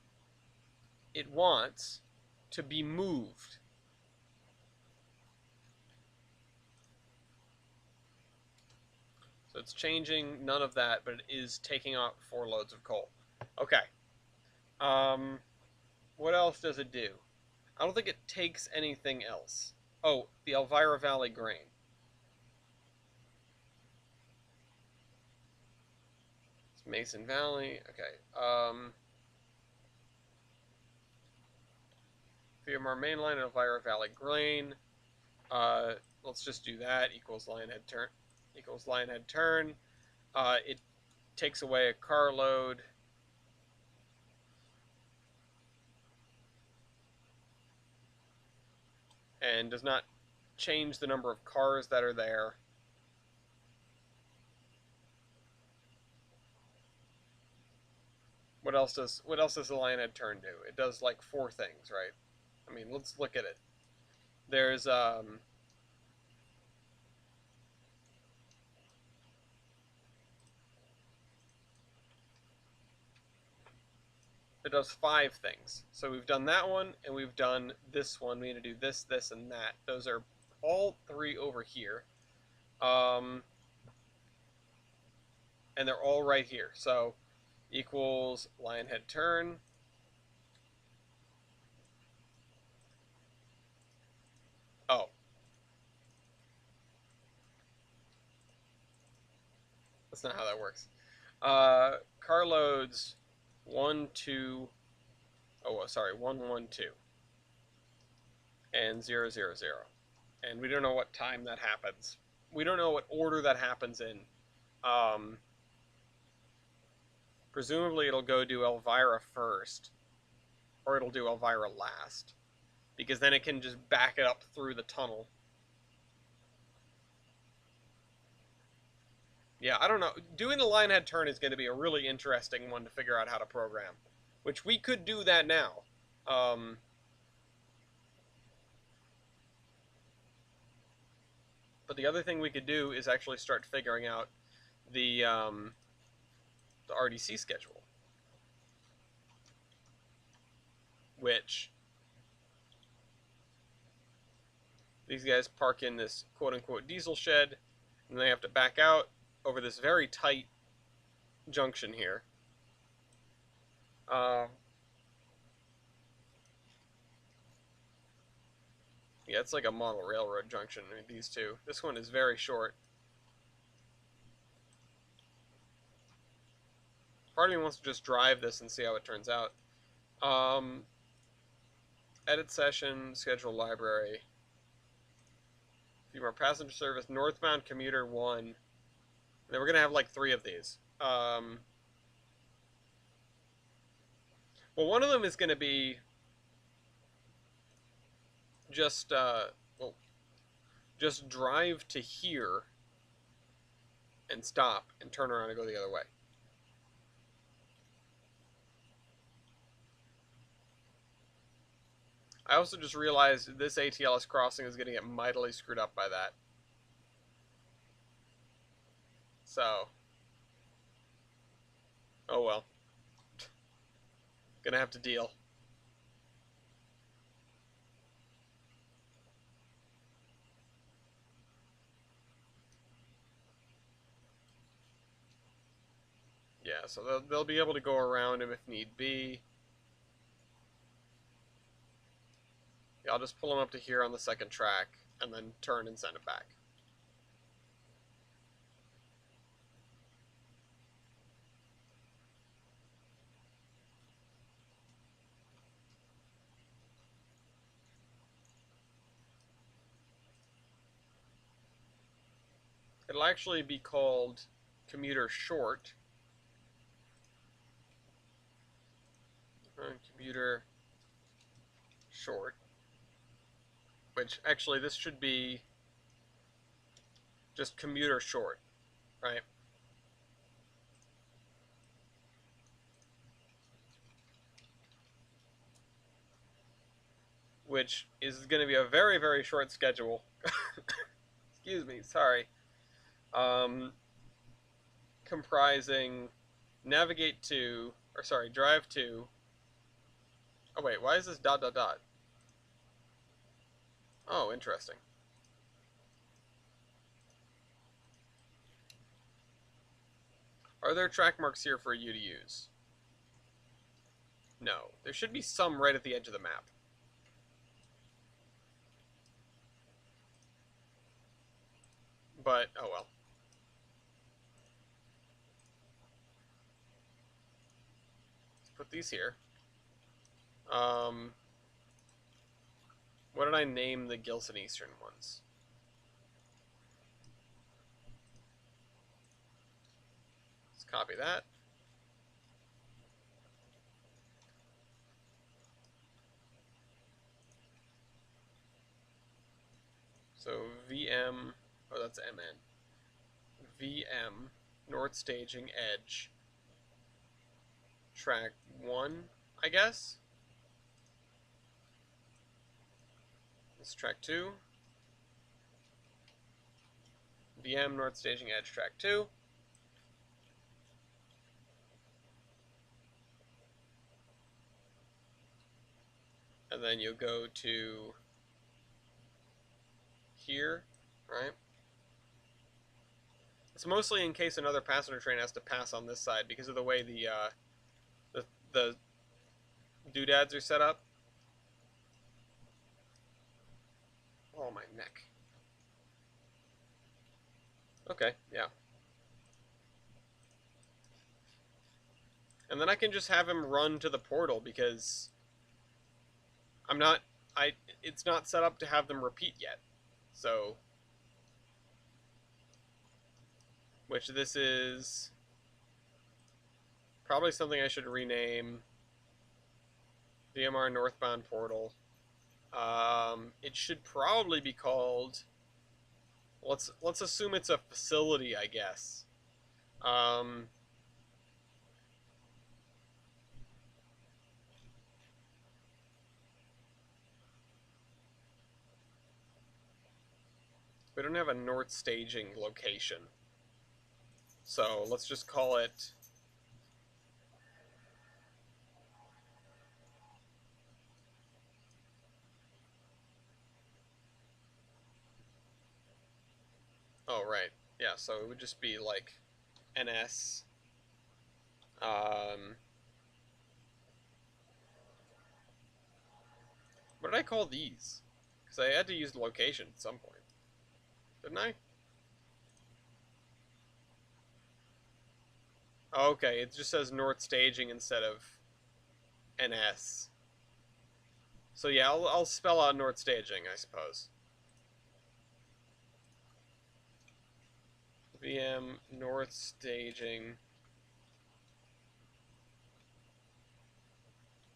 it wants to be moved. So it's changing none of that, but it is taking out 4 loads of coal. Okay. What else does it do? I don't think it takes anything else. Oh, the Elvira Valley grain. It's Mason Valley. Okay. VMR mainline and Elvira Valley grain. Let's just do that. Equals line head turn. Equals line head turn. It takes away a carload. And does not change the number of cars that are there. What else does the line head turn do? It does like 4 things, right? I mean, let's look at it. There's it does 5 things. So we've done that one, and we've done this one. We need to do this, this, and that. Those are all 3 over here. And they're all right here. So equals line head turn. Oh. That's not how that works. Carloads 1, 2, oh, sorry, 1, 1, 2. And 0, 0, 0. And we don't know what time that happens. We don't know what order that happens in. Presumably it'll go do Elvira first, or it'll do Elvira last, because then it can just back it up through the tunnel. Yeah, I don't know. Doing the line head turn is going to be a really interesting one to figure out how to program, which we could do that now. But the other thing we could do is actually start figuring out the RDC schedule, which these guys park in this quote-unquote diesel shed, and they have to back out over this very tight junction here. Yeah, it's like a model railroad junction, these two. This one is very short. Part of me wants to just drive this and see how it turns out. Edit session, schedule library. A few more passenger service, northbound commuter 1. And then we're going to have like 3 of these. Well, one of them is going to be just, well, just drive to here and stop and turn around and go the other way. I also just realized this ATLS crossing is going to get mightily screwed up by that. So, oh well. Gonna have to deal. so they'll be able to go around him if need be. Yeah, I'll just pull him up to here on the second track, and then turn and send it back. It'll actually be called commuter short. Commuter short. Which, actually, this should be just commuter short, right? Which is going to be a very, very short schedule. Excuse me, sorry. Comprising navigate to, or sorry, drive to. Oh wait, why is this dot dot dot? Oh, interesting. Are there track marks here for you to use? No. There should be some right at the edge of the map. But, oh well. Let's put these here. What did I name the Gilson Eastern ones? Let's copy that. So VM, oh that's MN. VM, North Staging Edge, track 1, I guess? This is track 2. VM, North Staging Edge, track 2. And then you'll go to here, right? It's mostly in case another passenger train has to pass on this side because of the way the doodads are set up. Oh, my neck. Okay, yeah. And then I can just have him run to the portal because it's not set up to have them repeat yet. So, which this is probably something I should rename VMR northbound portal. It should probably be called, let's assume it's a facility, I guess. We don't have a north staging location. So let's just call it oh right. Yeah, so it would just be like NS what did I call these? Because I had to use the location at some point. Didn't I? Oh, okay, it just says North Staging instead of NS. So yeah, I'll spell out North Staging, I suppose. VM North Staging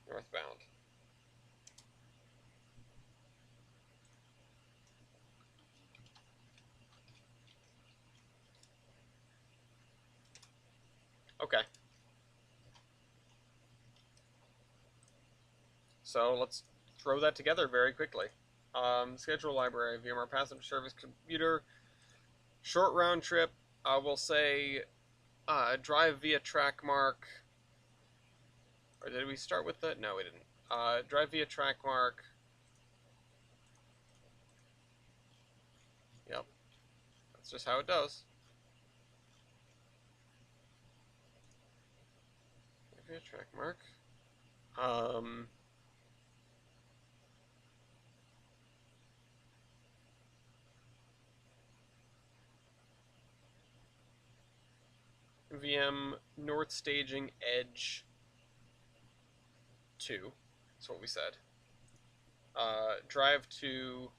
northbound. Okay. So let's throw that together very quickly. Schedule library, VMR passenger service commuter, short round trip. We'll say drive via track mark. Or did we start with that? No, we didn't. Drive via track mark. Yep. That's just how it does. via track mark. Um, VM North Staging Edge 2. That's what we said. Drive to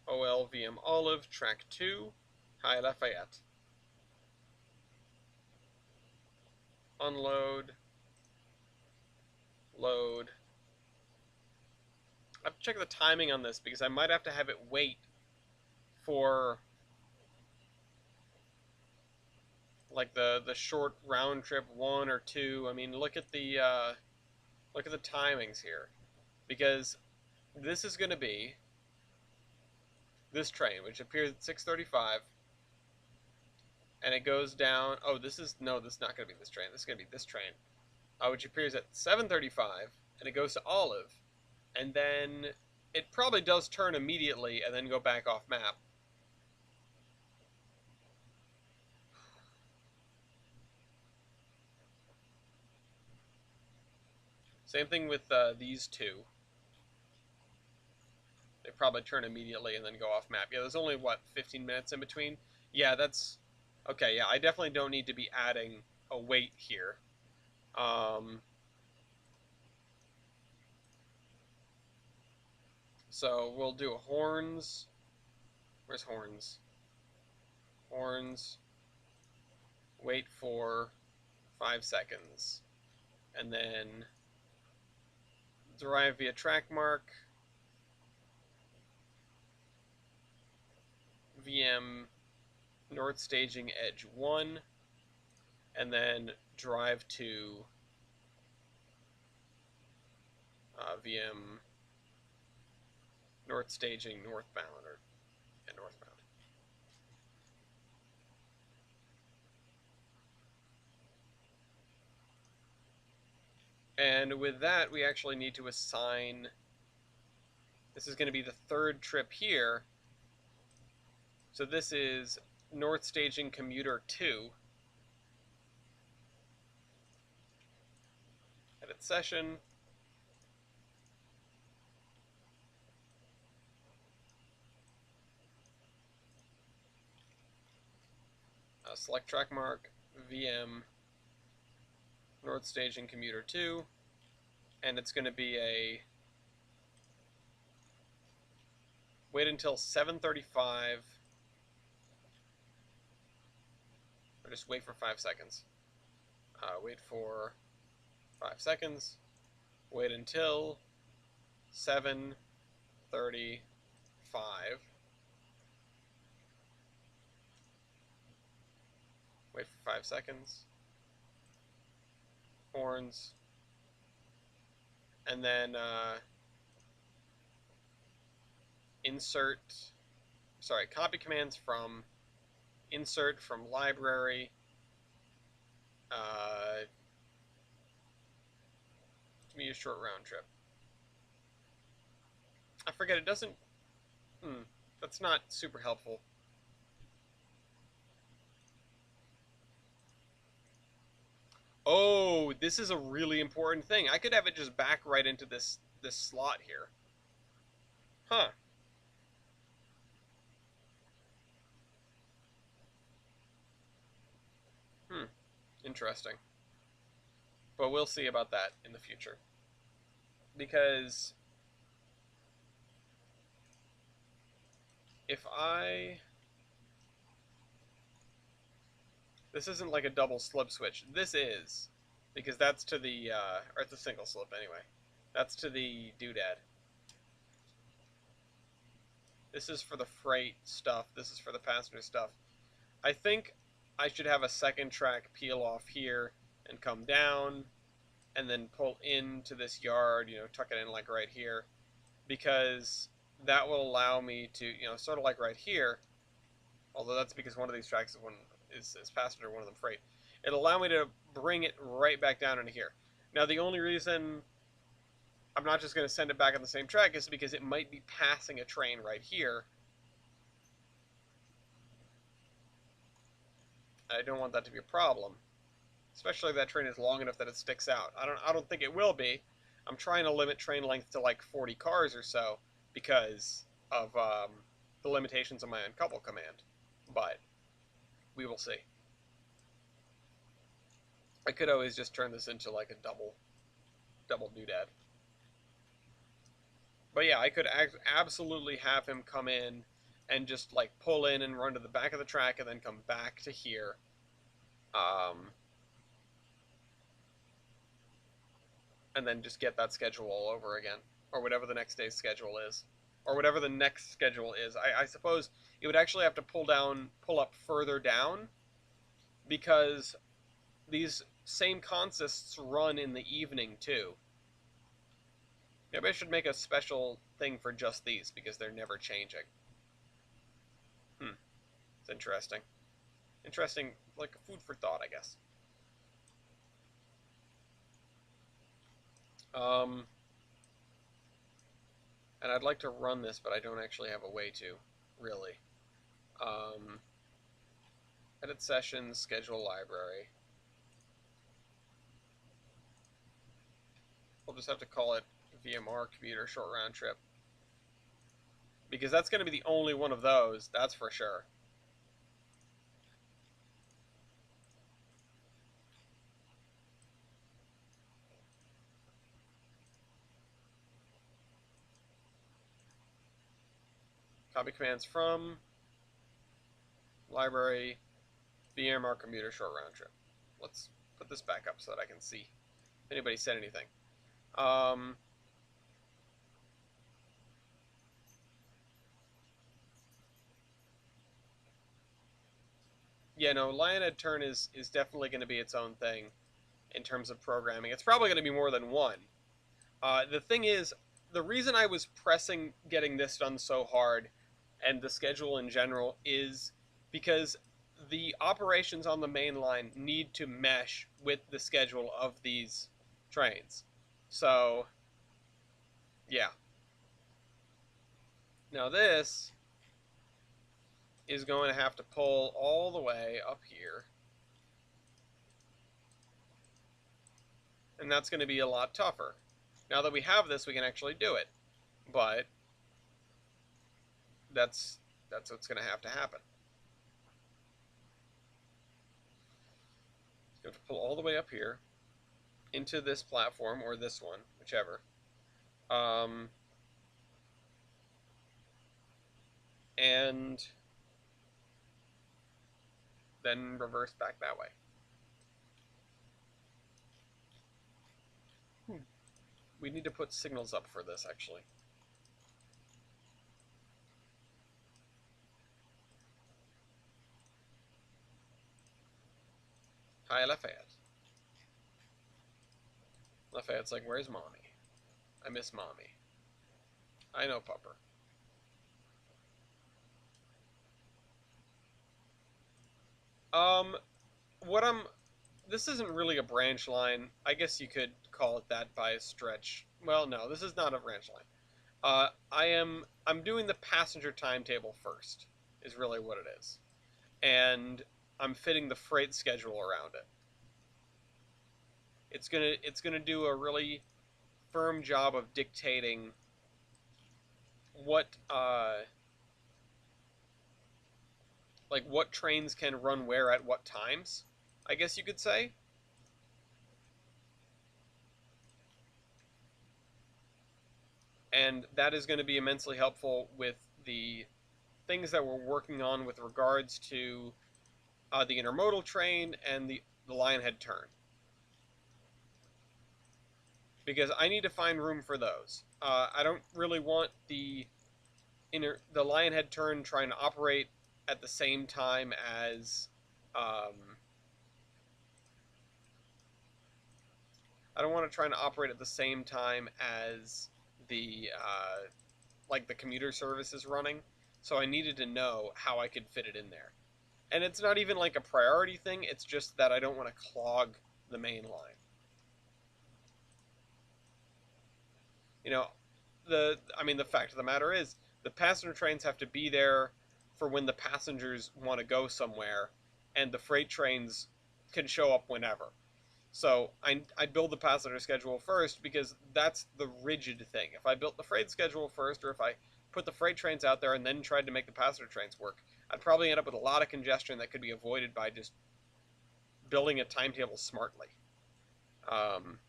OL VM Olive, track 2, High Lafayette. Unload. Load. I have to check the timing on this because I might have to have it wait for like the short round trip 1 or 2. I mean, look at the timings here, because this is going to be this train, which appears at 6:35, and it goes down. Oh, this is not going to be this train. This is going to be this train, which appears at 7:35, and it goes to Olive, and then it probably does turn immediately and then go back off map. Same thing with these two. They probably turn immediately and then go off map. Yeah, there's only, what, 15 minutes in between? Yeah, that's... Okay, yeah, I definitely don't need to be adding a wait here. So we'll do a horns. Where's horns? Horns. Wait for 5 seconds. And then derive via track mark. VM North Staging Edge 1. And then drive to VM North Staging northbound, or northbound. And with that, we actually need to assign, this is going to be the third trip here. So this is North Staging Commuter 2. Edit session. Select track mark, VM North Staging Commuter 2. And it's going to be a wait until 7:35. Or just wait for 5 seconds. Wait for 5 seconds. Wait until 7:35. Wait for 5 seconds. Horns. And then copy commands from insert from library. Give me a short round trip. I forget, it doesn't... that's not super helpful. Oh, this is a really important thing. I could have it just back right into this slot here. Huh. Interesting. But we'll see about that in the future. Because if this isn't like a double slip switch. This is, because that's to the, or it's a single slip anyway. That's to the doodad. This is for the freight stuff. This is for the passenger stuff. I think I should have a second track peel off here and come down and then pull into this yard, tuck it in like right here, because that will allow me to, sort of like right here, although that's because one of these tracks is passenger, one of them freight. It'll allow me to bring it right back down into here. Now, the only reason I'm not just going to send it back on the same track is because it might be passing a train right here. I don't want that to be a problem, especially if that train is long enough that it sticks out. I don't think it will be. I'm trying to limit train length to like 40 cars or so because of the limitations of my uncouple command. But we will see. I could always just turn this into like a double doodad. But yeah, I could absolutely have him come in and just like pull in and run to the back of the track and then come back to here. And then just get that schedule all over again, or whatever the next day's schedule is, or whatever the next schedule is. I suppose it would actually have to pull up further down, because these same consists run in the evening too. Maybe I should make a special thing for just these because they're never changing. It's interesting. Interesting, like food for thought, I guess. And I'd like to run this, but I don't actually have a way to, really. Edit sessions, schedule library. We'll just have to call it VMR commuter short round trip, because that's going to be the only one of those, that's for sure. Copy commands from library VMR commuter short round trip. Let's put this back up so that I can see if anybody said anything. Yeah, no, Lionhead turn is definitely going to be its own thing in terms of programming. It's probably going to be more than one. The thing is, the reason I was pressing getting this done so hard, and the schedule in general, is because the operations on the main line need to mesh with the schedule of these trains. So, yeah. Now this is going to have to pull all the way up here. And that's going to be a lot tougher. Now that we have this, we can actually do it. But that's what's going to happen. You have to pull all the way up here into this platform, or this one, whichever. And then reverse back that way. We need to put signals up for this, actually. Hi, Lafayette. Lafayette's like, where's Mommy? I miss Mommy. I know, Pupper. This isn't really a branch line. I guess you could call it that by a stretch. Well, no, this is not a branch line. I'm doing the passenger timetable first, is really what it is. And I'm fitting the freight schedule around it. It's gonna do a really firm job of dictating what like what trains can run where at what times, I guess you could say. And that is going to be immensely helpful with the things that we're working on with regards to the intermodal train and the Lionhead turn. Because I need to find room for those. I don't really want the Lionhead turn trying to operate at the same time as I don't want to try and operate at the same time as the like the commuter service is running. So I needed to know how I could fit it in there. And it's not even like a priority thing, it's just that I don't want to clog the main line. You know, the fact of the matter is the passenger trains have to be there for when the passengers want to go somewhere, and the freight trains can show up whenever. So I build the passenger schedule first because that's the rigid thing. If I built the freight schedule first, or if I put the freight trains out there and then tried to make the passenger trains work, I'd probably end up with a lot of congestion that could be avoided by just building a timetable smartly. Um,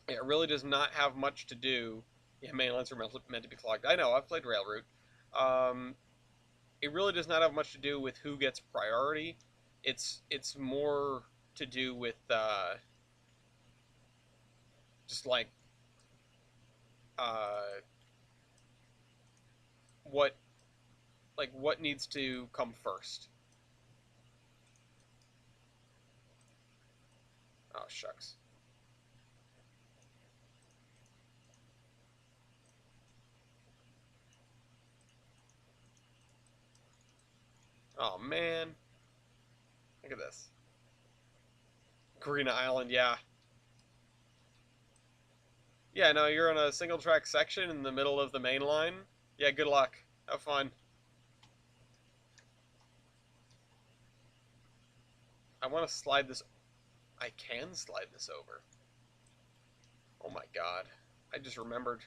it really does not have much to do. Yeah, main lines are meant to be clogged. I know, I've played Railroad. Um, it really does not have much to do with who gets priority. It's more to do with just uh, what what needs to come first. Oh shucks. Oh man, look at this. Karina Island, yeah. Yeah, no, you're on a single track section in the middle of the main line. Yeah, good luck. Have fun. I want to slide this. I can slide this over. Oh my god. I just remembered.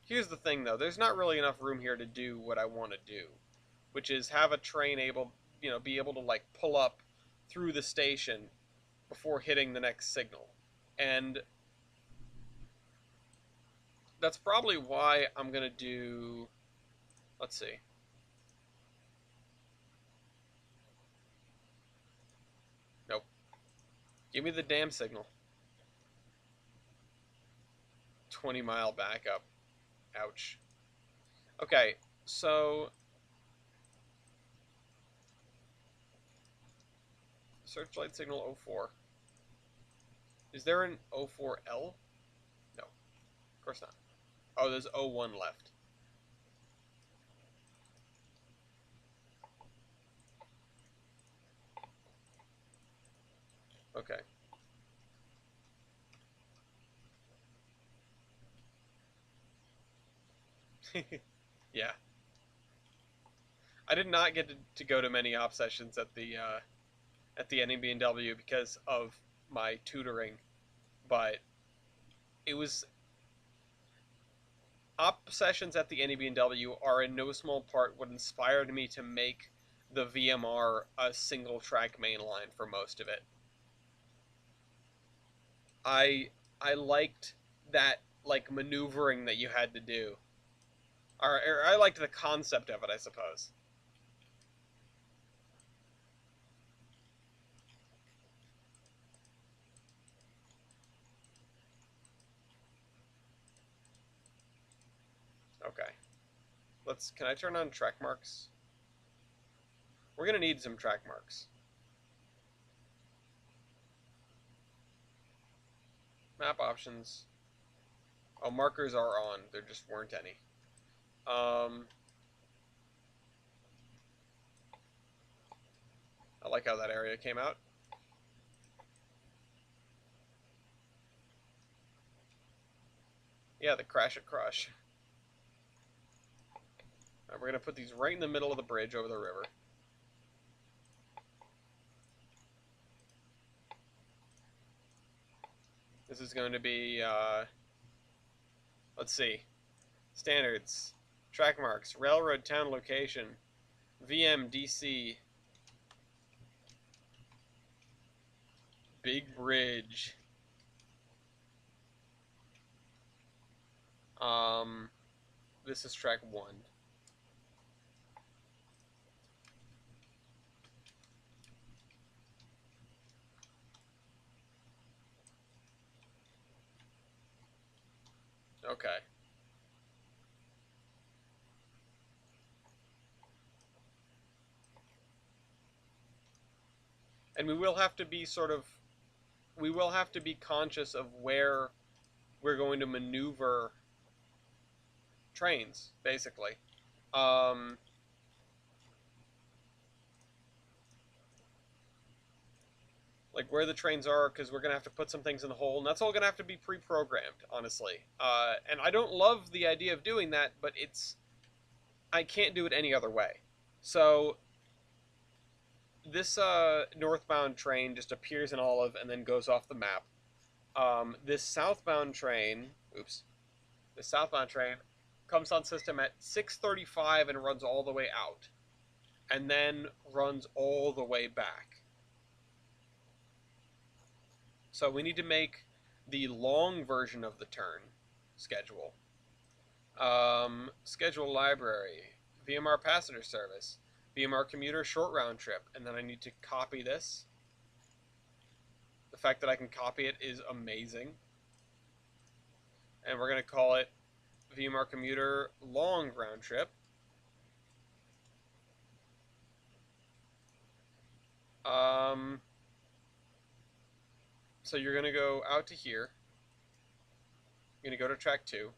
Here's the thing though, there's not really enough room here to do what I want to do, which is have a train be able to like pull up through the station before hitting the next signal. And that's probably why I'm going to do, let's see. Nope. Give me the damn signal. 20-mile backup. Ouch. Okay, so searchlight signal 04. Is there an 04L? No, of course not. Oh, there's 01 left. Okay. Yeah. I did not get to go to many op sessions at the NEB&W because of my tutoring, but it was op sessions at the NEB&W are in no small part what inspired me to make the VMR a single track mainline for most of it. I I liked that like maneuvering that you had to do. Or I liked the concept of it, I suppose. Okay. Can I turn on track marks? We're gonna need some track marks. Map options. Oh, markers are on. There just weren't any. I like how that area came out. Yeah, the crash it crush. Right, we're gonna put these right in the middle of the bridge over the river. This is going to be, let's see, standards, track marks, railroad town location, VMDC, big bridge. Um, this is track 1. Okay. And we will have to be we will have to be conscious of where we're going to maneuver trains, basically. Um, like where the trains are, because we're gonna have to put some things in the hole, and that's all gonna have to be pre-programmed, honestly. And I don't love the idea of doing that, but I can't do it any other way. So this northbound train just appears in Olive and then goes off the map. This southbound train, oops, the southbound train comes on system at 6:35 and runs all the way out, and then runs all the way back. So we need to make the long version of the turn schedule. Schedule library, VMR passenger service, VMR commuter short round trip, and then I need to copy this. The fact that I can copy it is amazing. And we're going to call it VMR commuter long round trip. So you're going to go out to here. You're going to go to track 2. You're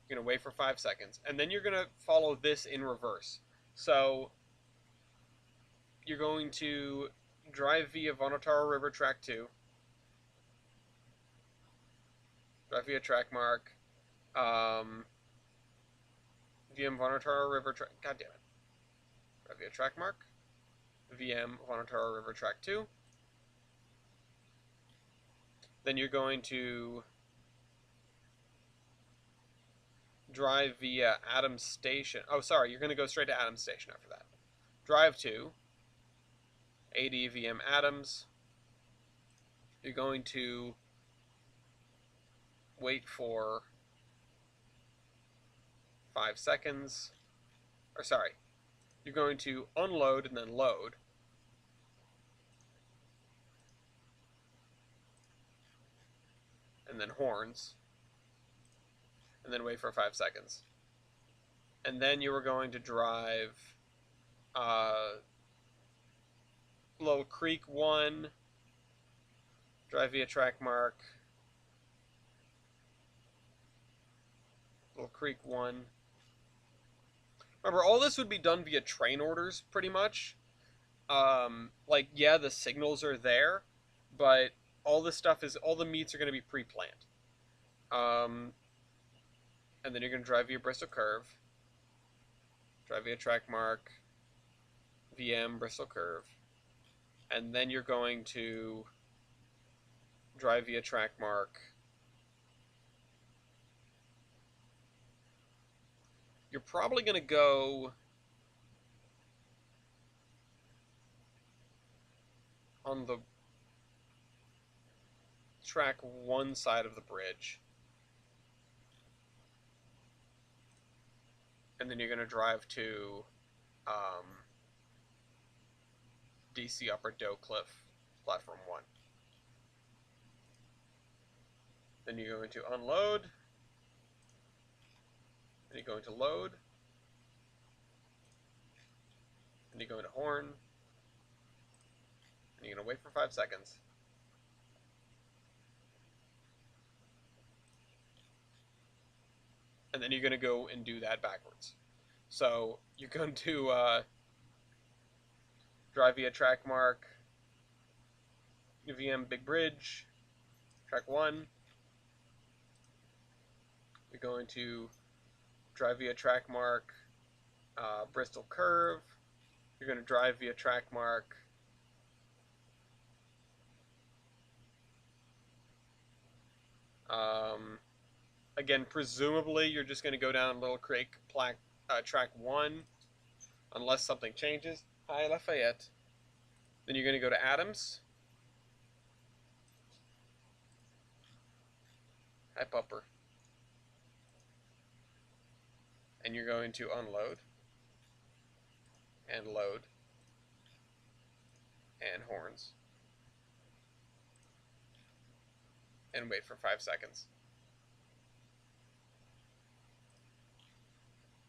going to wait for 5 seconds. And then you're going to follow this in reverse. So you're going to drive via Vonotaro River track 2. Drive via track mark. VM Vonotaro River track. God damn it. Drive via track mark. VM Vonotaro River track 2. Then you're going to drive via Adams Station. Oh, sorry, you're going to go straight to Adams Station after that. Drive to AD VM Adams. You're going to wait for 5 seconds. Or sorry, you're going to unload and then load. And then horns. And then wait for 5 seconds. And then you were going to drive Little Creek 1, drive via track mark, Little Creek 1. Remember, all this would be done via train orders, pretty much. Like, yeah, the signals are there, but all this stuff is, all the meets are going to be pre-planned. And then you're going to drive via Bristol Curve, drive via track mark, VM Bristol Curve, and then you're going to drive via track mark. You're probably going to go on the track 1 side of the bridge. And then you're going to drive to DC Upper Doe Cliff, platform 1. Then you're going to unload. Then you're going to load. Then you're going to horn. And you're going to wait for 5 seconds. And then you're going to go and do that backwards. So you're going to drive via track mark, VM Big Bridge, track 1. You're going to drive via track mark, Bristol Curve. You're going to drive via track mark, again, presumably you're just going to go down Little Creek track 1, unless something changes. Hi, Lafayette. Then you're going to go to Adams. Hi, Pupper. And you're going to unload and load and horns and wait for 5 seconds.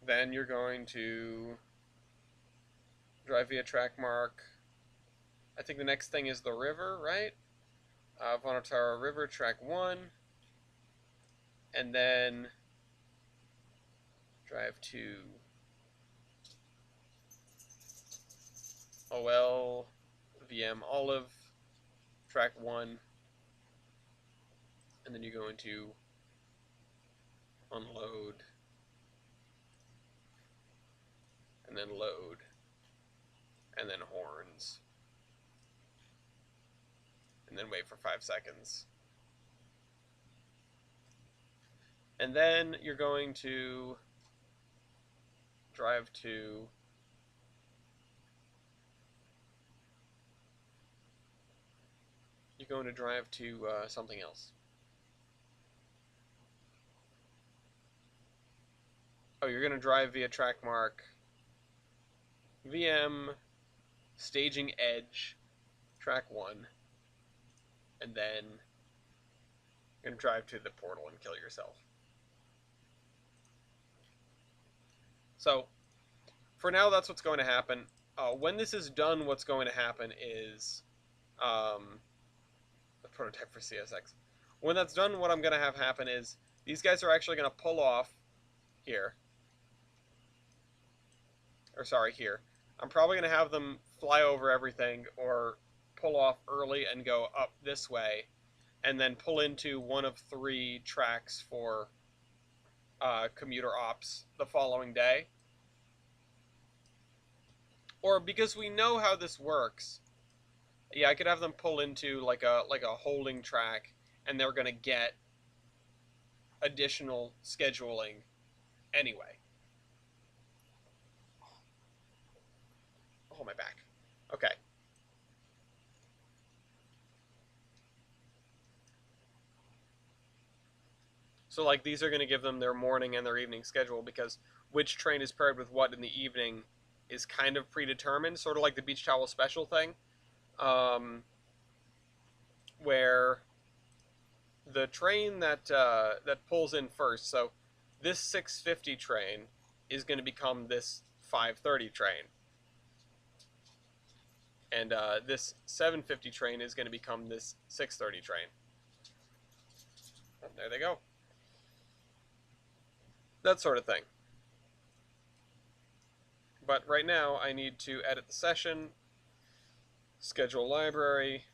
Then you're going to drive via track mark. I think the next thing is the river, right? Vonotaro River, track 1. And then drive to OL, VM Olive, track 1, and then you go into unload, and then load, and then horns, and then wait for 5 seconds. And then you're going to drive to something else. Oh, you're going to drive via track mark VM staging edge track 1, and then you're going to drive to the portal and kill yourself. So for now, that's what's going to happen. When this is done, what's going to happen is the prototype for CSX. When that's done, what I'm going to have happen is these guys are actually going to pull off here. Or sorry, here. I'm probably going to have them fly over everything or pull off early and go up this way, and then pull into one of 3 tracks for commuter ops the following day. Or because we know how this works, yeah, I could have them pull into like a holding track, and they're gonna get additional scheduling anyway. Oh, my back. Okay. So like these are gonna give them their morning and their evening schedule, because which train is paired with what in the evening is kind of predetermined, sort of like the beach towel special thing, where the train that pulls in first, so this 6:50 train is going to become this 5:30 train, and this 7:50 train is going to become this 6:30 train. And there they go. That sort of thing. But right now, I need to edit the session, schedule library.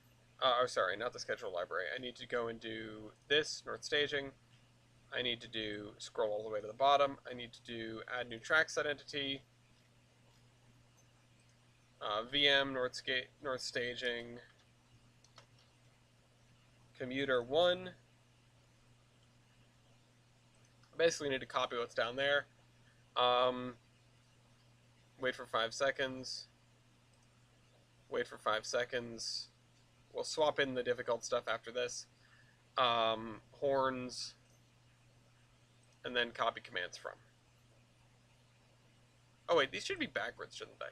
Oh, sorry, not the schedule library. I need to go and do this, North Staging. I need to do scroll all the way to the bottom. I need to do add new track set entity. VM, North Staging, commuter 1. I basically need to copy what's down there. Wait for 5 seconds. Wait for 5 seconds. We'll swap in the difficult stuff after this. Horns. And then copy commands from. Oh wait, these should be backwards, shouldn't they?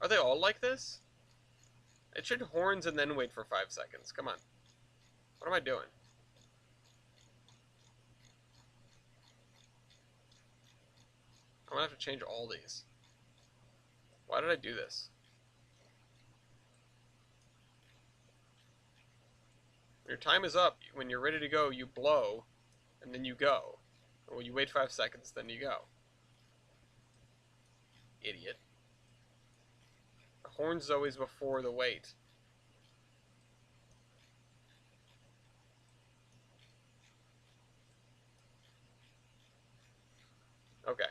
Are they all like this? It should horns and then wait for 5 seconds. Come on. What am I doing? I'm gonna have to change all these. Why did I do this? When your time is up, when you're ready to go, you blow, and then you go. Or you wait 5 seconds, then you go. Idiot. The horns is always before the wait. Okay.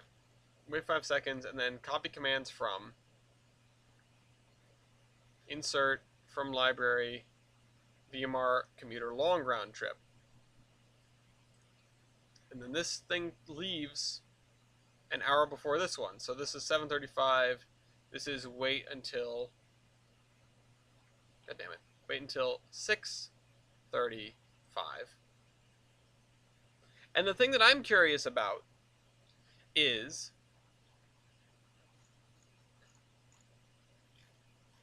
Wait 5 seconds, and then copy commands from. Insert from library VMR commuter long round trip. And then this thing leaves an hour before this one. So this is 7:35. This is wait until, god damn it, wait until 6:35. And the thing that I'm curious about is,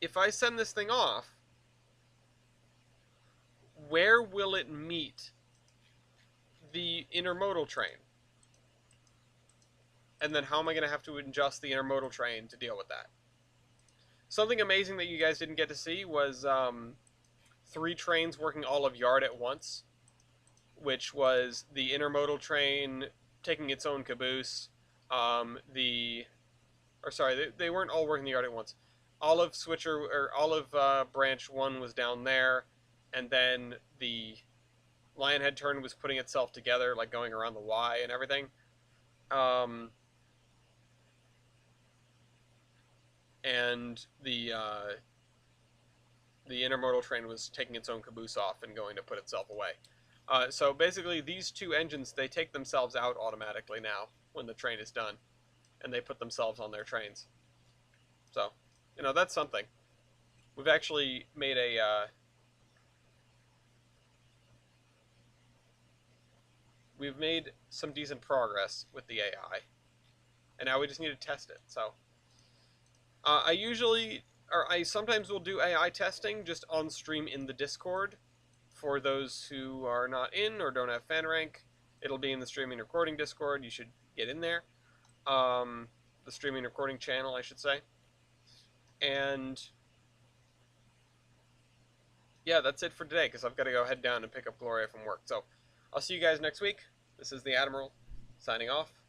if I send this thing off, where will it meet the intermodal train? And then how am I going to have to adjust the intermodal train to deal with that? Something amazing that you guys didn't get to see was 3 trains working all of yard at once, which was the intermodal train taking its own caboose. They weren't all working the yard at once. olive switcher or olive branch 1 was down there, and then the lionhead turn was putting itself together, like going around the Y and everything. Um, and the intermodal train was taking its own caboose off and going to put itself away. So basically, these two engines, they take themselves out automatically now when the train is done, and they put themselves on their trains. So, that's something. We've actually made we've made some decent progress with the AI, and now we just need to test it. So, I sometimes will do AI testing just on stream in the Discord. For those who are not in or don't have fan rank, it'll be in the streaming recording Discord. You should get in there. The streaming recording channel, I should say. And yeah, that's it for today because I've got to go head down and pick up Gloria from work. So I'll see you guys next week. This is the Admiral signing off.